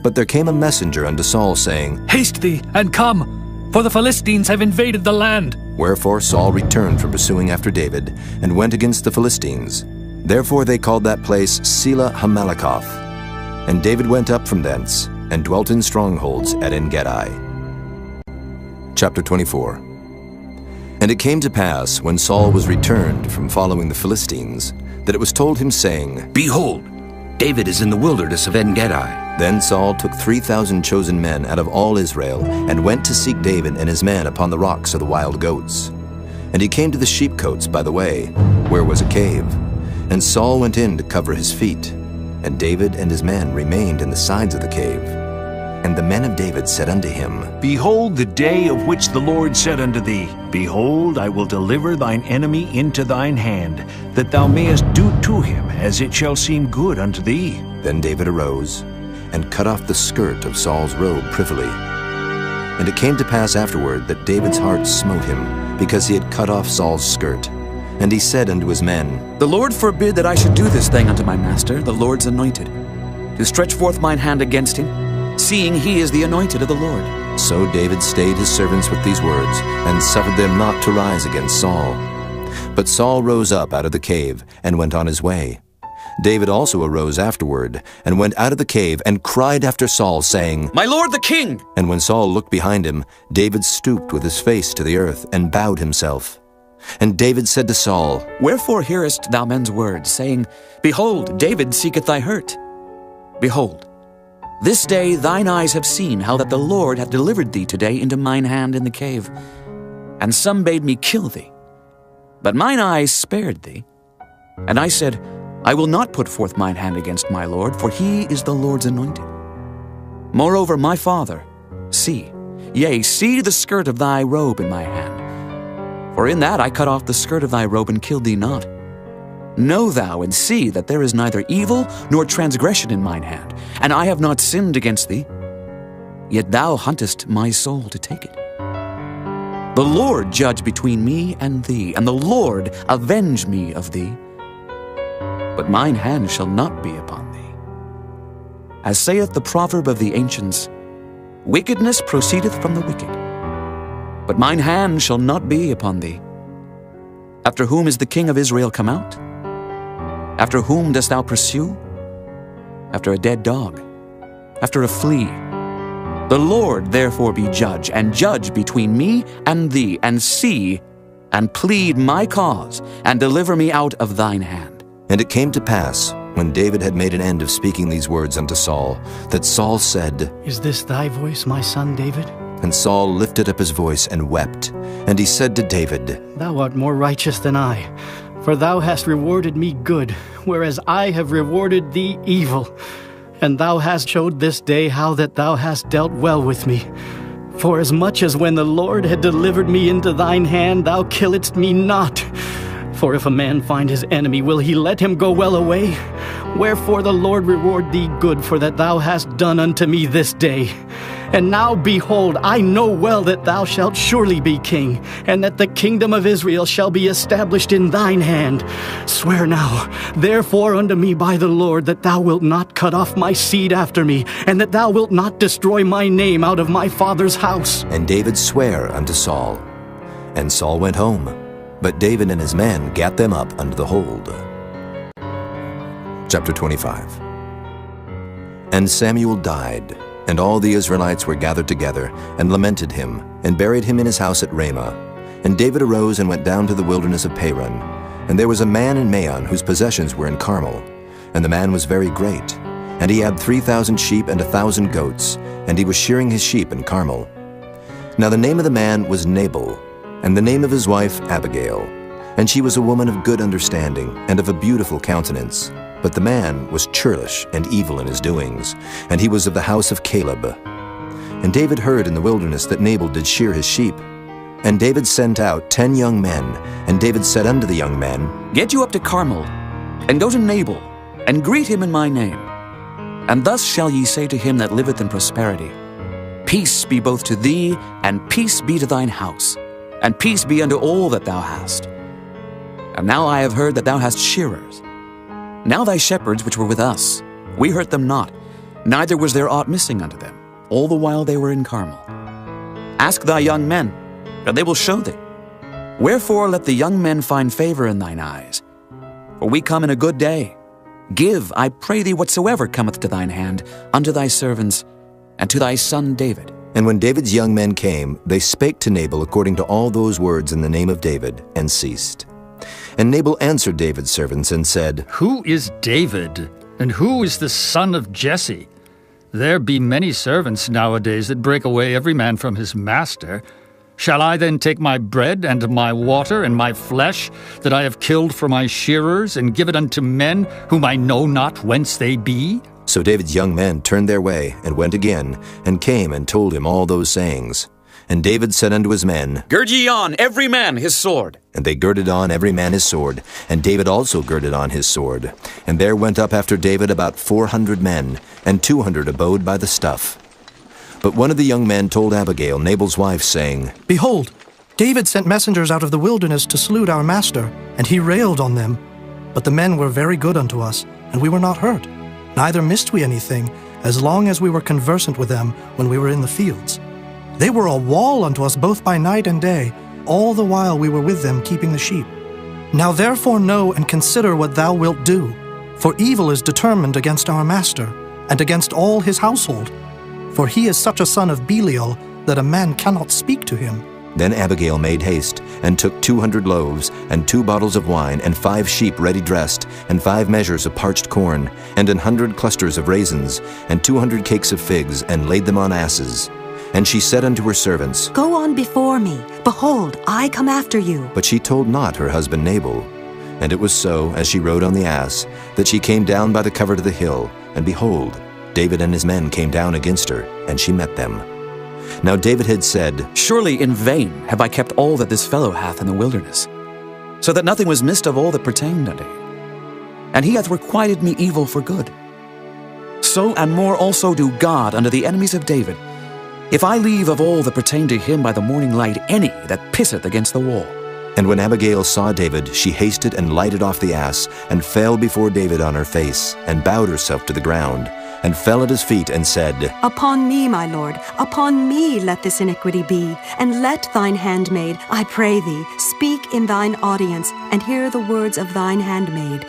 But there came a messenger unto Saul, saying, Haste thee, and come, for the Philistines have invaded the land. Wherefore Saul returned from pursuing after David, and went against the Philistines. Therefore they called that place Selah Hamalakoth. And David went up from thence, and dwelt in strongholds at En-gedi. Chapter 24. And it came to pass, when Saul was returned from following the Philistines, that it was told him, saying, Behold, David is in the wilderness of En-gedi. Then Saul took 3,000 chosen men out of all Israel, and went to seek David and his men upon the rocks of the wild goats. And he came to the sheepcotes by the way, where was a cave. And Saul went in to cover his feet. And David and his men remained in the sides of the cave. And the men of David said unto him, Behold the day of which the Lord said unto thee, Behold, I will deliver thine enemy into thine hand, that thou mayest do to him as it shall seem good unto thee. Then David arose, and cut off the skirt of Saul's robe privily. And it came to pass afterward that David's heart smote him, because he had cut off Saul's skirt. And he said unto his men, The Lord forbid that I should do this thing unto my master, the Lord's anointed, to stretch forth mine hand against him, seeing he is the anointed of the Lord. So David stayed his servants with these words, and suffered them not to rise against Saul. But Saul rose up out of the cave, and went on his way. David also arose afterward, and went out of the cave, and cried after Saul, saying, My lord the king! And when Saul looked behind him, David stooped with his face to the earth, and bowed himself. And David said to Saul, Wherefore hearest thou men's words, saying, Behold, David seeketh thy hurt? Behold, This day thine eyes have seen how that the Lord hath delivered thee today into mine hand in the cave. And some bade me kill thee. But mine eyes spared thee. And I said, I will not put forth mine hand against my Lord, for he is the Lord's anointed. Moreover, my father, see, yea, see the skirt of thy robe in my hand. For in that I cut off the skirt of thy robe and killed thee not. Know thou and see that there is neither evil nor transgression in mine hand, and I have not sinned against thee. Yet thou huntest my soul to take it. The Lord judge between me and thee, and the Lord avenge me of thee. But mine hand shall not be upon thee. As saith the proverb of the ancients, wickedness proceedeth from the wicked. But mine hand shall not be upon thee. After whom is the king of Israel come out? After whom dost thou pursue? After a dead dog, after a flea. The Lord therefore be judge, and judge between me and thee, and see, and plead my cause, and deliver me out of thine hand. And it came to pass, when David had made an end of speaking these words unto Saul, that Saul said, Is this thy voice, my son David? And Saul lifted up his voice and wept. And he said to David, Thou art more righteous than I, for thou hast rewarded me good, whereas I have rewarded thee evil. And thou hast showed this day how that thou hast dealt well with me. For as much as when the Lord had delivered me into thine hand, thou killedst me not. For if a man find his enemy, will he let him go well away? Wherefore the Lord reward thee good for that thou hast done unto me this day. And now, behold, I know well that thou shalt surely be king, and that the kingdom of Israel shall be established in thine hand. Swear now, therefore, unto me by the Lord, that thou wilt not cut off my seed after me, and that thou wilt not destroy my name out of my father's house. And David sware unto Saul. And Saul went home, but David and his men gat them up unto the hold. Chapter 25. And Samuel died, and all the Israelites were gathered together, and lamented him, and buried him in his house at Ramah. And David arose and went down to the wilderness of Paran. And there was a man in Maon whose possessions were in Carmel. And the man was very great. And he had 3,000 sheep and 1,000 goats, and he was shearing his sheep in Carmel. Now the name of the man was Nabal, and the name of his wife Abigail. And she was a woman of good understanding, and of a beautiful countenance. But the man was churlish and evil in his doings, and he was of the house of Caleb. And David heard in the wilderness that Nabal did shear his sheep. And David sent out 10 young men, and David said unto the young men, Get you up to Carmel, and go to Nabal, and greet him in my name. And thus shall ye say to him that liveth in prosperity, Peace be both to thee, and peace be to thine house, and peace be unto all that thou hast. And now I have heard that thou hast shearers. Now thy shepherds which were with us, we hurt them not, neither was there aught missing unto them, all the while they were in Carmel. Ask thy young men, and they will show thee. Wherefore let the young men find favor in thine eyes. For we come in a good day. Give, I pray thee, whatsoever cometh to thine hand, unto thy servants, and to thy son David. And when David's young men came, they spake to Nabal according to all those words in the name of David, and ceased. And Nabal answered David's servants and said, Who is David, and who is the son of Jesse? There be many servants nowadays that break away every man from his master. Shall I then take my bread and my water and my flesh that I have killed for my shearers, and give it unto men whom I know not whence they be? So David's young men turned their way, and went again, and came and told him all those sayings. And David said unto his men, Gird ye on, every man his sword. And they girded on every man his sword, and David also girded on his sword. And there went up after David about 400 men, and 200 abode by the stuff. But one of the young men told Abigail, Nabal's wife, saying, Behold, David sent messengers out of the wilderness to salute our master, and he railed on them. But the men were very good unto us, and we were not hurt. Neither missed we anything, as long as we were conversant with them when we were in the fields. They were a wall unto us both by night and day, all the while we were with them keeping the sheep. Now therefore know and consider what thou wilt do, for evil is determined against our master, and against all his household. For he is such a son of Belial, that a man cannot speak to him. Then Abigail made haste, and took 200 loaves, and 2 bottles of wine, and 5 sheep ready dressed, and 5 measures of parched corn, and 100 clusters of raisins, and 200 cakes of figs, and laid them on asses. And she said unto her servants, Go on before me. Behold, I come after you. But she told not her husband Nabal. And it was so, as she rode on the ass, that she came down by the covert of the hill, and behold, David and his men came down against her, and she met them. Now David had said, Surely in vain have I kept all that this fellow hath in the wilderness, so that nothing was missed of all that pertained unto him. And he hath requited me evil for good. So and more also do God unto the enemies of David, if I leave of all that pertain to him by the morning light any that pisseth against the wall. And when Abigail saw David, she hasted and lighted off the ass, and fell before David on her face, and bowed herself to the ground, and fell at his feet, and said, Upon me, my lord, upon me let this iniquity be, and let thine handmaid, I pray thee, speak in thine audience, and hear the words of thine handmaid.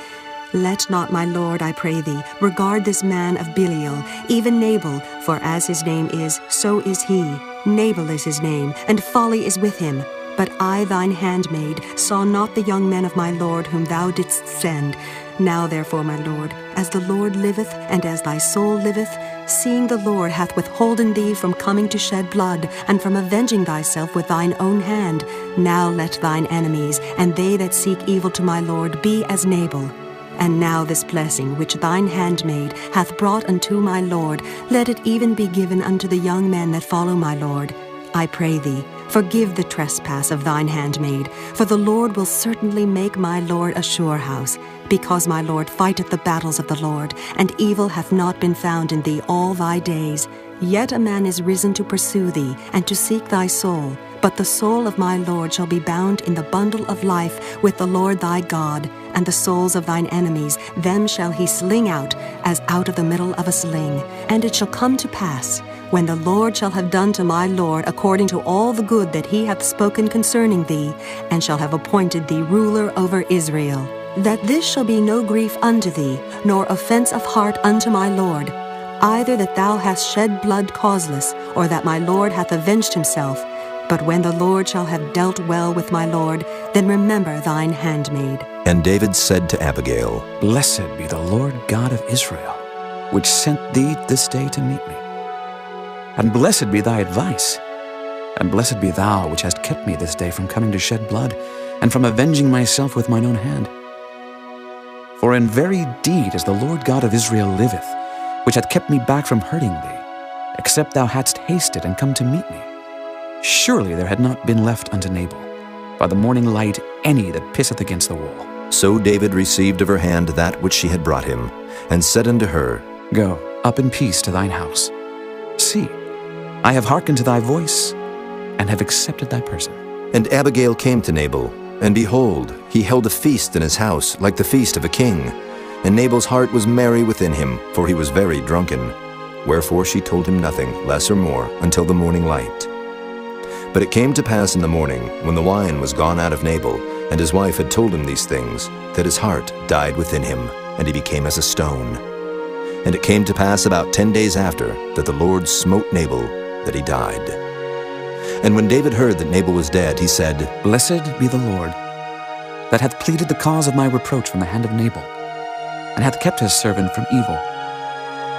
Let not my lord, I pray thee, regard this man of Belial, even Nabal, for as his name is, so is he. Nabal is his name, and folly is with him. But I, thine handmaid, saw not the young men of my lord whom thou didst send. Now therefore, my lord, as the Lord liveth, and as thy soul liveth, seeing the Lord hath withholden thee from coming to shed blood, and from avenging thyself with thine own hand, now let thine enemies, and they that seek evil to my lord, be as Nabal. And now this blessing which thine handmaid hath brought unto my lord, let it even be given unto the young men that follow my lord. I pray thee, forgive the trespass of thine handmaid, for the Lord will certainly make my lord a sure house, because my lord fighteth the battles of the Lord, and evil hath not been found in thee all thy days. Yet a man is risen to pursue thee, and to seek thy soul. But the soul of my lord shall be bound in the bundle of life with the Lord thy God, and the souls of thine enemies, them shall he sling out, as out of the middle of a sling. And it shall come to pass, when the Lord shall have done to my lord according to all the good that he hath spoken concerning thee, and shall have appointed thee ruler over Israel, that this shall be no grief unto thee, nor offense of heart unto my lord, either that thou hast shed blood causeless, or that my lord hath avenged himself. But when the Lord shall have dealt well with my lord, then remember thine handmaid. And David said to Abigail, Blessed be the Lord God of Israel, which sent thee this day to meet me. And blessed be thy advice, and blessed be thou which hast kept me this day from coming to shed blood, and from avenging myself with mine own hand. For in very deed as the Lord God of Israel liveth, which hath kept me back from hurting thee, except thou hadst hasted and come to meet me, surely there had not been left unto Nabal, by the morning light, any that pisseth against the wall. So David received of her hand that which she had brought him, and said unto her, Go up in peace to thine house. See, I have hearkened to thy voice, and have accepted thy person. And Abigail came to Nabal, and behold, he held a feast in his house, like the feast of a king. And Nabal's heart was merry within him, for he was very drunken. Wherefore she told him nothing, less or more, until the morning light. But it came to pass in the morning, when the wine was gone out of Nabal, and his wife had told him these things, that his heart died within him, and he became as a stone. And it came to pass about 10 days after, that the Lord smote Nabal, that he died. And when David heard that Nabal was dead, he said, Blessed be the Lord, that hath pleaded the cause of my reproach from the hand of Nabal, and hath kept his servant from evil.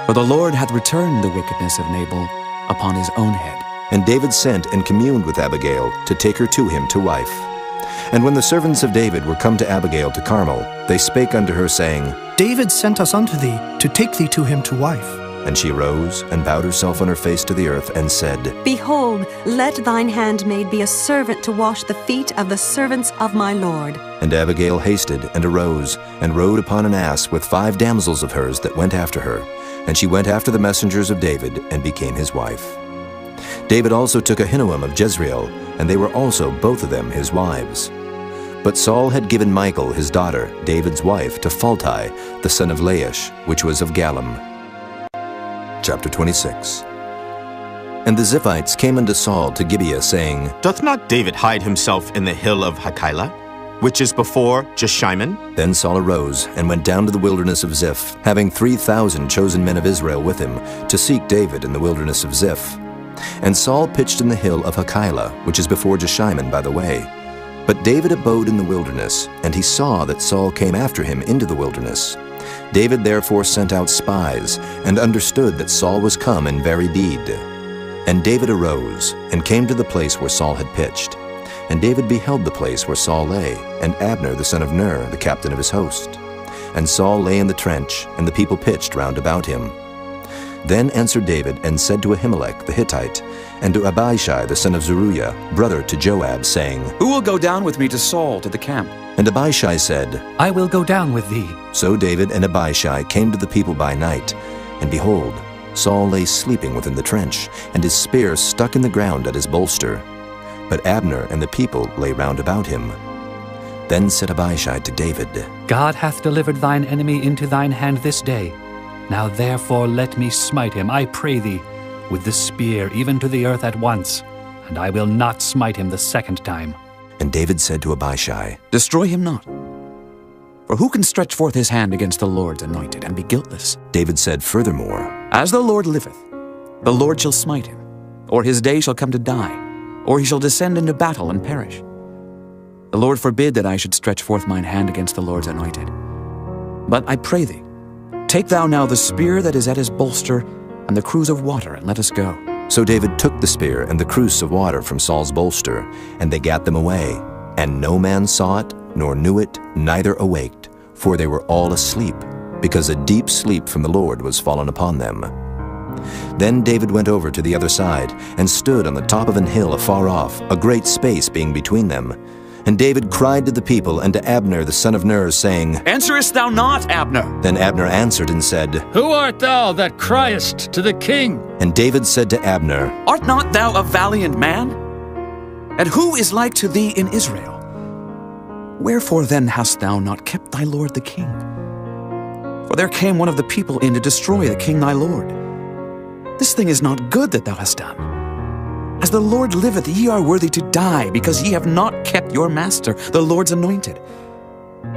For the Lord hath returned the wickedness of Nabal upon his own head. And David sent and communed with Abigail to take her to him to wife. And when the servants of David were come to Abigail to Carmel, they spake unto her, saying, David sent us unto thee, to take thee to him to wife. And she rose, and bowed herself on her face to the earth, and said, Behold, let thine handmaid be a servant to wash the feet of the servants of my lord. And Abigail hasted, and arose, and rode upon an ass with 5 damsels of hers that went after her. And she went after the messengers of David, and became his wife. David also took Ahinoam of Jezreel, and they were also both of them his wives. But Saul had given Michal his daughter, David's wife, to Phalti, the son of Laish, which was of Gallim. Chapter 26. And the Ziphites came unto Saul to Gibeah, saying, Doth not David hide himself in the hill of Hachilah, which is before Jeshimon? Then Saul arose, and went down to the wilderness of Ziph, having 3,000 chosen men of Israel with him, to seek David in the wilderness of Ziph. And Saul pitched in the hill of Hachilah, which is before Jeshimon by the way. But David abode in the wilderness, and he saw that Saul came after him into the wilderness. David therefore sent out spies, and understood that Saul was come in very deed. And David arose, and came to the place where Saul had pitched. And David beheld the place where Saul lay, and Abner the son of Ner, the captain of his host. And Saul lay in the trench, and the people pitched round about him. Then answered David, and said to Ahimelech the Hittite, and to Abishai the son of Zeruiah, brother to Joab, saying, Who will go down with me to Saul to the camp? And Abishai said, I will go down with thee. So David and Abishai came to the people by night, and behold, Saul lay sleeping within the trench, and his spear stuck in the ground at his bolster. But Abner and the people lay round about him. Then said Abishai to David, God hath delivered thine enemy into thine hand this day. Now therefore let me smite him, I pray thee, with the spear even to the earth at once, and I will not smite him the second time. And David said to Abishai, Destroy him not. For who can stretch forth his hand against the Lord's anointed and be guiltless? David said furthermore, As the Lord liveth, the Lord shall smite him, or his day shall come to die, or he shall descend into battle and perish. The Lord forbid that I should stretch forth mine hand against the Lord's anointed. But I pray thee, take thou now the spear that is at his bolster and the cruse of water, and let us go. So David took the spear and the cruse of water from Saul's bolster, and they gat them away. And no man saw it, nor knew it, neither awaked, for they were all asleep, because a deep sleep from the Lord was fallen upon them. Then David went over to the other side, and stood on the top of an hill afar off, a great space being between them. And David cried to the people and to Abner the son of Ner, saying, Answerest thou not, Abner? Then Abner answered and said, Who art thou that criest to the king? And David said to Abner, Art not thou a valiant man? And who is like to thee in Israel? Wherefore then hast thou not kept thy lord the king? For there came one of the people in to destroy the king thy lord. This thing is not good that thou hast done. As the Lord liveth, ye are worthy to die, because ye have not kept your master, the Lord's anointed.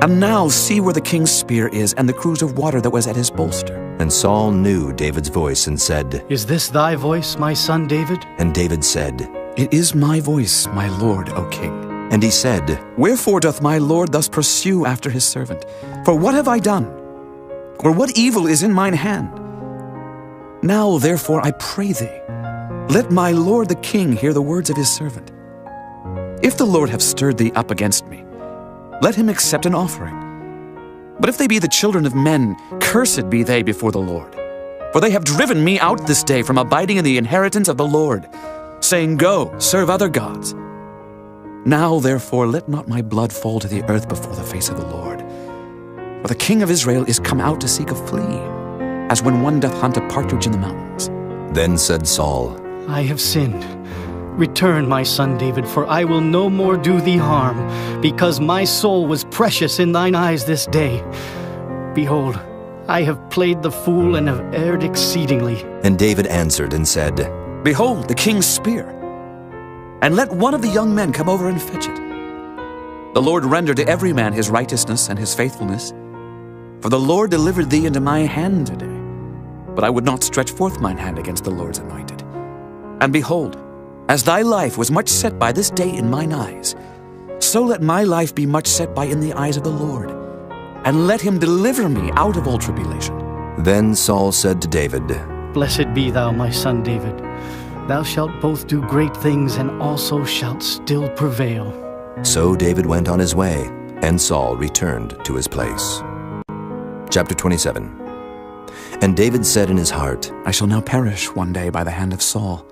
And now see where the king's spear is, and the cruse of water that was at his bolster. And Saul knew David's voice, and said, Is this thy voice, my son David? And David said, It is my voice, my lord, O king. And he said, Wherefore doth my lord thus pursue after his servant? For what have I done? Or what evil is in mine hand? Now therefore I pray thee, let my lord the king hear the words of his servant. If the Lord have stirred thee up against me, let him accept an offering. But if they be the children of men, cursed be they before the Lord. For they have driven me out this day from abiding in the inheritance of the Lord, saying, Go, serve other gods. Now therefore let not my blood fall to the earth before the face of the Lord. For the king of Israel is come out to seek a flea, as when one doth hunt a partridge in the mountains. Then said Saul, I have sinned. Return, my son David, for I will no more do thee harm, because my soul was precious in thine eyes this day. Behold, I have played the fool and have erred exceedingly. And David answered and said, Behold, the king's spear, and let one of the young men come over and fetch it. The Lord render to every man his righteousness and his faithfulness. For the Lord delivered thee into my hand today. But I would not stretch forth mine hand against the Lord's anointed. And behold, as thy life was much set by this day in mine eyes, so let my life be much set by in the eyes of the Lord, and let him deliver me out of all tribulation. Then Saul said to David, Blessed be thou, my son David. Thou shalt both do great things, and also shalt still prevail. So David went on his way, and Saul returned to his place. Chapter 27. And David said in his heart, I shall now perish one day by the hand of Saul.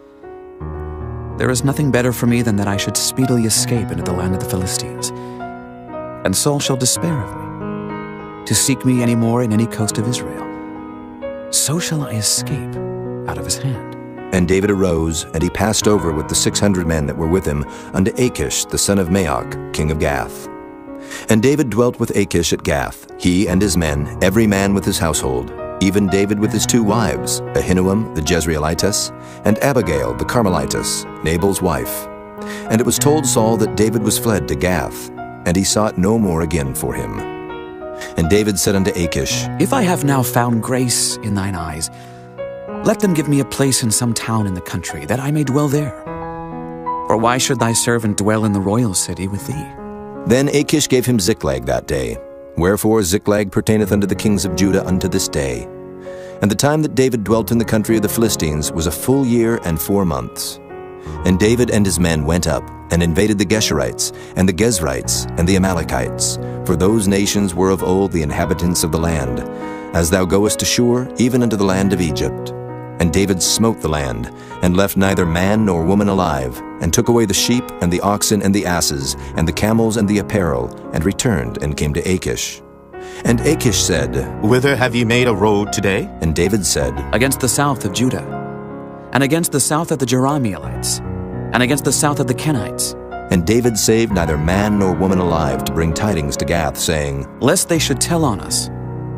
There is nothing better for me than that I should speedily escape into the land of the Philistines. And Saul shall despair of me, to seek me any more in any coast of Israel. So shall I escape out of his hand. And David arose, and he passed over with the 600 men that were with him unto Achish the son of Maoch, king of Gath. And David dwelt with Achish at Gath, he and his men, every man with his household, even David with his 2 wives, Ahinoam the Jezreelitess, and Abigail the Carmelitess, Nabal's wife. And it was told Saul that David was fled to Gath, and he sought no more again for him. And David said unto Achish, If I have now found grace in thine eyes, let them give me a place in some town in the country, that I may dwell there. For why should thy servant dwell in the royal city with thee? Then Achish gave him Ziklag that day. Wherefore Ziklag pertaineth unto the kings of Judah unto this day. And the time that David dwelt in the country of the Philistines was a full year and 4 months. And David and his men went up, and invaded the Geshurites, and the Gezrites, and the Amalekites, for those nations were of old the inhabitants of the land, as thou goest to Shur, even unto the land of Egypt. And David smote the land, and left neither man nor woman alive, and took away the sheep, and the oxen, and the asses, and the camels, and the apparel, and returned, and came to Achish. And Achish said, Whither have ye made a road today? And David said, Against the south of Judah, and against the south of the Jerahmeelites, and against the south of the Kenites. And David saved neither man nor woman alive to bring tidings to Gath, saying, Lest they should tell on us,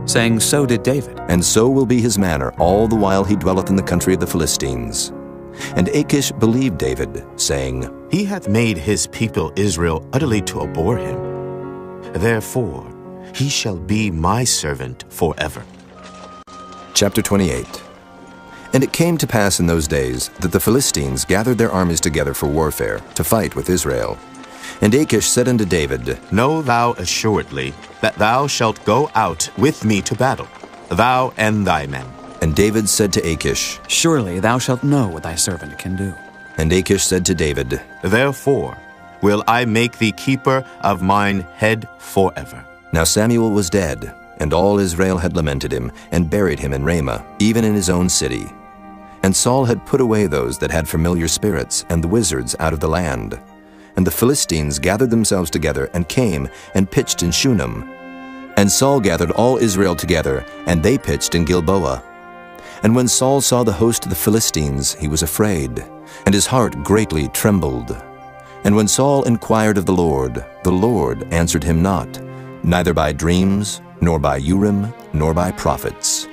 saying, So did David. And so will be his manner all the while he dwelleth in the country of the Philistines. And Achish believed David, saying, He hath made his people Israel utterly to abhor him. Therefore he shall be my servant forever. Chapter 28. And it came to pass in those days that the Philistines gathered their armies together for warfare, to fight with Israel. And Achish said unto David, Know thou assuredly that thou shalt go out with me to battle, thou and thy men. And David said to Achish, Surely thou shalt know what thy servant can do. And Achish said to David, Therefore will I make thee keeper of mine head forever. Now Samuel was dead, and all Israel had lamented him, and buried him in Ramah, even in his own city. And Saul had put away those that had familiar spirits, and the wizards out of the land. And the Philistines gathered themselves together, and came, and pitched in Shunem. And Saul gathered all Israel together, and they pitched in Gilboa. And when Saul saw the host of the Philistines, he was afraid, and his heart greatly trembled. And when Saul inquired of the Lord answered him not, neither by dreams, nor by Urim, nor by prophets.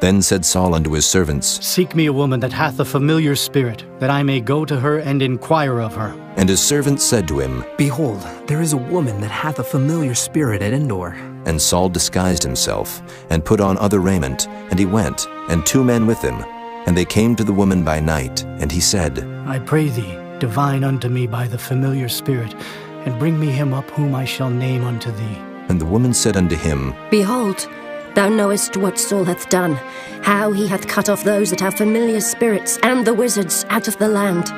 Then said Saul unto his servants, Seek me a woman that hath a familiar spirit, that I may go to her and inquire of her. And his servants said to him, Behold, there is a woman that hath a familiar spirit at Endor. And Saul disguised himself, and put on other raiment, and he went, and 2 men with him. And they came to the woman by night, and he said, I pray thee, divine unto me by the familiar spirit, and bring me him up whom I shall name unto thee. And the woman said unto him, Behold, thou knowest what Saul hath done, how he hath cut off those that have familiar spirits, and the wizards out of the land.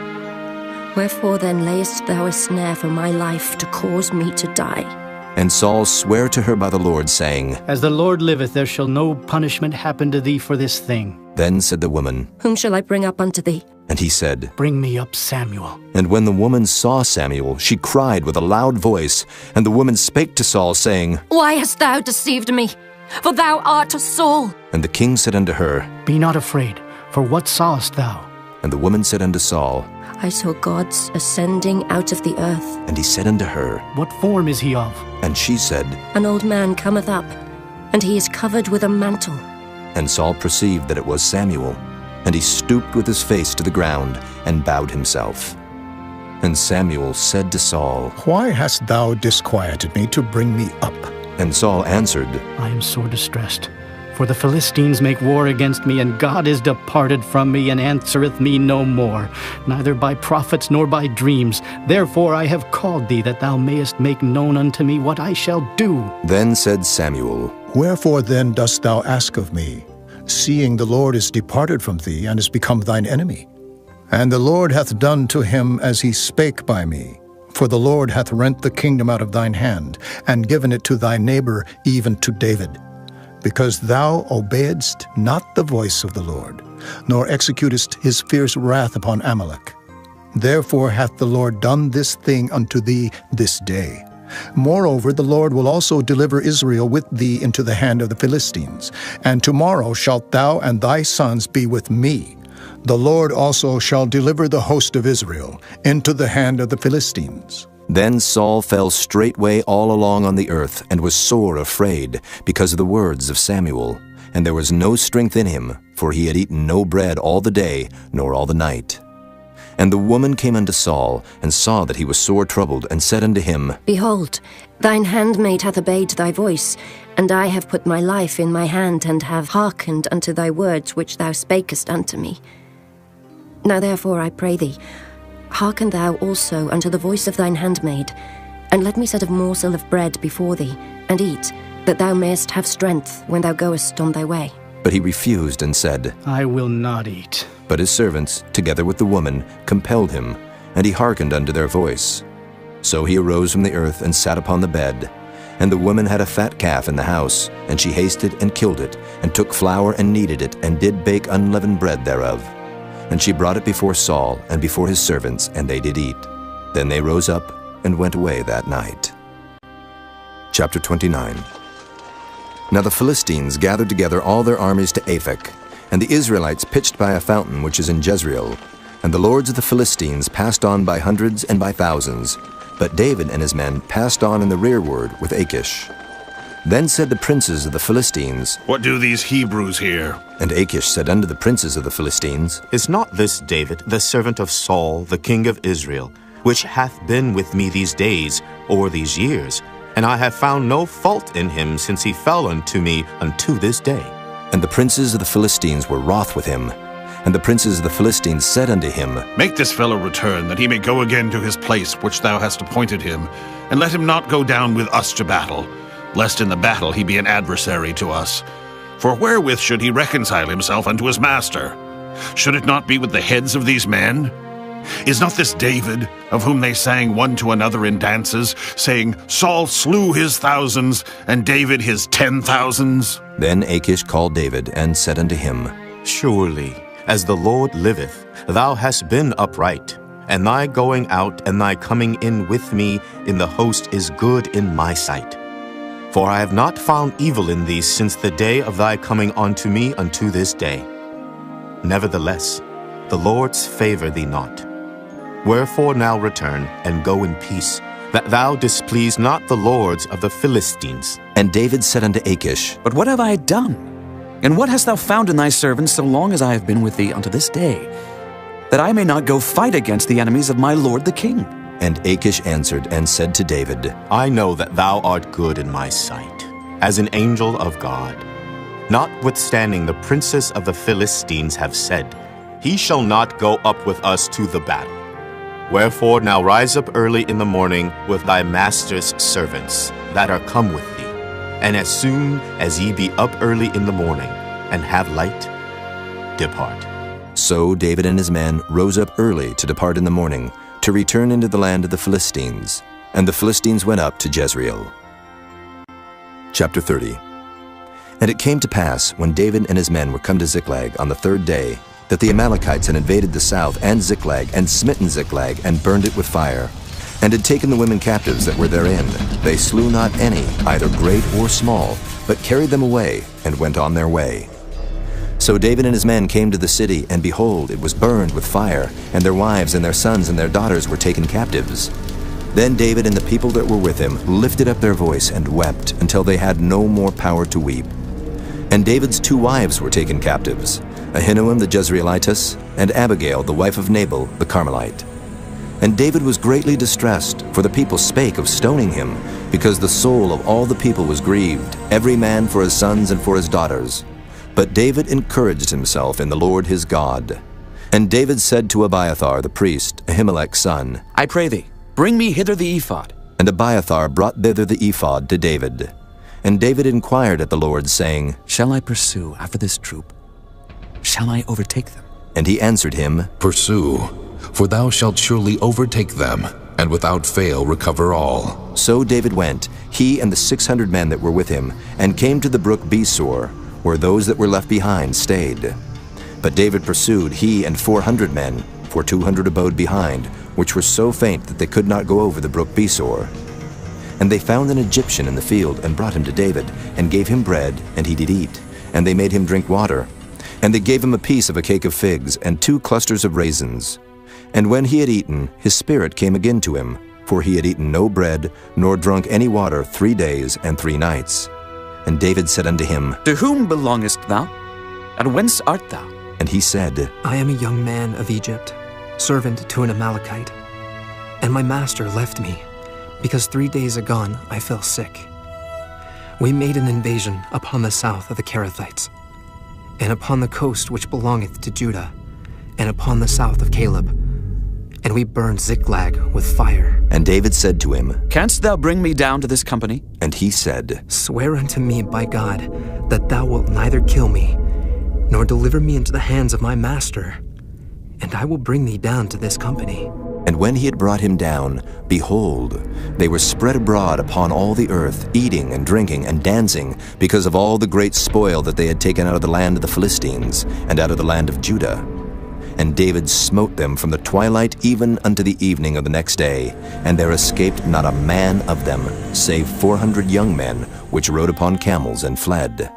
Wherefore then layest thou a snare for my life, to cause me to die? And Saul sware to her by the Lord, saying, As the Lord liveth, there shall no punishment happen to thee for this thing. Then said the woman, Whom shall I bring up unto thee? And he said, Bring me up Samuel. And when the woman saw Samuel, she cried with a loud voice. And the woman spake to Saul, saying, Why hast thou deceived me? For thou art Saul. And the king said unto her, Be not afraid, for what sawest thou? And the woman said unto Saul, I saw gods ascending out of the earth. And he said unto her, What form is he of? And she said, An old man cometh up, and he is covered with a mantle. And Saul perceived that it was Samuel. And he stooped with his face to the ground, and bowed himself. And Samuel said to Saul, Why hast thou disquieted me to bring me up? And Saul answered, I am sore distressed. For the Philistines make war against me, and God is departed from me, and answereth me no more, neither by prophets nor by dreams. Therefore I have called thee, that thou mayest make known unto me what I shall do. Then said Samuel, Wherefore then dost thou ask of me, seeing the Lord is departed from thee, and is become thine enemy? And the Lord hath done to him as he spake by me. For the Lord hath rent the kingdom out of thine hand, and given it to thy neighbor, even to David. Because thou obeyedst not the voice of the Lord, nor executest his fierce wrath upon Amalek. Therefore hath the Lord done this thing unto thee this day. Moreover, the Lord will also deliver Israel with thee into the hand of the Philistines. And tomorrow shalt thou and thy sons be with me. The Lord also shall deliver the host of Israel into the hand of the Philistines. Then Saul fell straightway all along on the earth, and was sore afraid, because of the words of Samuel. And there was no strength in him, for he had eaten no bread all the day, nor all the night. And the woman came unto Saul, and saw that he was sore troubled, and said unto him, Behold, thine handmaid hath obeyed thy voice, and I have put my life in my hand, and have hearkened unto thy words which thou spakest unto me. Now therefore, I pray thee, hearken thou also unto the voice of thine handmaid, and let me set a morsel of bread before thee, and eat, that thou mayest have strength when thou goest on thy way. But he refused and said, I will not eat. But his servants, together with the woman, compelled him, and he hearkened unto their voice. So he arose from the earth and sat upon the bed. And the woman had a fat calf in the house, and she hasted and killed it, and took flour and kneaded it, and did bake unleavened bread thereof. And she brought it before Saul and before his servants, and they did eat. Then they rose up and went away that night. Chapter 29. Now the Philistines gathered together all their armies to Aphek, and the Israelites pitched by a fountain which is in Jezreel. And the lords of the Philistines passed on by hundreds and by thousands, but David and his men passed on in the rearward with Achish. Then said the princes of the Philistines, What do these Hebrews here? And Achish said unto the princes of the Philistines, Is not this David, the servant of Saul, the king of Israel, which hath been with me these days, or these years? And I have found no fault in him since he fell unto me unto this day. And the princes of the Philistines were wroth with him. And the princes of the Philistines said unto him, Make this fellow return, that he may go again to his place which thou hast appointed him, and let him not go down with us to battle, lest in the battle he be an adversary to us. For wherewith should he reconcile himself unto his master? Should it not be with the heads of these men? Is not this David, of whom they sang one to another in dances, saying, Saul slew his thousands, and David his 10,000s? Then Achish called David, and said unto him, Surely, as the Lord liveth, thou hast been upright, and thy going out and thy coming in with me in the host is good in my sight. For I have not found evil in thee since the day of thy coming unto me unto this day. Nevertheless, the Lord's favor thee not. Wherefore now return, and go in peace, that thou displease not the lords of the Philistines. And David said unto Achish, But what have I done? And what hast thou found in thy servants so long as I have been with thee unto this day, that I may not go fight against the enemies of my lord the king? And Achish answered and said to David, I know that thou art good in my sight, as an angel of God. Notwithstanding the princes of the Philistines have said, He shall not go up with us to the battle. Wherefore now rise up early in the morning with thy master's servants that are come with thee, and as soon as ye be up early in the morning, and have light, depart. So David and his men rose up early to depart in the morning, to return into the land of the Philistines. And the Philistines went up to Jezreel. Chapter 30. And it came to pass, when David and his men were come to Ziklag on the third day, that the Amalekites had invaded the south and Ziklag, and smitten Ziklag, and burned it with fire, and had taken the women captives that were therein. They slew not any, either great or small, but carried them away, and went on their way. So David and his men came to the city, and behold, it was burned with fire, and their wives and their sons and their daughters were taken captives. Then David and the people that were with him lifted up their voice and wept, until they had no more power to weep. And David's 2 wives were taken captives, Ahinoam the Jezreelitess, and Abigail the wife of Nabal the Carmelite. And David was greatly distressed, for the people spake of stoning him, because the soul of all the people was grieved, every man for his sons and for his daughters. But David encouraged himself in the Lord his God. And David said to Abiathar the priest, Ahimelech's son, I pray thee, bring me hither the ephod. And Abiathar brought thither the ephod to David. And David inquired at the Lord, saying, Shall I pursue after this troop? Shall I overtake them? And he answered him, Pursue, for thou shalt surely overtake them, and without fail recover all. So David went, he and the 600 men that were with him, and came to the brook Besor, where those that were left behind stayed. But David pursued, he and 400 men, for 200 abode behind, which were so faint that they could not go over the brook Besor. And they found an Egyptian in the field, and brought him to David, and gave him bread, and he did eat. And they made him drink water. And they gave him a piece of a cake of figs, and 2 clusters of raisins. And when he had eaten, his spirit came again to him, for he had eaten no bread, nor drunk any water 3 days and 3 nights. And David said unto him, To whom belongest thou? And whence art thou? And he said, I am a young man of Egypt. servant to an Amalekite. And my master left me, because 3 days agone I fell sick. We made an invasion upon the south of the Kerethites, and upon the coast which belongeth to Judah, and upon the south of Caleb. And we burned Ziklag with fire. And David said to him, Canst thou bring me down to this company? And he said, Swear unto me by God that thou wilt neither kill me, nor deliver me into the hands of my master, and I will bring thee down to this company. And when he had brought him down, behold, they were spread abroad upon all the earth, eating and drinking and dancing, because of all the great spoil that they had taken out of the land of the Philistines, and out of the land of Judah. And David smote them from the twilight even unto the evening of the next day, and there escaped not a man of them, save 400 young men, which rode upon camels and fled.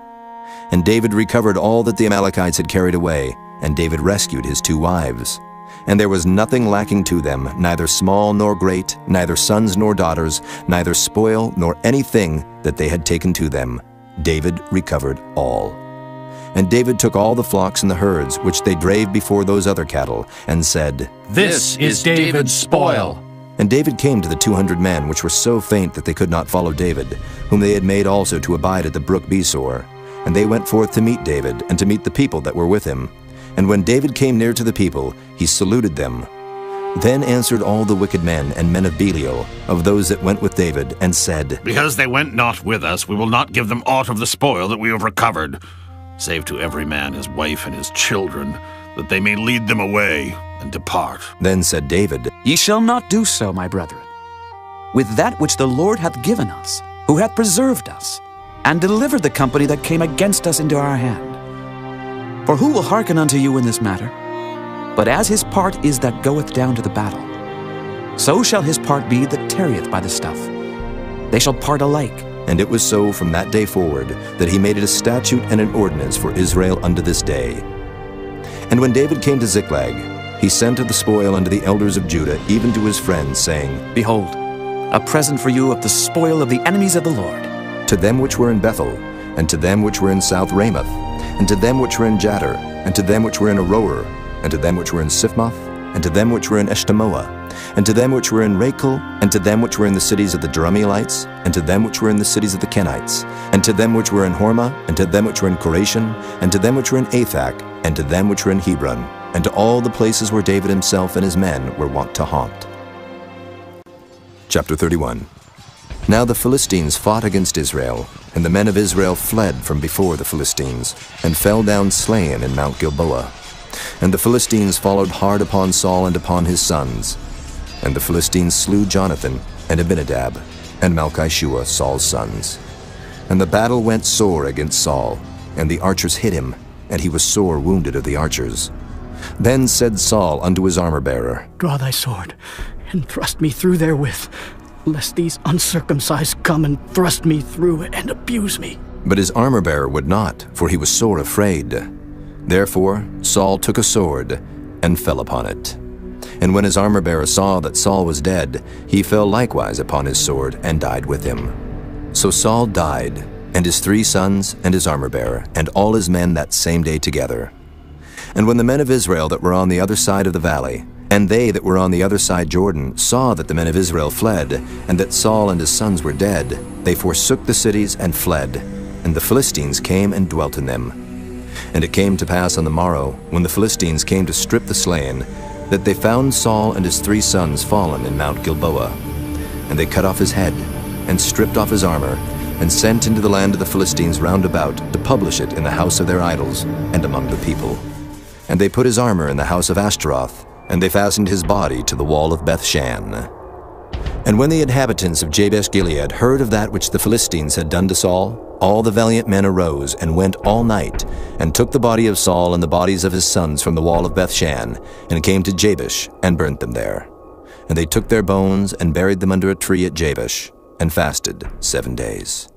And David recovered all that the Amalekites had carried away, and David rescued his 2 wives. And there was nothing lacking to them, neither small nor great, neither sons nor daughters, neither spoil nor anything that they had taken to them. David recovered all. And David took all the flocks and the herds, which they drave before those other cattle, and said, This is David's spoil. And David came to the 200 men, which were so faint that they could not follow David, whom they had made also to abide at the brook Besor. And they went forth to meet David, and to meet the people that were with him. And when David came near to the people, he saluted them. Then answered all the wicked men and men of Belial, of those that went with David, and said, Because they went not with us, we will not give them aught of the spoil that we have recovered, save to every man his wife and his children, that they may lead them away and depart. Then said David, Ye shall not do so, my brethren, with that which the Lord hath given us, who hath preserved us, and delivered the company that came against us into our hand. For who will hearken unto you in this matter? But as his part is that goeth down to the battle, so shall his part be that tarrieth by the stuff. They shall part alike. And it was so from that day forward, that he made it a statute and an ordinance for Israel unto this day. And when David came to Ziklag, he sent of the spoil unto the elders of Judah, even to his friends, saying, Behold, a present for you of the spoil of the enemies of the Lord. To them which were in Bethel, and to them which were in South Ramoth, and to them which were in Jattir, and to them which were in Aroer, and to them which were in Siphmoth, and to them which were in Eshtemoa, and to them which were in Rachel, and to them which were in the cities of the Jerahmeelites, and to them which were in the cities of the Kenites, and to them which were in Hormah, and to them which were in Koration, and to them which were in Athak, and to them which were in Hebron, and to all the places where David himself and his men were wont to haunt. Chapter 31. Now the Philistines fought against Israel, and the men of Israel fled from before the Philistines, and fell down slain in Mount Gilboa. And the Philistines followed hard upon Saul and upon his sons. And the Philistines slew Jonathan, and Abinadab, and Malchishua, Saul's sons. And the battle went sore against Saul, and the archers hit him, and he was sore wounded of the archers. Then said Saul unto his armor-bearer, Draw thy sword, and thrust me through therewith, lest these uncircumcised come and thrust me through and abuse me. But his armor-bearer would not, for he was sore afraid. Therefore Saul took a sword, and fell upon it. And when his armor-bearer saw that Saul was dead, he fell likewise upon his sword, and died with him. So Saul died, and his 3 sons, and his armor-bearer, and all his men that same day together. And when the men of Israel that were on the other side of the valley, and they that were on the other side Jordan, saw that the men of Israel fled, and that Saul and his sons were dead, they forsook the cities and fled, and the Philistines came and dwelt in them. And it came to pass on the morrow, when the Philistines came to strip the slain, that they found Saul and his 3 sons fallen in Mount Gilboa. And they cut off his head, and stripped off his armor, and sent into the land of the Philistines round about to publish it in the house of their idols, and among the people. And they put his armor in the house of Ashtaroth, and they fastened his body to the wall of Bethshan. And when the inhabitants of Jabesh-Gilead heard of that which the Philistines had done to Saul, all the valiant men arose and went all night, and took the body of Saul and the bodies of his sons from the wall of Bethshan, and came to Jabesh, and burnt them there. And they took their bones, and buried them under a tree at Jabesh, and fasted 7 days.